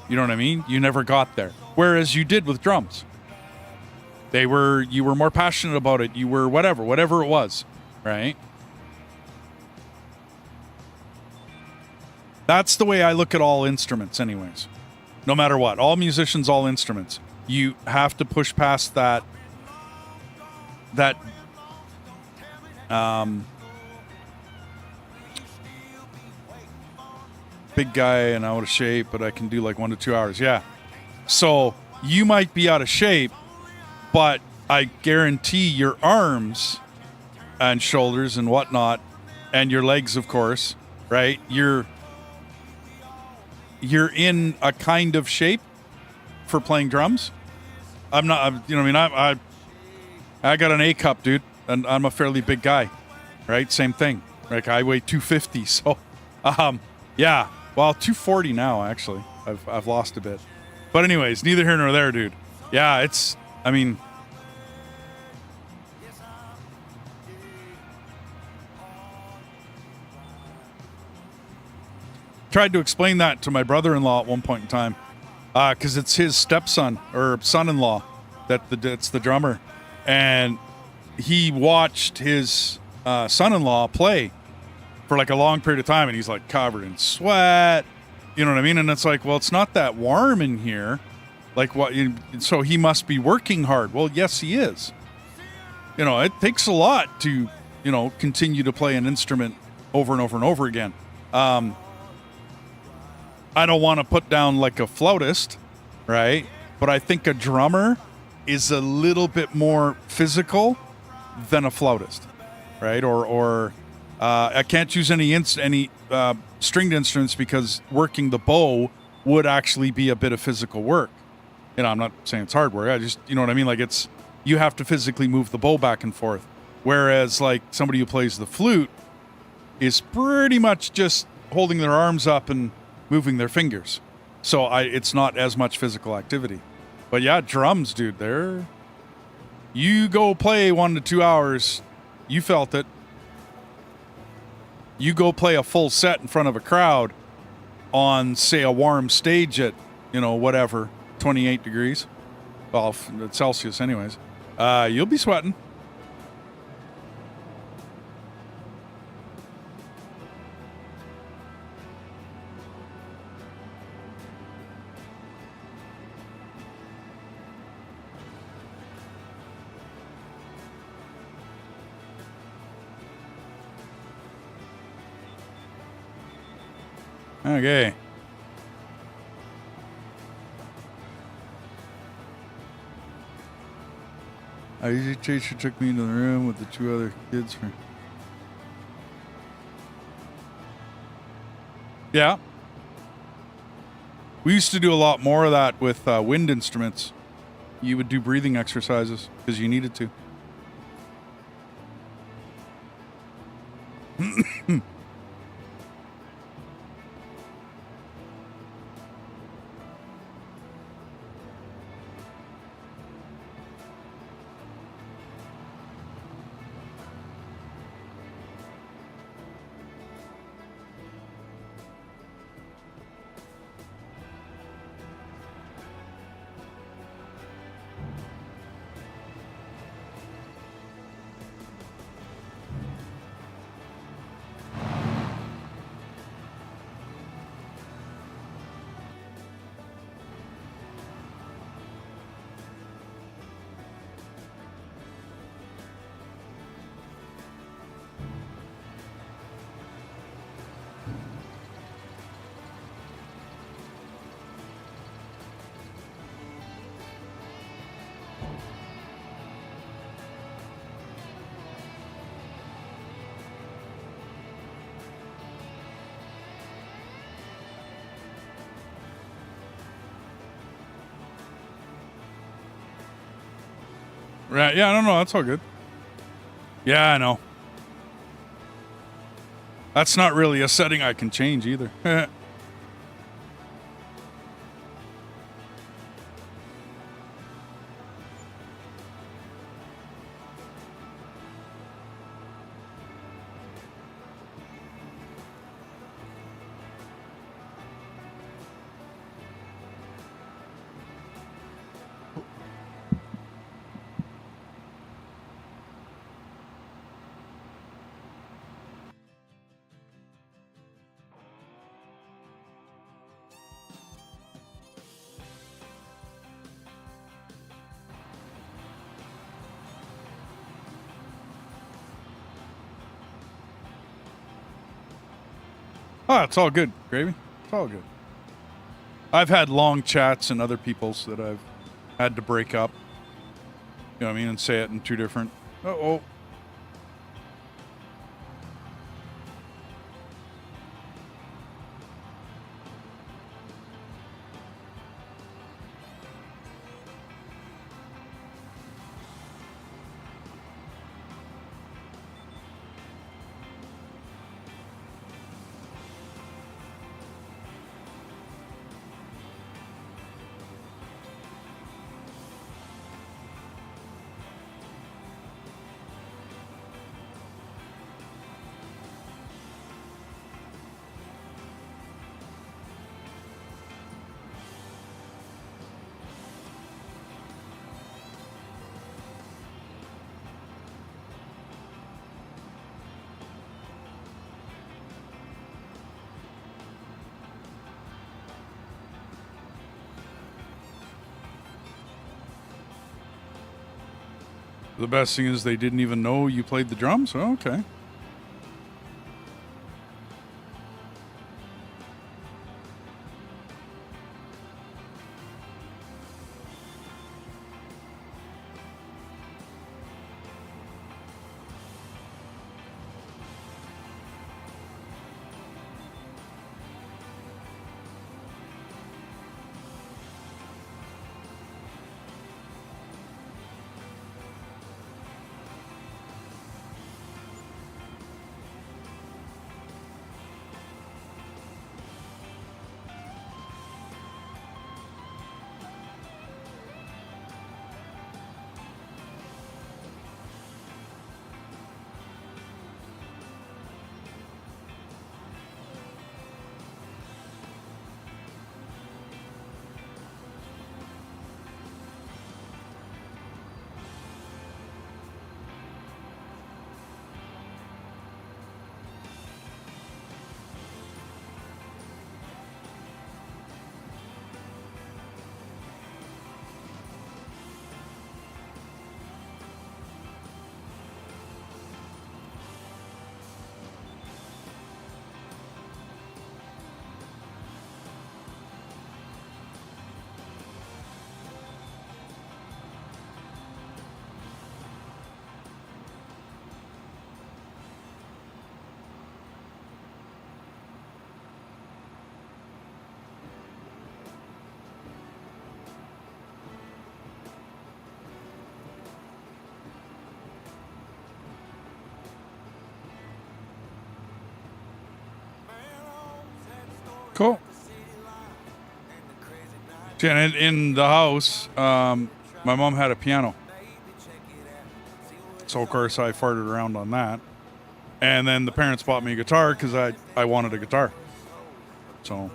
You know what I mean? You never got there. Whereas you did with drums. You were more passionate about it. You were whatever it was, right? That's the way I look at all instruments anyways. No matter what. All musicians, all instruments. You have to push past that big guy and out of shape, but I can do like 1 to 2 hours. Yeah. So you might be out of shape, but I guarantee your arms and shoulders and whatnot, and your legs, of course, right? You're in a kind of shape for playing drums. You know what I mean? I got an A cup, dude, and I'm a fairly big guy, right? Same thing. Like I weigh 250, so yeah. Well, 240 now, actually. I've lost a bit. But anyways, neither here nor there, dude. Yeah, tried to explain that to my brother-in-law at one point in time, because it's his stepson or son-in-law that's the drummer, and he watched his son-in-law play for like a long period of time, and he's like covered in sweat, you know what I mean? And it's like, well, it's not that warm in here, like what? So he must be working hard. Well, yes, he is. You know, it takes a lot to, you know, continue to play an instrument over and over and over again. I don't want to put down like a flautist, right? But I think a drummer is a little bit more physical than a flautist, right? Or I can't choose any stringed instruments because working the bow would actually be a bit of physical work. You know, I'm not saying it's hard work. I just, you know what I mean? Like you have to physically move the bow back and forth. Whereas like somebody who plays the flute is pretty much just holding their arms up and moving their fingers. So it's not as much physical activity. But yeah, drums, dude, you go play 1 to 2 hours, you felt it. You go play a full set in front of a crowd on, say, a warm stage at, you know, whatever, 28 degrees. Well, it's Celsius anyways. You'll be sweating. Okay. A easy teacher took me into the room with the 2 other kids. Yeah. We used to do a lot more of that with wind instruments. You would do breathing exercises because you needed to. Right, yeah, no, that's all good. Yeah, I know. That's not really a setting I can change either. Oh, it's all good, Gravy. It's all good. I've had long chats and other people's that I've had to break up. You know what I mean? And say it in two different. Oh. The best thing is they didn't even know you played the drums? Oh, okay. Cool. Yeah, in the house, my mom had a piano. So, of course, I farted around on that. And then the parents bought me a guitar because I wanted a guitar. So.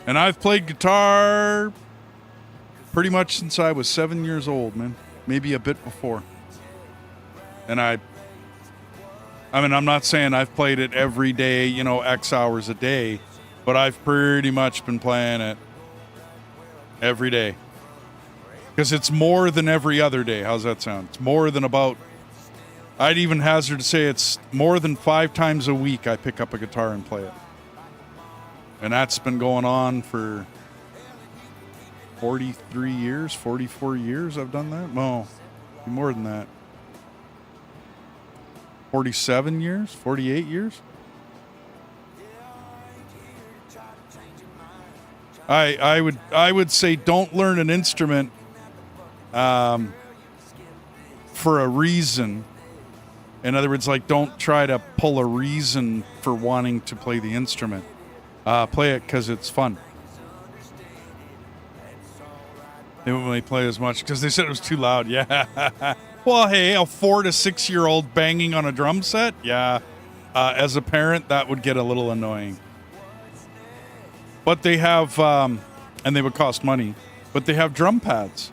And I've played guitar pretty much since I was 7 years old, man. Maybe a bit before. And I mean, I'm not saying I've played it every day, you know, X hours a day, but I've pretty much been playing it every day. Because it's more than every other day. How's that sound? It's more than about, I'd even hazard to say it's more than 5 times a week I pick up a guitar and play it. And that's been going on for 43 years, 44 years I've done that. No, more than that. 47 years, 48 years. I would say don't learn an instrument for a reason. In other words, like, don't try to pull a reason for wanting to play the instrument. Play it because it's fun. They wouldn't really play as much because they said it was too loud. Yeah. Well, hey, a 4 to 6 year old banging on a drum set? Yeah. As a parent, that would get a little annoying. But they have, and they would cost money, but they have drum pads.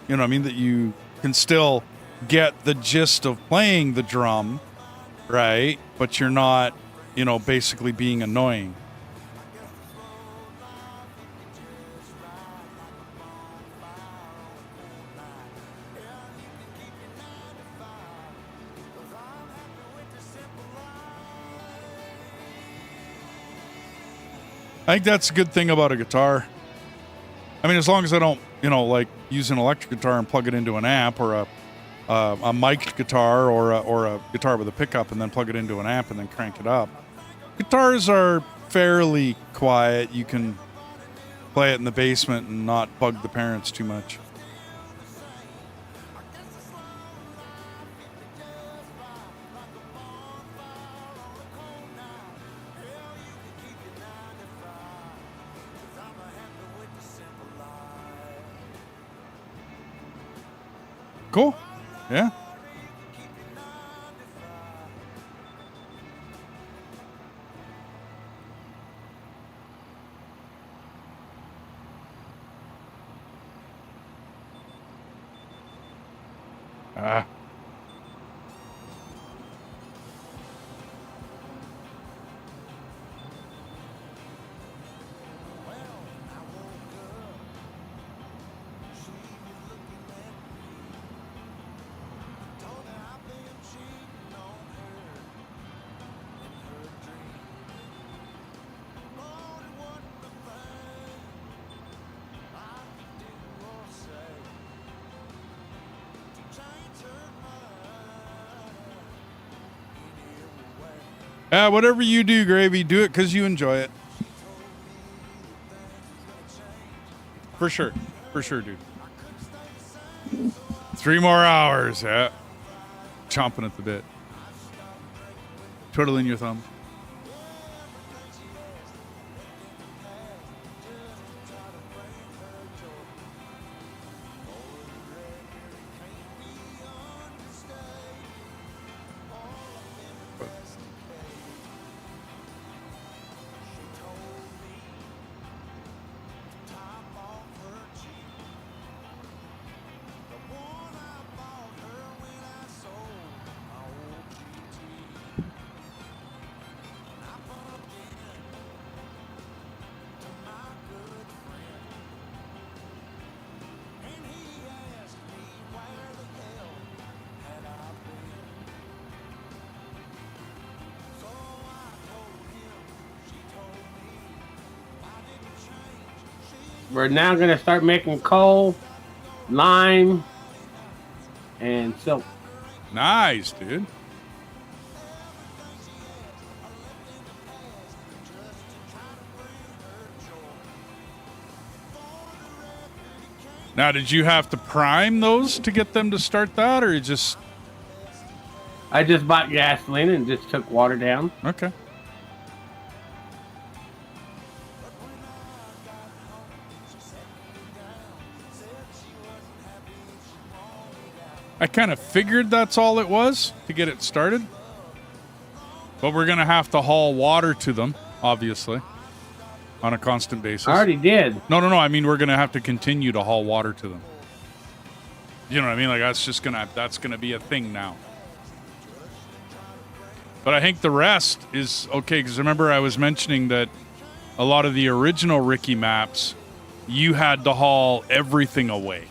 You know what I mean? That you can still get the gist of playing the drum, right? But you're not, basically being annoying. I think that's a good thing about a guitar. I mean, as long as I don't, like use an electric guitar and plug it into an amp, or a mic'd guitar, or a guitar with a pickup and then plug it into an amp and then crank it up. Guitars are fairly quiet. You can play it in the basement and not bug the parents too much. Cool. Yeah. Ah. Whatever you do, Gravy, do it because you enjoy it. For sure. For sure, dude. 3 more hours, yeah. Chomping at the bit. Twiddling your thumb. We're now going to start making coal, lime, and silk. Nice, dude. Now, did you have to prime those to get them to start that, or you just... I just bought gasoline and just took water down. Okay. I kind of figured that's all it was to get it started. But we're going to have to haul water to them, obviously, on a constant basis. I already did. No. I mean, we're going to have to continue to haul water to them. You know what I mean? Like, that's going to be a thing now. But I think the rest is okay, because remember I was mentioning that a lot of the original Ricci maps, you had to haul everything away.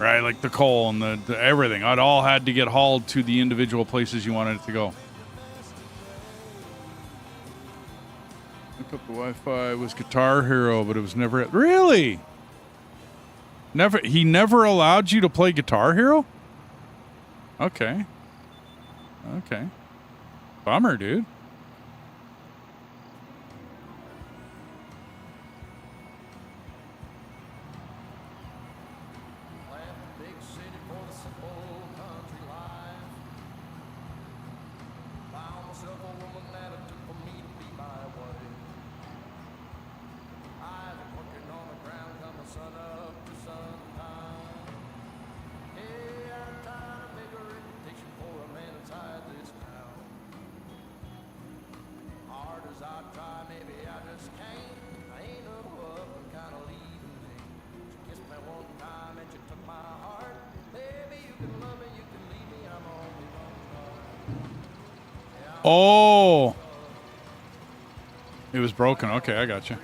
Right, like the coal and the everything. It all had to get hauled to the individual places you wanted it to go. Look up the Wi-Fi. It was Guitar Hero, but it was never... Really? He never allowed you to play Guitar Hero? Okay. Bummer, dude. just can't. I ain't no up and kind of leaving me. She kissed me one time and she took my heart. Baby, you can love me, you can leave me. I'm only gonna start. Oh. It was broken. Okay, I got you.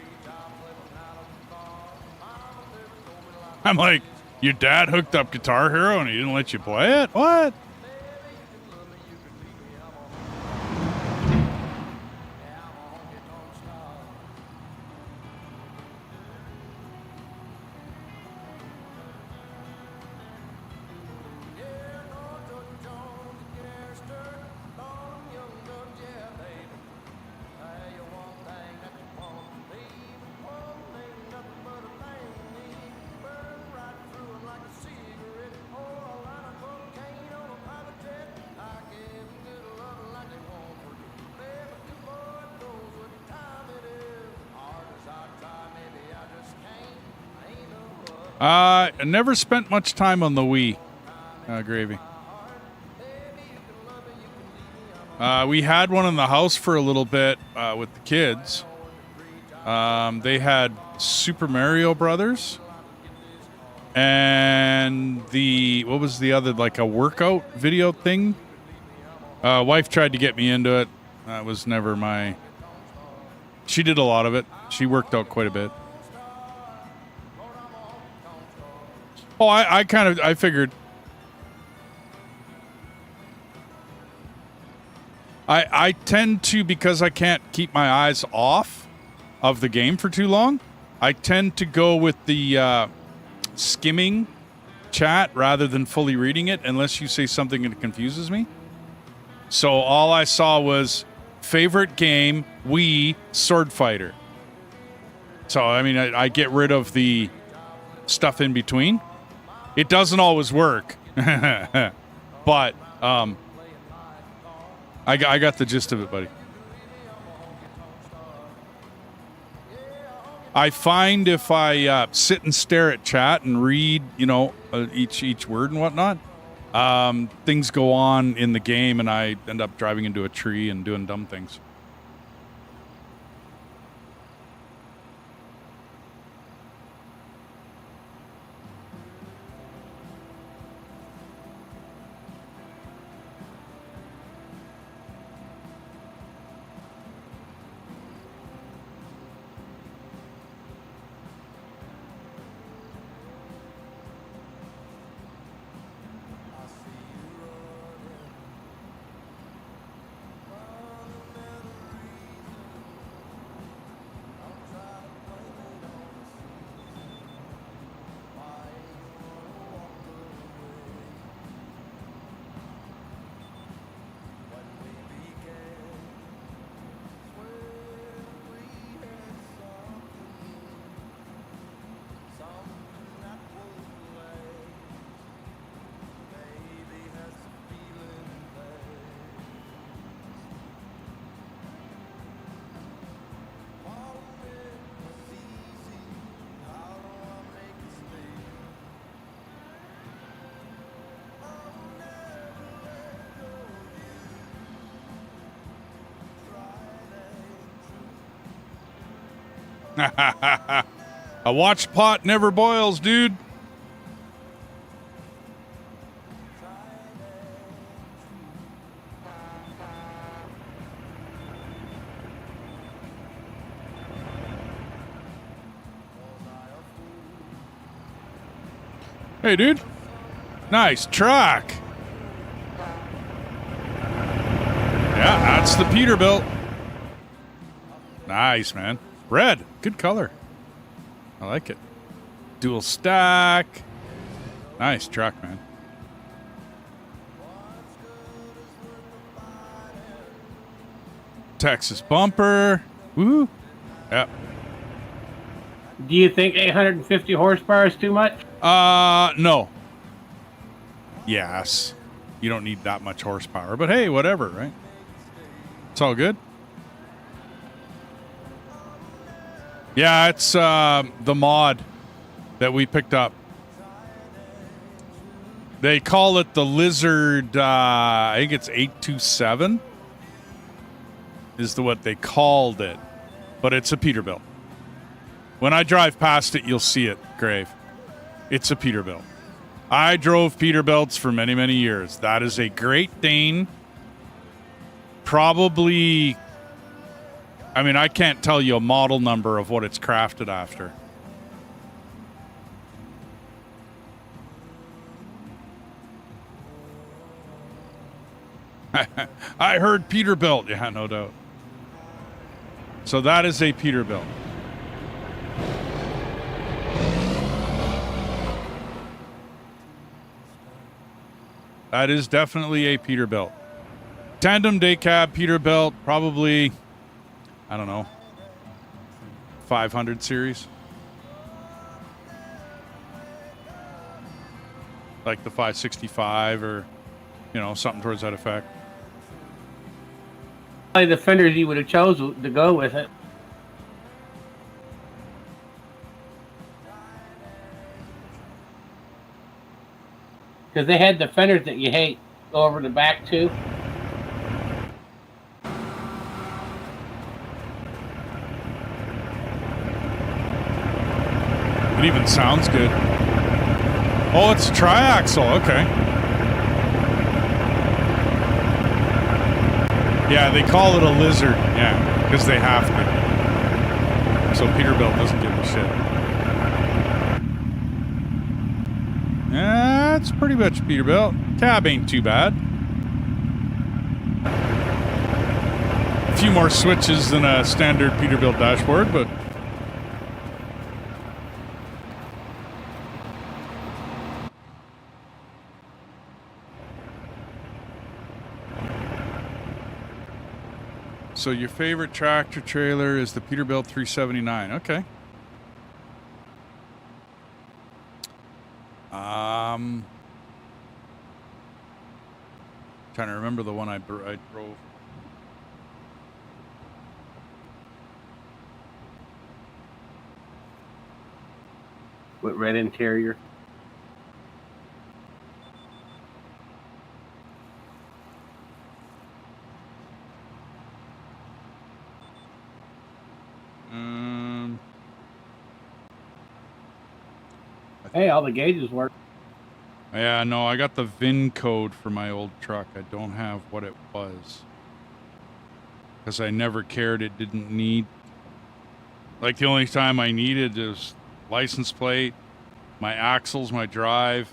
I'm like, your dad hooked up Guitar Hero and he didn't let you play it? What? I never spent much time on the Wii. Gravy. We had one in the house for a little bit with the kids. They had Super Mario Brothers and what was the other, like a workout video thing? Wife tried to get me into it. That was never my... She did a lot of it. She worked out quite a bit. Oh, I figured. I tend to, because I can't keep my eyes off of the game for too long, I tend to go with the skimming chat rather than fully reading it, unless you say something that confuses me. So all I saw was favorite game, Wii, Sword Fighter. So, I mean, I get rid of the stuff in between. It doesn't always work, but I got the gist of it, buddy. I find if I sit and stare at chat and read, each word and whatnot, things go on in the game, and I end up driving into a tree and doing dumb things. A watched pot never boils, dude. Hey, dude. Nice truck. Yeah, that's the Peterbilt. Nice, man. Red. Good color. I like it. Dual stack. Nice truck, man. Texas bumper. Woo. Yep. Do you think 850 horsepower is too much? No. Yes. You don't need that much horsepower, but hey, whatever, right? It's all good. Yeah, it's the mod that we picked up. They call it the Lizard, I think it's 827 is what they called it. but it's a Peterbilt. When I drive past it, you'll see it, Grave. It's a Peterbilt. I drove Peterbilts for many, many years. That is a Great Dane. Probably, I mean, I can't tell you a model number of what it's crafted after. I heard Peterbilt. Yeah, no doubt. So that is a Peterbilt. That is definitely a Peterbilt. Tandem day cab Peterbilt, probably, I don't know, 500 series. Like the 565 or, you know, something towards that effect. Probably the fenders you would have chose to go with it. Because they had the fenders that you hate go over the back too. It even sounds good. Oh, it's a triaxle. Okay. Yeah, they call it a lizard. Yeah, because they have to. So Peterbilt doesn't give a shit. Yeah, it's pretty much Peterbilt. Cab ain't too bad. A few more switches than a standard Peterbilt dashboard, but so your favorite tractor trailer is the Peterbilt 379. Okay. Trying to remember the one I drove. With red interior. Hey, all the gauges work. Yeah, no, I got the VIN code for my old truck. I don't have what it was. Because I never cared. It didn't need... Like, the only time I needed is license plate, my axles, my drive,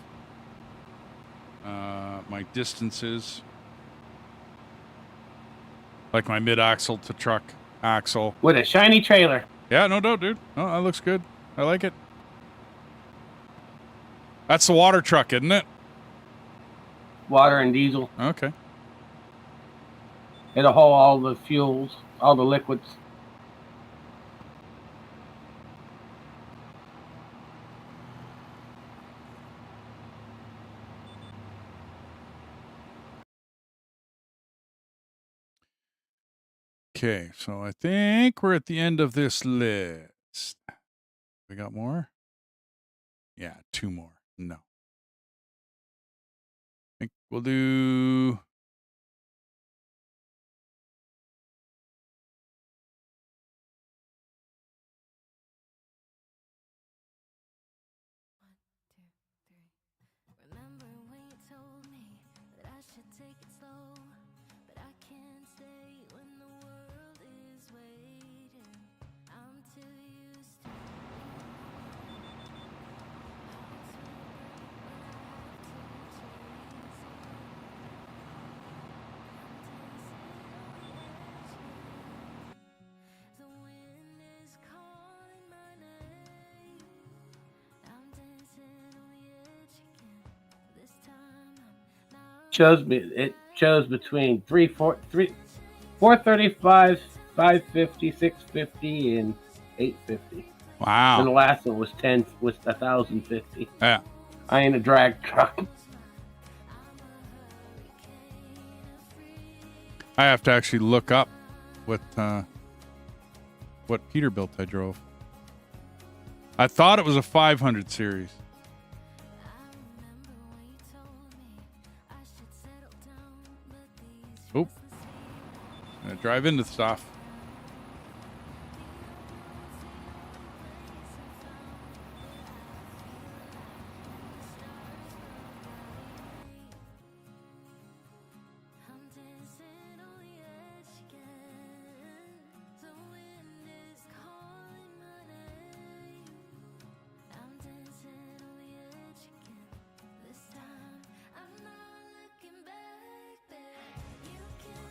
my distances. Like my mid-axle to truck axle. With a shiny trailer. Yeah, no doubt, dude. Oh, that looks good. I like it. That's the water truck, isn't it? Water and diesel. Okay. It'll hold all the fuels, all the liquids. Okay, so I think we're at the end of this list. We got more? Yeah, 2 more. No. I think we'll do... Remember when you told me that I should take it slow, but I can't stay when the world is waiting. I'm too used to the wind is calling my name. I'm dancing on the edge again. This time I'm not. It chose between 435, 550, 650, and 850. Wow. And the last one was 1,050. Yeah. I ain't a drag truck. I have to actually look up what Peterbilt I drove. I thought it was a 500 series. Oop. I'm gonna drive into stuff.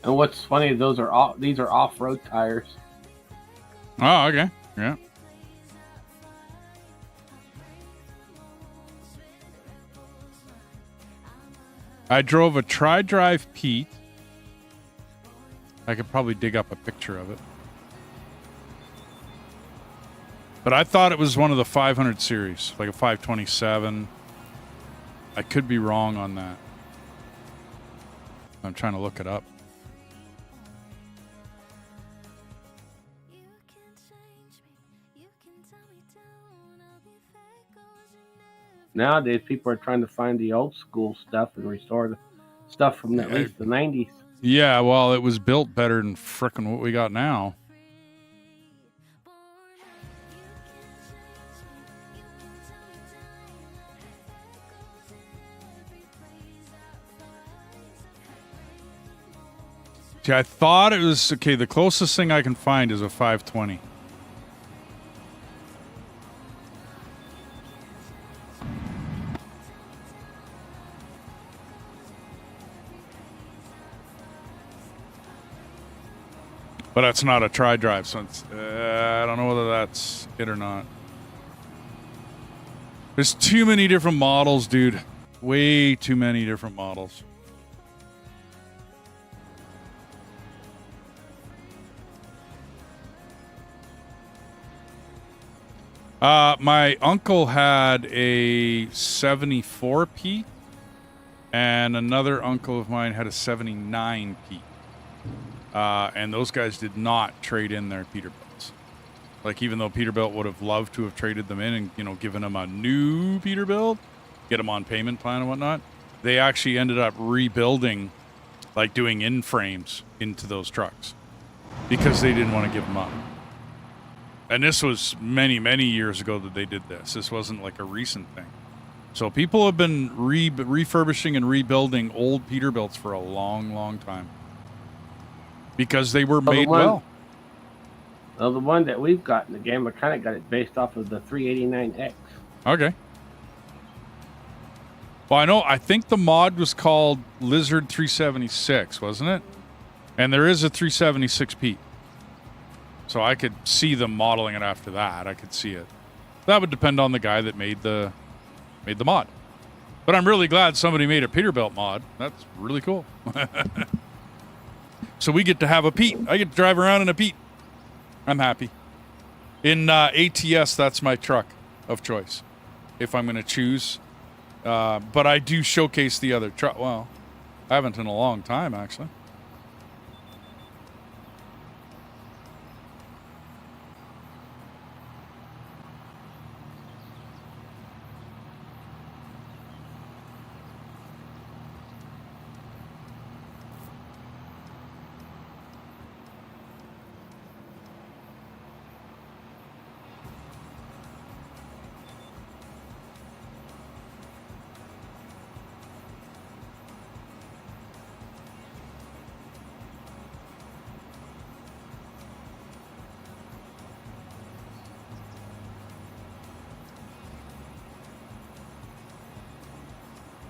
And what's funny, these are off-road tires. Oh, okay. Yeah. I drove a tri-drive Pete. I could probably dig up a picture of it. But I thought it was one of the 500 series, like a 527. I could be wrong on that. I'm trying to look it up. Nowadays, people are trying to find the old school stuff and restore the stuff from at least the 90s. Yeah, well, it was built better than frickin' what we got now. See, I thought it was... Okay, the closest thing I can find is a 520. But that's not a tri-drive, so it's, I don't know whether that's it or not. There's too many different models, dude. Way too many different models. My uncle had a 74 Pete, and another uncle of mine had a 79 Pete. And those guys did not trade in their Peterbilts. Like, even though Peterbilt would have loved to have traded them in and, you know, given them a new Peterbilt, get them on payment plan and whatnot, they actually ended up rebuilding, like doing in-frames into those trucks because they didn't want to give them up. And this was many, many years ago that they did this. This wasn't like a recent thing. So people have been refurbishing and rebuilding old Peterbilts for a long, long time. Because they were made well. Well, the one that we've got in the game, I kind of got it based off of the 389X. Okay. Well, I think the mod was called Lizard 376, wasn't it? And there is a 376 Pete. So I could see them modeling it after that. I could see it. That would depend on the guy that made the mod. But I'm really glad somebody made a Peterbilt mod. That's really cool. So we get to have a Pete. I get to drive around in a Pete. I'm happy. In ATS, that's my truck of choice, if I'm going to choose. But I do showcase the other truck. Well, I haven't in a long time, actually.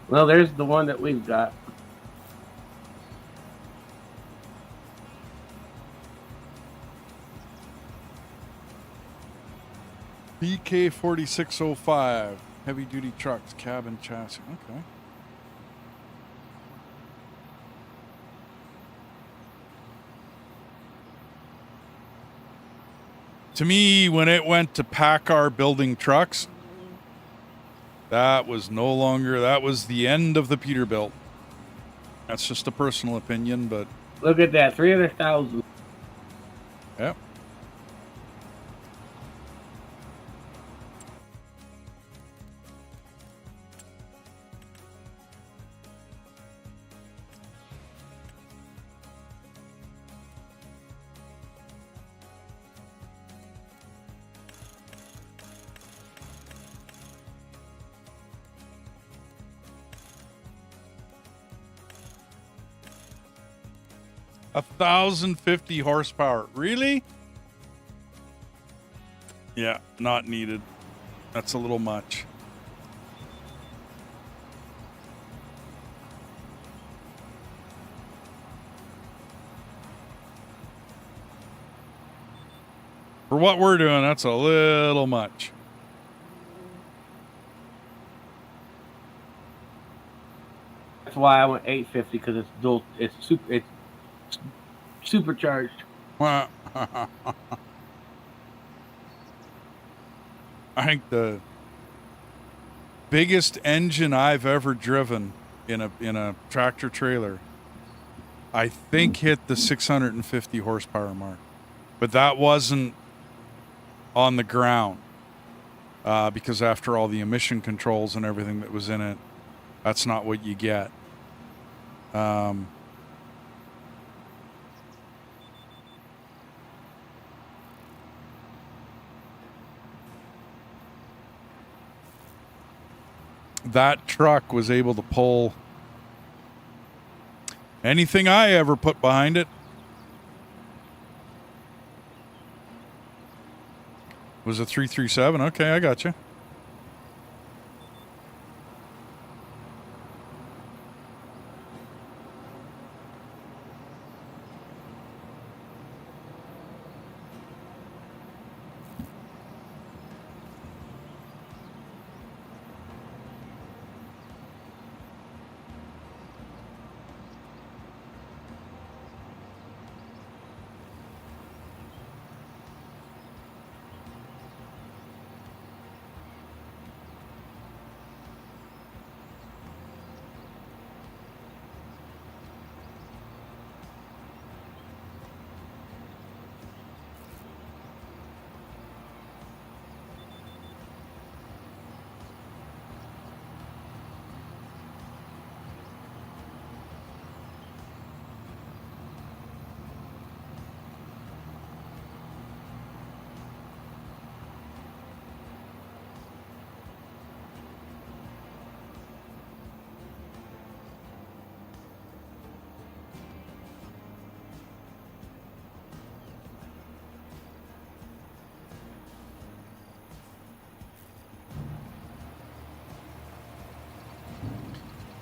Well, there's the one that we've got. BK 4605 heavy duty trucks, cabin chassis. Okay. To me, when it went to PACCAR building trucks, that was no longer, that was the end of the Peterbilt. That's just a personal opinion, but... Look at that, 300,000. Yep. A 1,050 horsepower. Really? Yeah, not needed. That's a little much. For what we're doing, that's a little much. That's why I went 850 because it's dual. It's supercharged. I think the biggest engine I've ever driven in a tractor trailer, I think, hit the 650 horsepower mark, but that wasn't on the ground because after all the emission controls and everything that was in it, that's not what you get. That truck was able to pull anything I ever put behind it. Was a 337. Okay, I got you.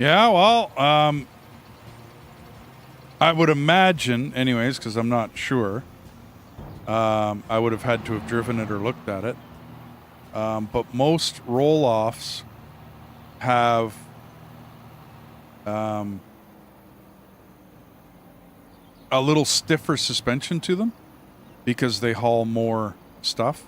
Yeah, well, I would imagine, anyways, because I'm not sure. I would have had to have driven it or looked at it. But most roll-offs have a little stiffer suspension to them because they haul more stuff.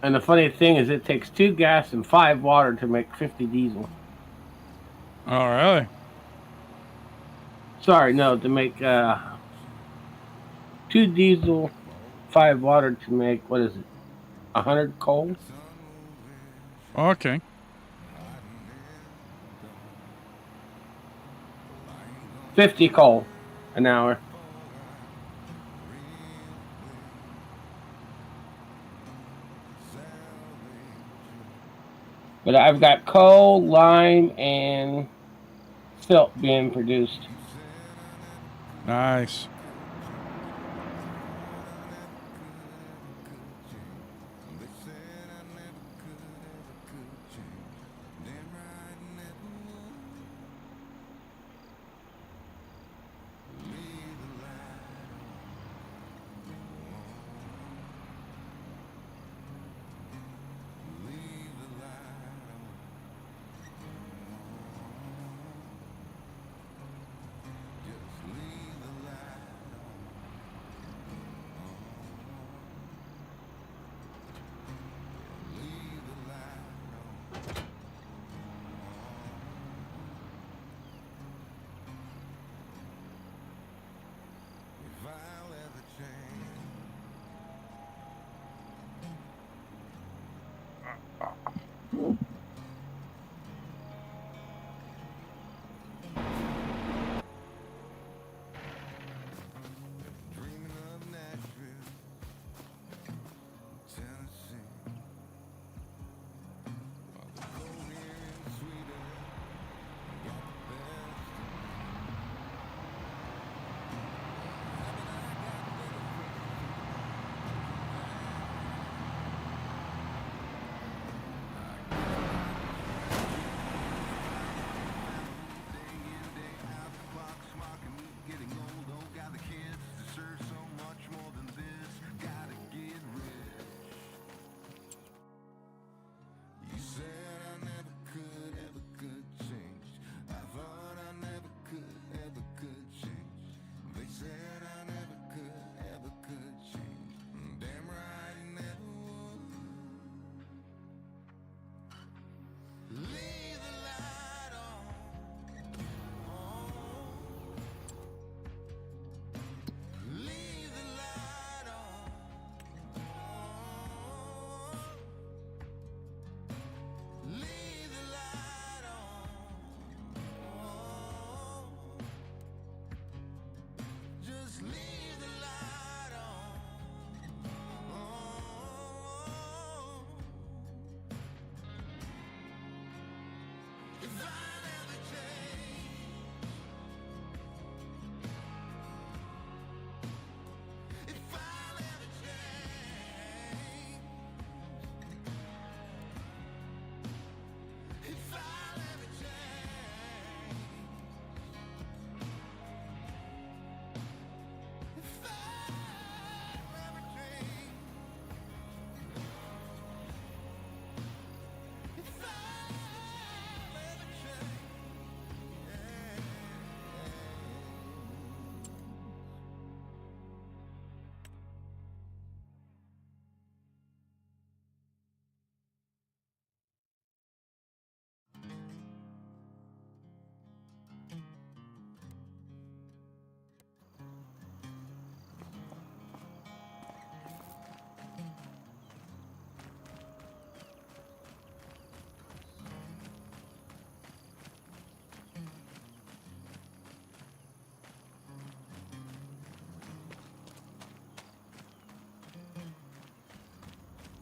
And the funny thing is, it takes 2 gas and 5 water to make 50 diesel. Oh, really? Sorry, no, to make 2 diesel, 5 water to make, what is it, 100 coal? Okay. 50 coal an hour. But I've got coal, lime, and silt being produced. Nice.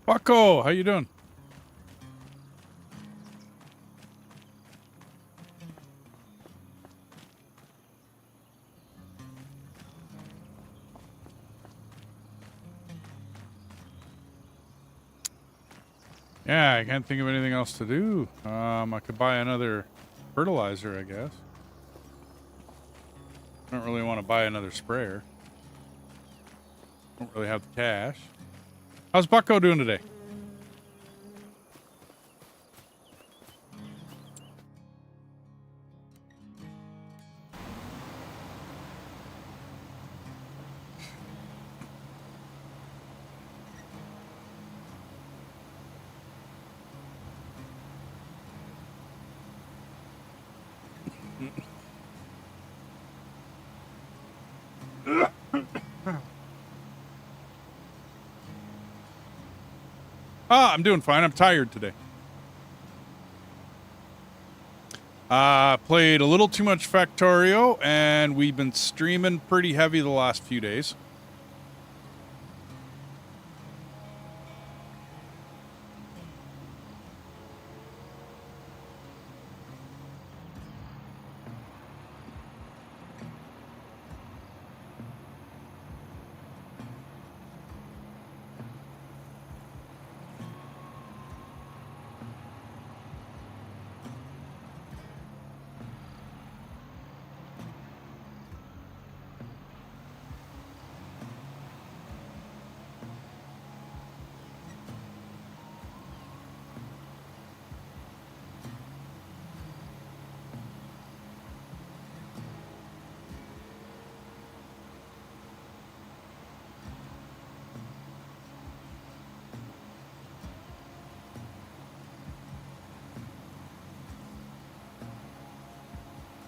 Bucko, how you doing? Yeah, I can't think of anything else to do. I could buy another fertilizer, I guess. I don't really want to buy another sprayer. Don't really have the cash. How's Bucko doing today? I'm doing fine. I'm tired today. Played a little too much Factorio, and we've been streaming pretty heavy the last few days.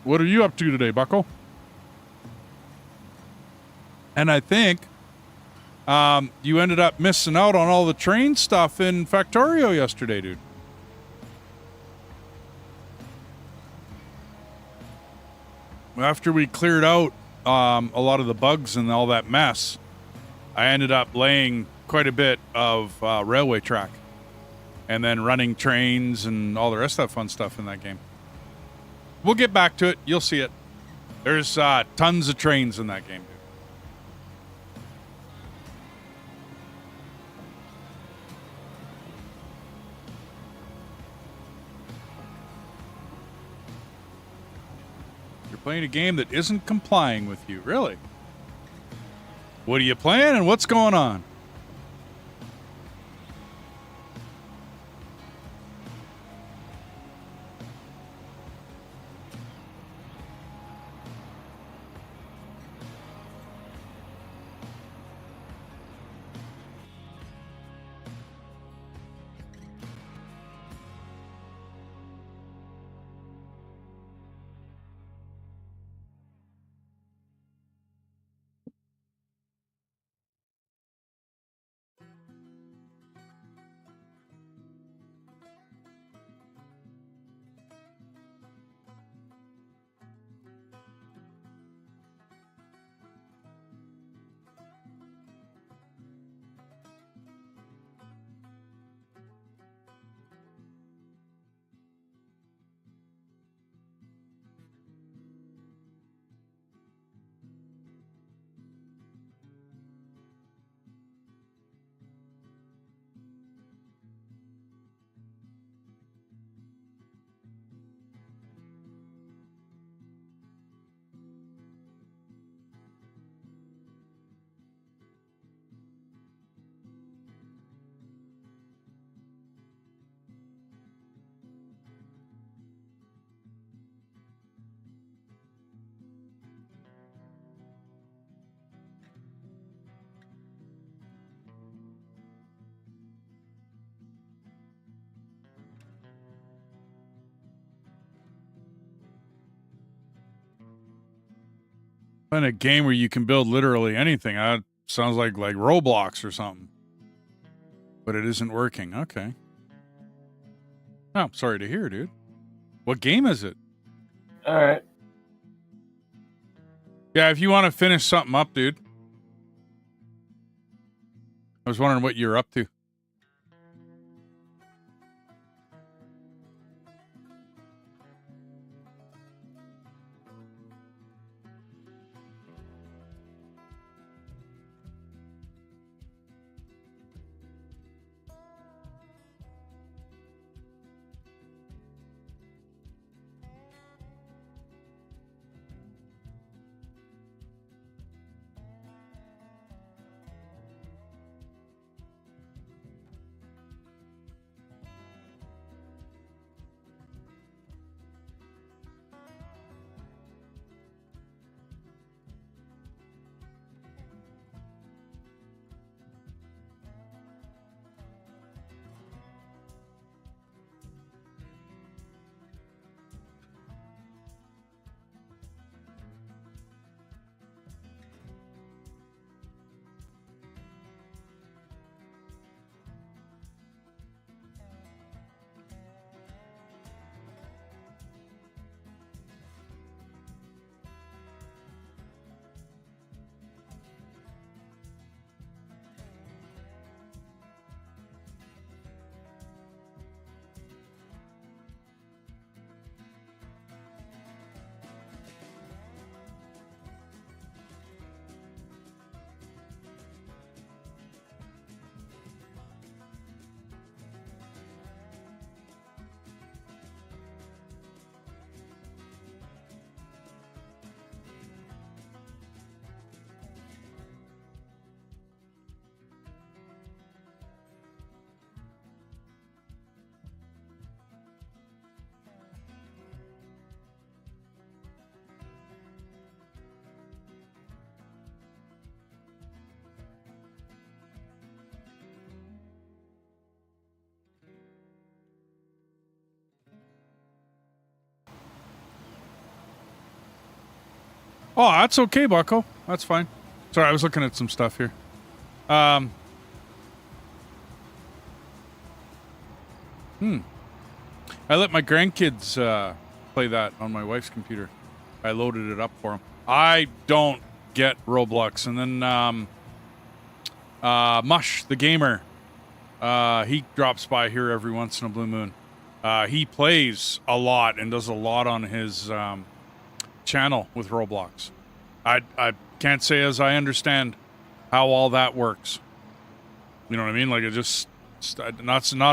What are you up to today, Bucko? And I think you ended up missing out on all the train stuff in Factorio yesterday, dude. After we cleared out a lot of the bugs and all that mess, I ended up laying quite a bit of railway track and then running trains and all the rest of that fun stuff in that game. We'll get back to it. You'll see it. There's tons of trains in that game, dude. You're playing a game that isn't complying with you, really? What are you playing and what's going on? In a game where you can build literally anything. Sounds like Roblox or something. But it isn't working. Okay. Oh, sorry to hear, dude. What game is it? All right. Yeah, if you want to finish something up, dude. I was wondering what you're up to. Oh, that's okay, Bucko. That's fine. Sorry, I was looking at some stuff here. I let my grandkids play that on my wife's computer. I loaded it up for them. I don't get Roblox. And then Mush, the gamer, he drops by here every once in a blue moon. He plays a lot and does a lot on his channel with Roblox. I can't say as I understand how all that works. You know what I mean? Like, it just not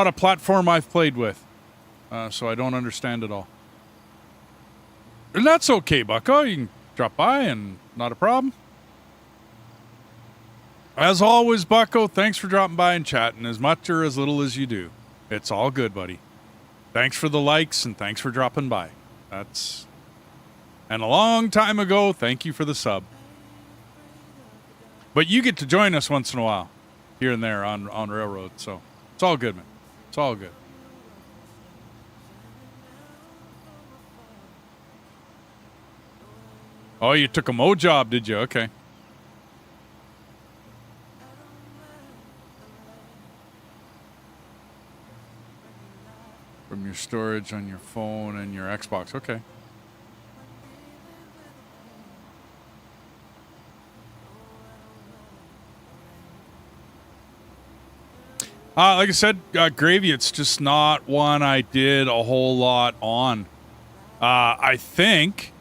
a platform I've played with, so I don't understand it all. And that's okay, Bucko. You can drop by and not a problem. As always, Bucko, thanks for dropping by and chatting as much or as little as you do. It's all good, buddy. Thanks for the likes and thanks for dropping by. And a long time ago, thank you for the sub. But you get to join us once in a while, here and there on Railroad, so it's all good, man. It's all good. Oh, you took a mo job, did you? Okay. From your storage on your phone and your Xbox. Okay. Like I said, Gravy, it's just not one I did a whole lot on. I think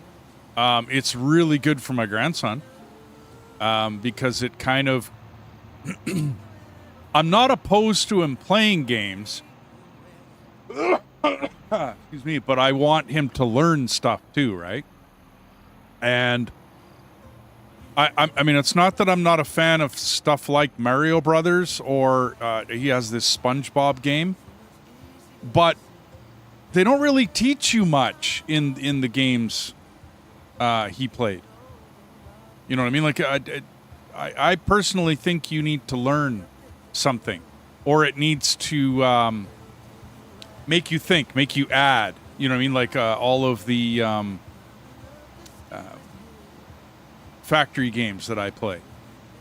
it's really good for my grandson because it kind of... I'm not opposed to him playing games. Excuse me, but I want him to learn stuff too, right? And I mean, it's not that I'm not a fan of stuff like Mario Brothers or he has this SpongeBob game, but they don't really teach you much in the games he played. You know what I mean? Like, I personally think you need to learn something, or it needs to make you think, make you add. You know what I mean? Like all of the factory games that I play.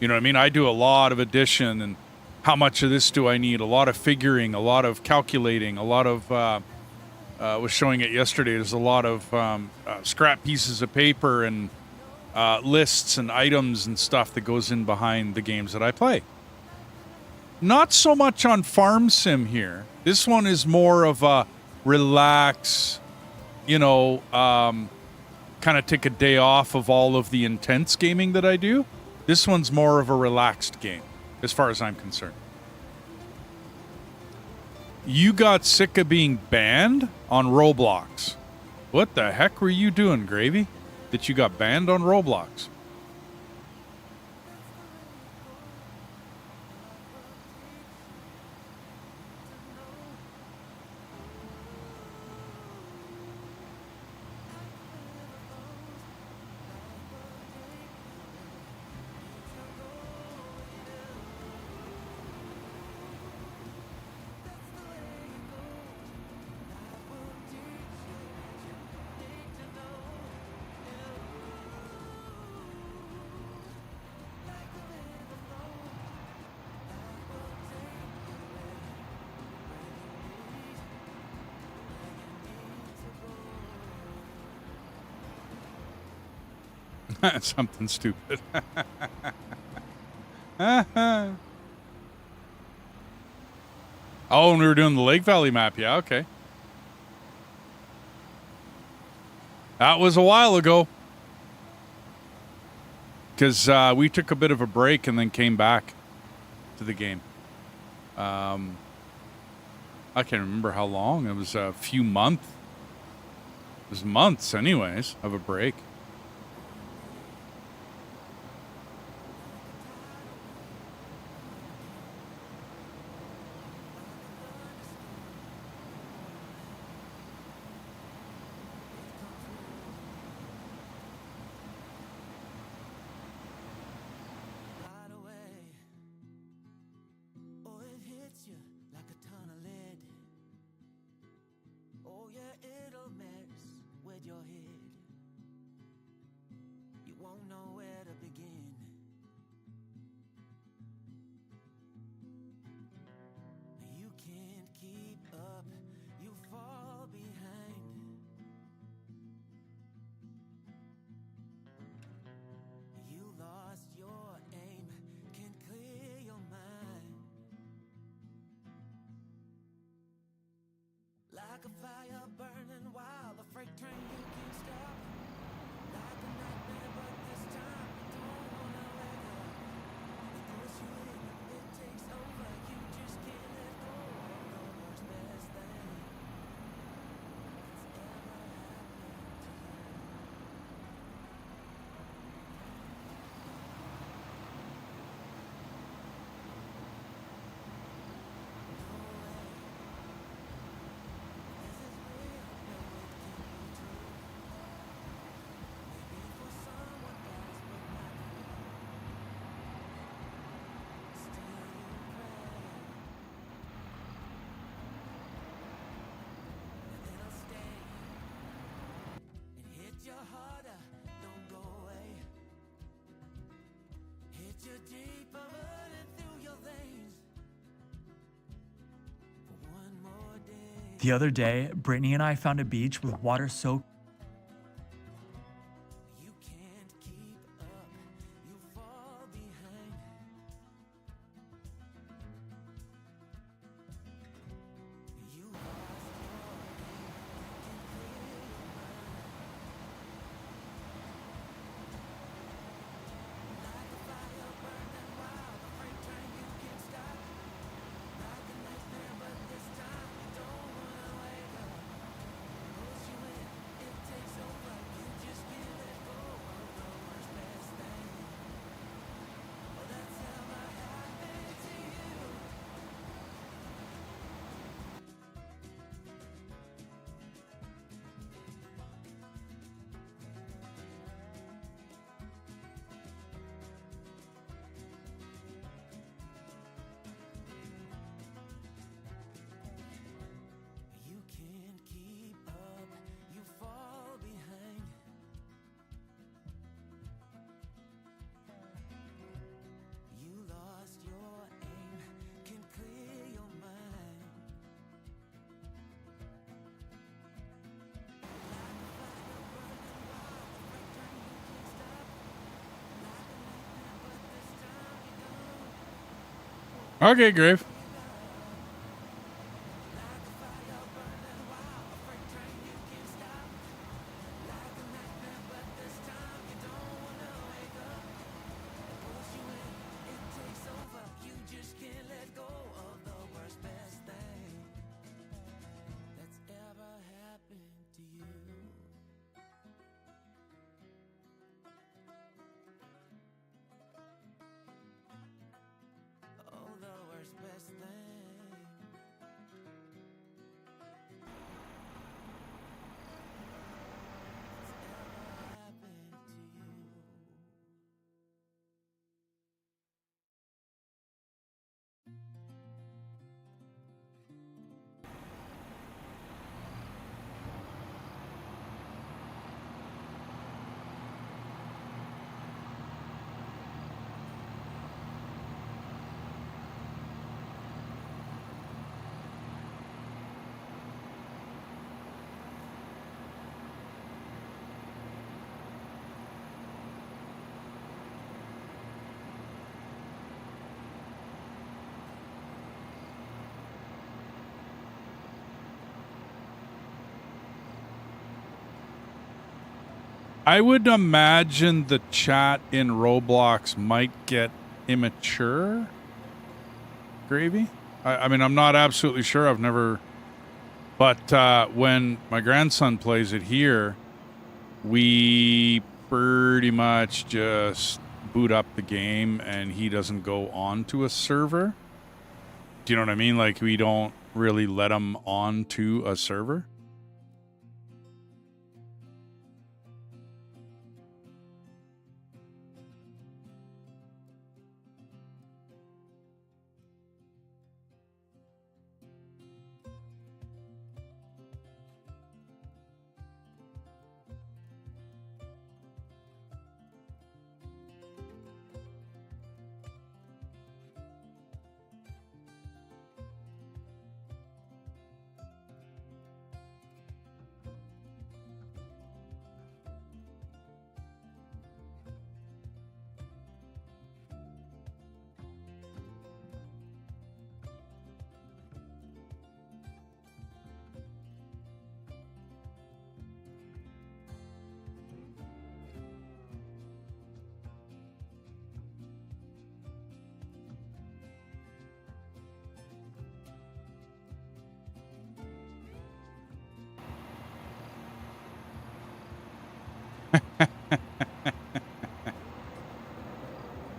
You know what I mean? I do a lot of addition and how much of this do I need? A lot of figuring, a lot of calculating, a lot of, was showing it yesterday, there's a lot of scrap pieces of paper and lists and items and stuff that goes in behind the games that I play. Not so much on Farm Sim here. This one is more of a relax, you know, kind of take a day off of all of the intense gaming that I do. This one's more of a relaxed game, as far as I'm concerned. You got sick of being banned on Roblox. What the heck were you doing, Gravy, that you got banned on Roblox? Something stupid. Oh, and we were doing the Lake Valley map. Yeah, okay. That was a while ago. Because we took a bit of a break and then came back to the game. I can't remember how long. It was a few months. It was months, anyways, of a break. won't know where to begin. You can't keep up, you fall behind. You lost your aim, can't clear your mind. Like a fire burning wild, a freight train you can't stop. Like a nightmare, but this time you don't wanna wake up. It pulls you in, it takes over, you just can't let go of the worst best thing that's ever harder, don't go away. Hit you deeper, running through your veins. For one more day. The other day, Brittany and I found a beach with water so You can't keep up, you fall behind. You lost your aim, can clear your mind. Like a fire burning wild, a freight train you can't stop. Like a nightmare, but this time you don't wanna wake up. Pulls you in, it takes over, you just can't let go of the worst best thing. Oh, that's ever happened to you. You can't keep up, you fall behind. You lost your aim, can clear your mind. Like a fire burning wild, a freight train you can't stop. Like a nightmare, but this time you don't. Okay, Grave. Like a fire burning wild, a freight train you can't stop. Like a nightmare, but this time you don't wanna wake up. It pulls you in, it takes over, you just can't let go of the worst best thing that's ever happened to you. Oh, the worst best thing that's ever happened to you. I would imagine the chat in Roblox might get immature. Gravy? I mean, I'm not absolutely sure. I've never. But when my grandson plays it here, we pretty much just boot up the game and he doesn't go on to a server. Do you know what I mean? Like, we don't really let him on to a server.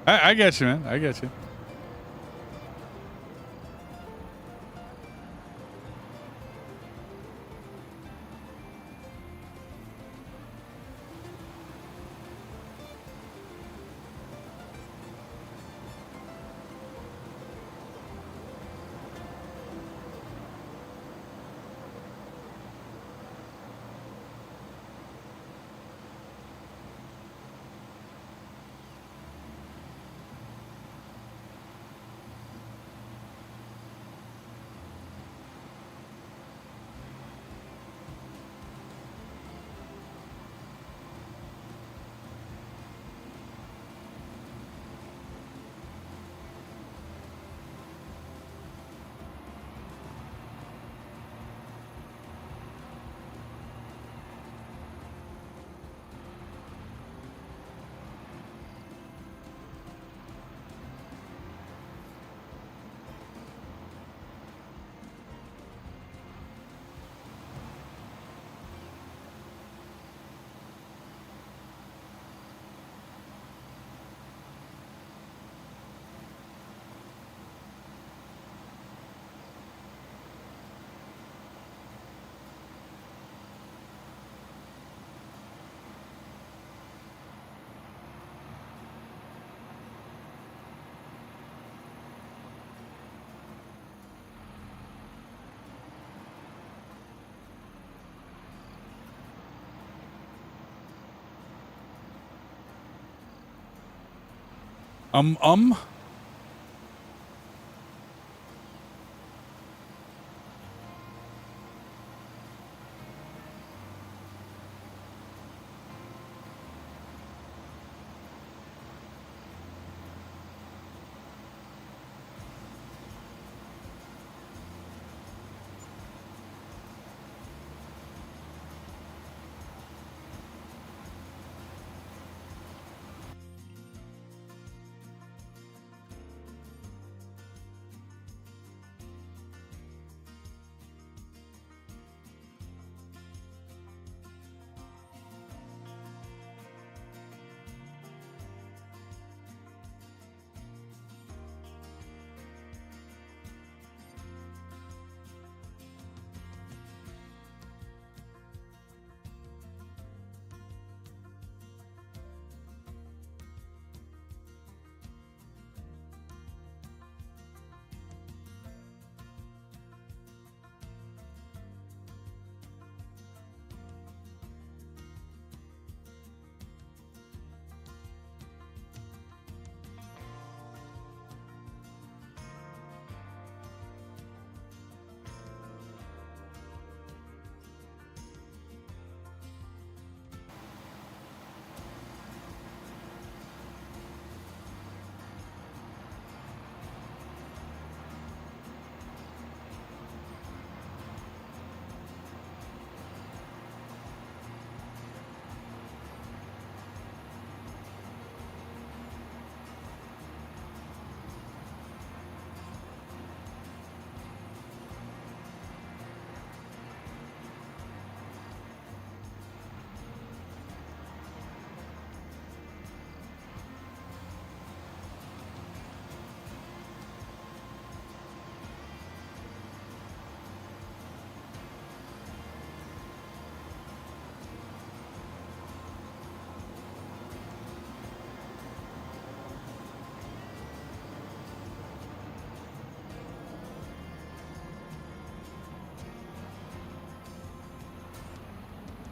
I get you, man. I get you. Um.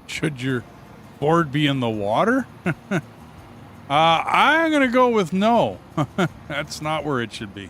Should your board be in the water? I'm going to go with no. That's not where it should be.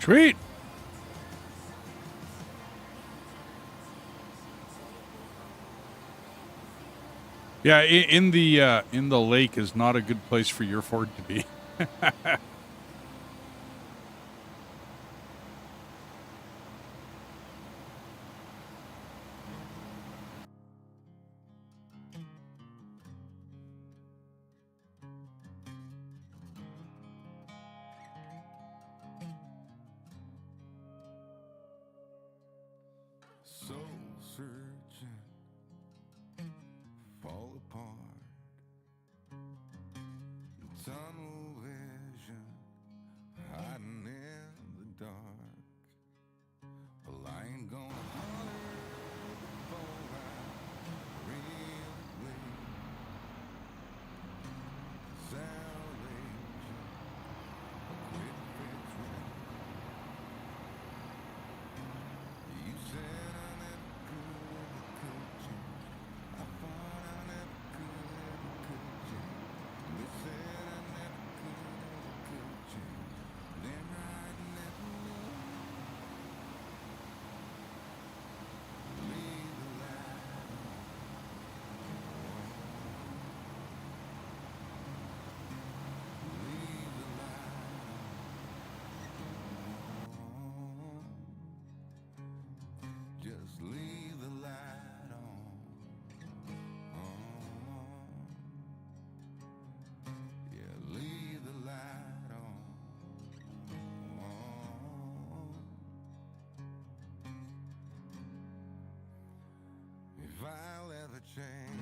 Sweet. Yeah, in the lake is not a good place for your Ford to be. Soul searching, fall apart, tunnel vision, hiding in the dark. Well, I ain't gonna holler before I really wait. Salvation, a quick fix rate. You said I never could change. I thought I never could change. You said I never could change. Then I'd never leave the light on. Leave the light on. Just leave the light on. Yeah, leave the light on. If I'll ever change.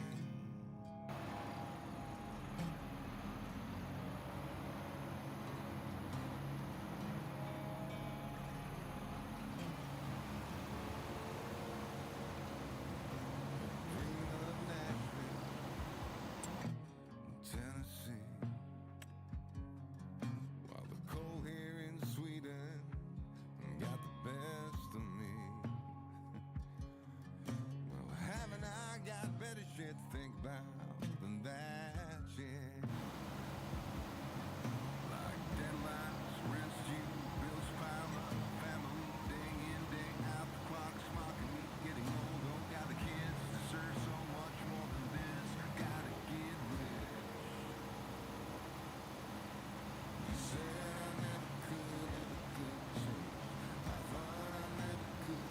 Dreaming of Nashville, Tennessee, while the cold here in Sweden got the best of me. Well, haven't I got better shit to think about than that shit? Like deadlines, rescue, bills pile up, family, day in, day out, the clock's mocking me, getting old, don't got the kids, deserve so much more than this, gotta get rich. You said I never could change. I thought I never could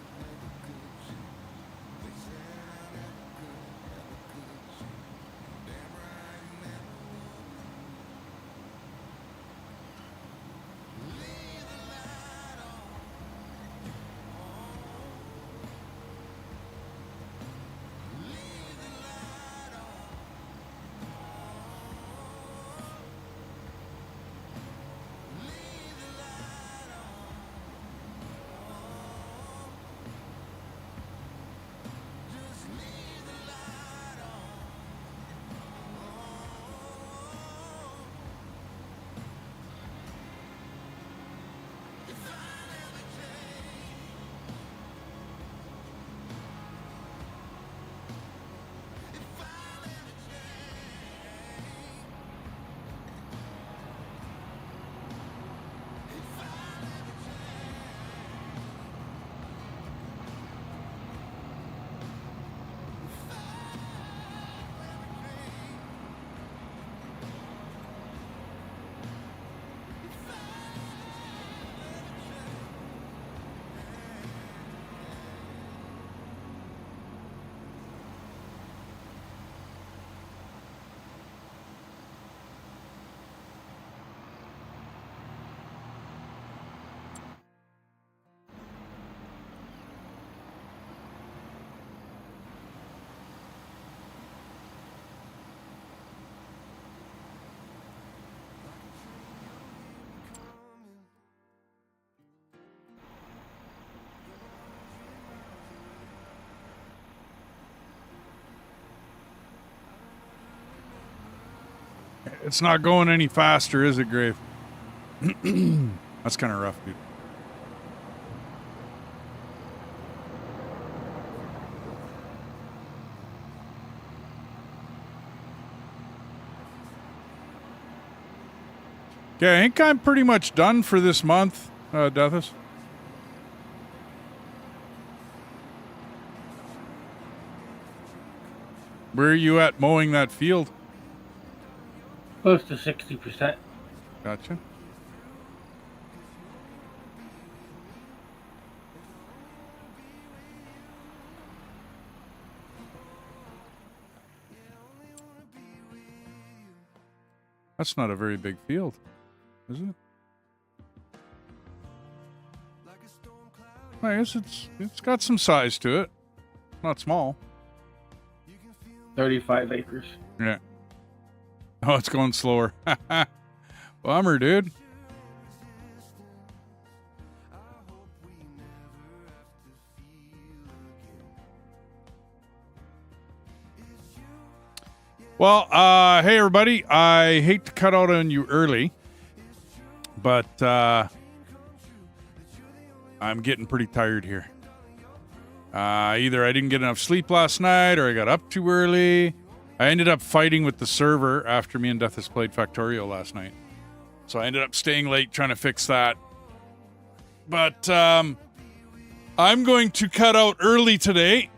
change. They said I never could change. Damn right, never would. Leave the light on. Leave the light on. Leave the light on. Just leave the light on. If I never change, if I never change, if I never It's not going any faster, is it, Grave? That's kind of rough, dude. Okay, I think I'm pretty much done for this month, Deathus. Where are you at mowing that field? Close to 60%. Gotcha. That's not a very big field, is it? I guess it's got some size to it. Not small. 35 acres. Yeah. Oh, it's going slower. Bummer, dude. Well, hey everybody. I hate to cut out on you early, but I'm getting pretty tired here. Either I didn't get enough sleep last night or I got up too early. I ended up fighting with the server after me and Deathus played Factorio last night. So I ended up staying late trying to fix that. But I'm going to cut out early today.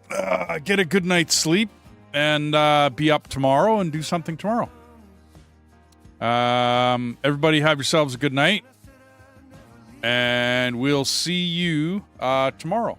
Get a good night's sleep and be up tomorrow and do something tomorrow. Everybody have yourselves a good night. And we'll see you tomorrow.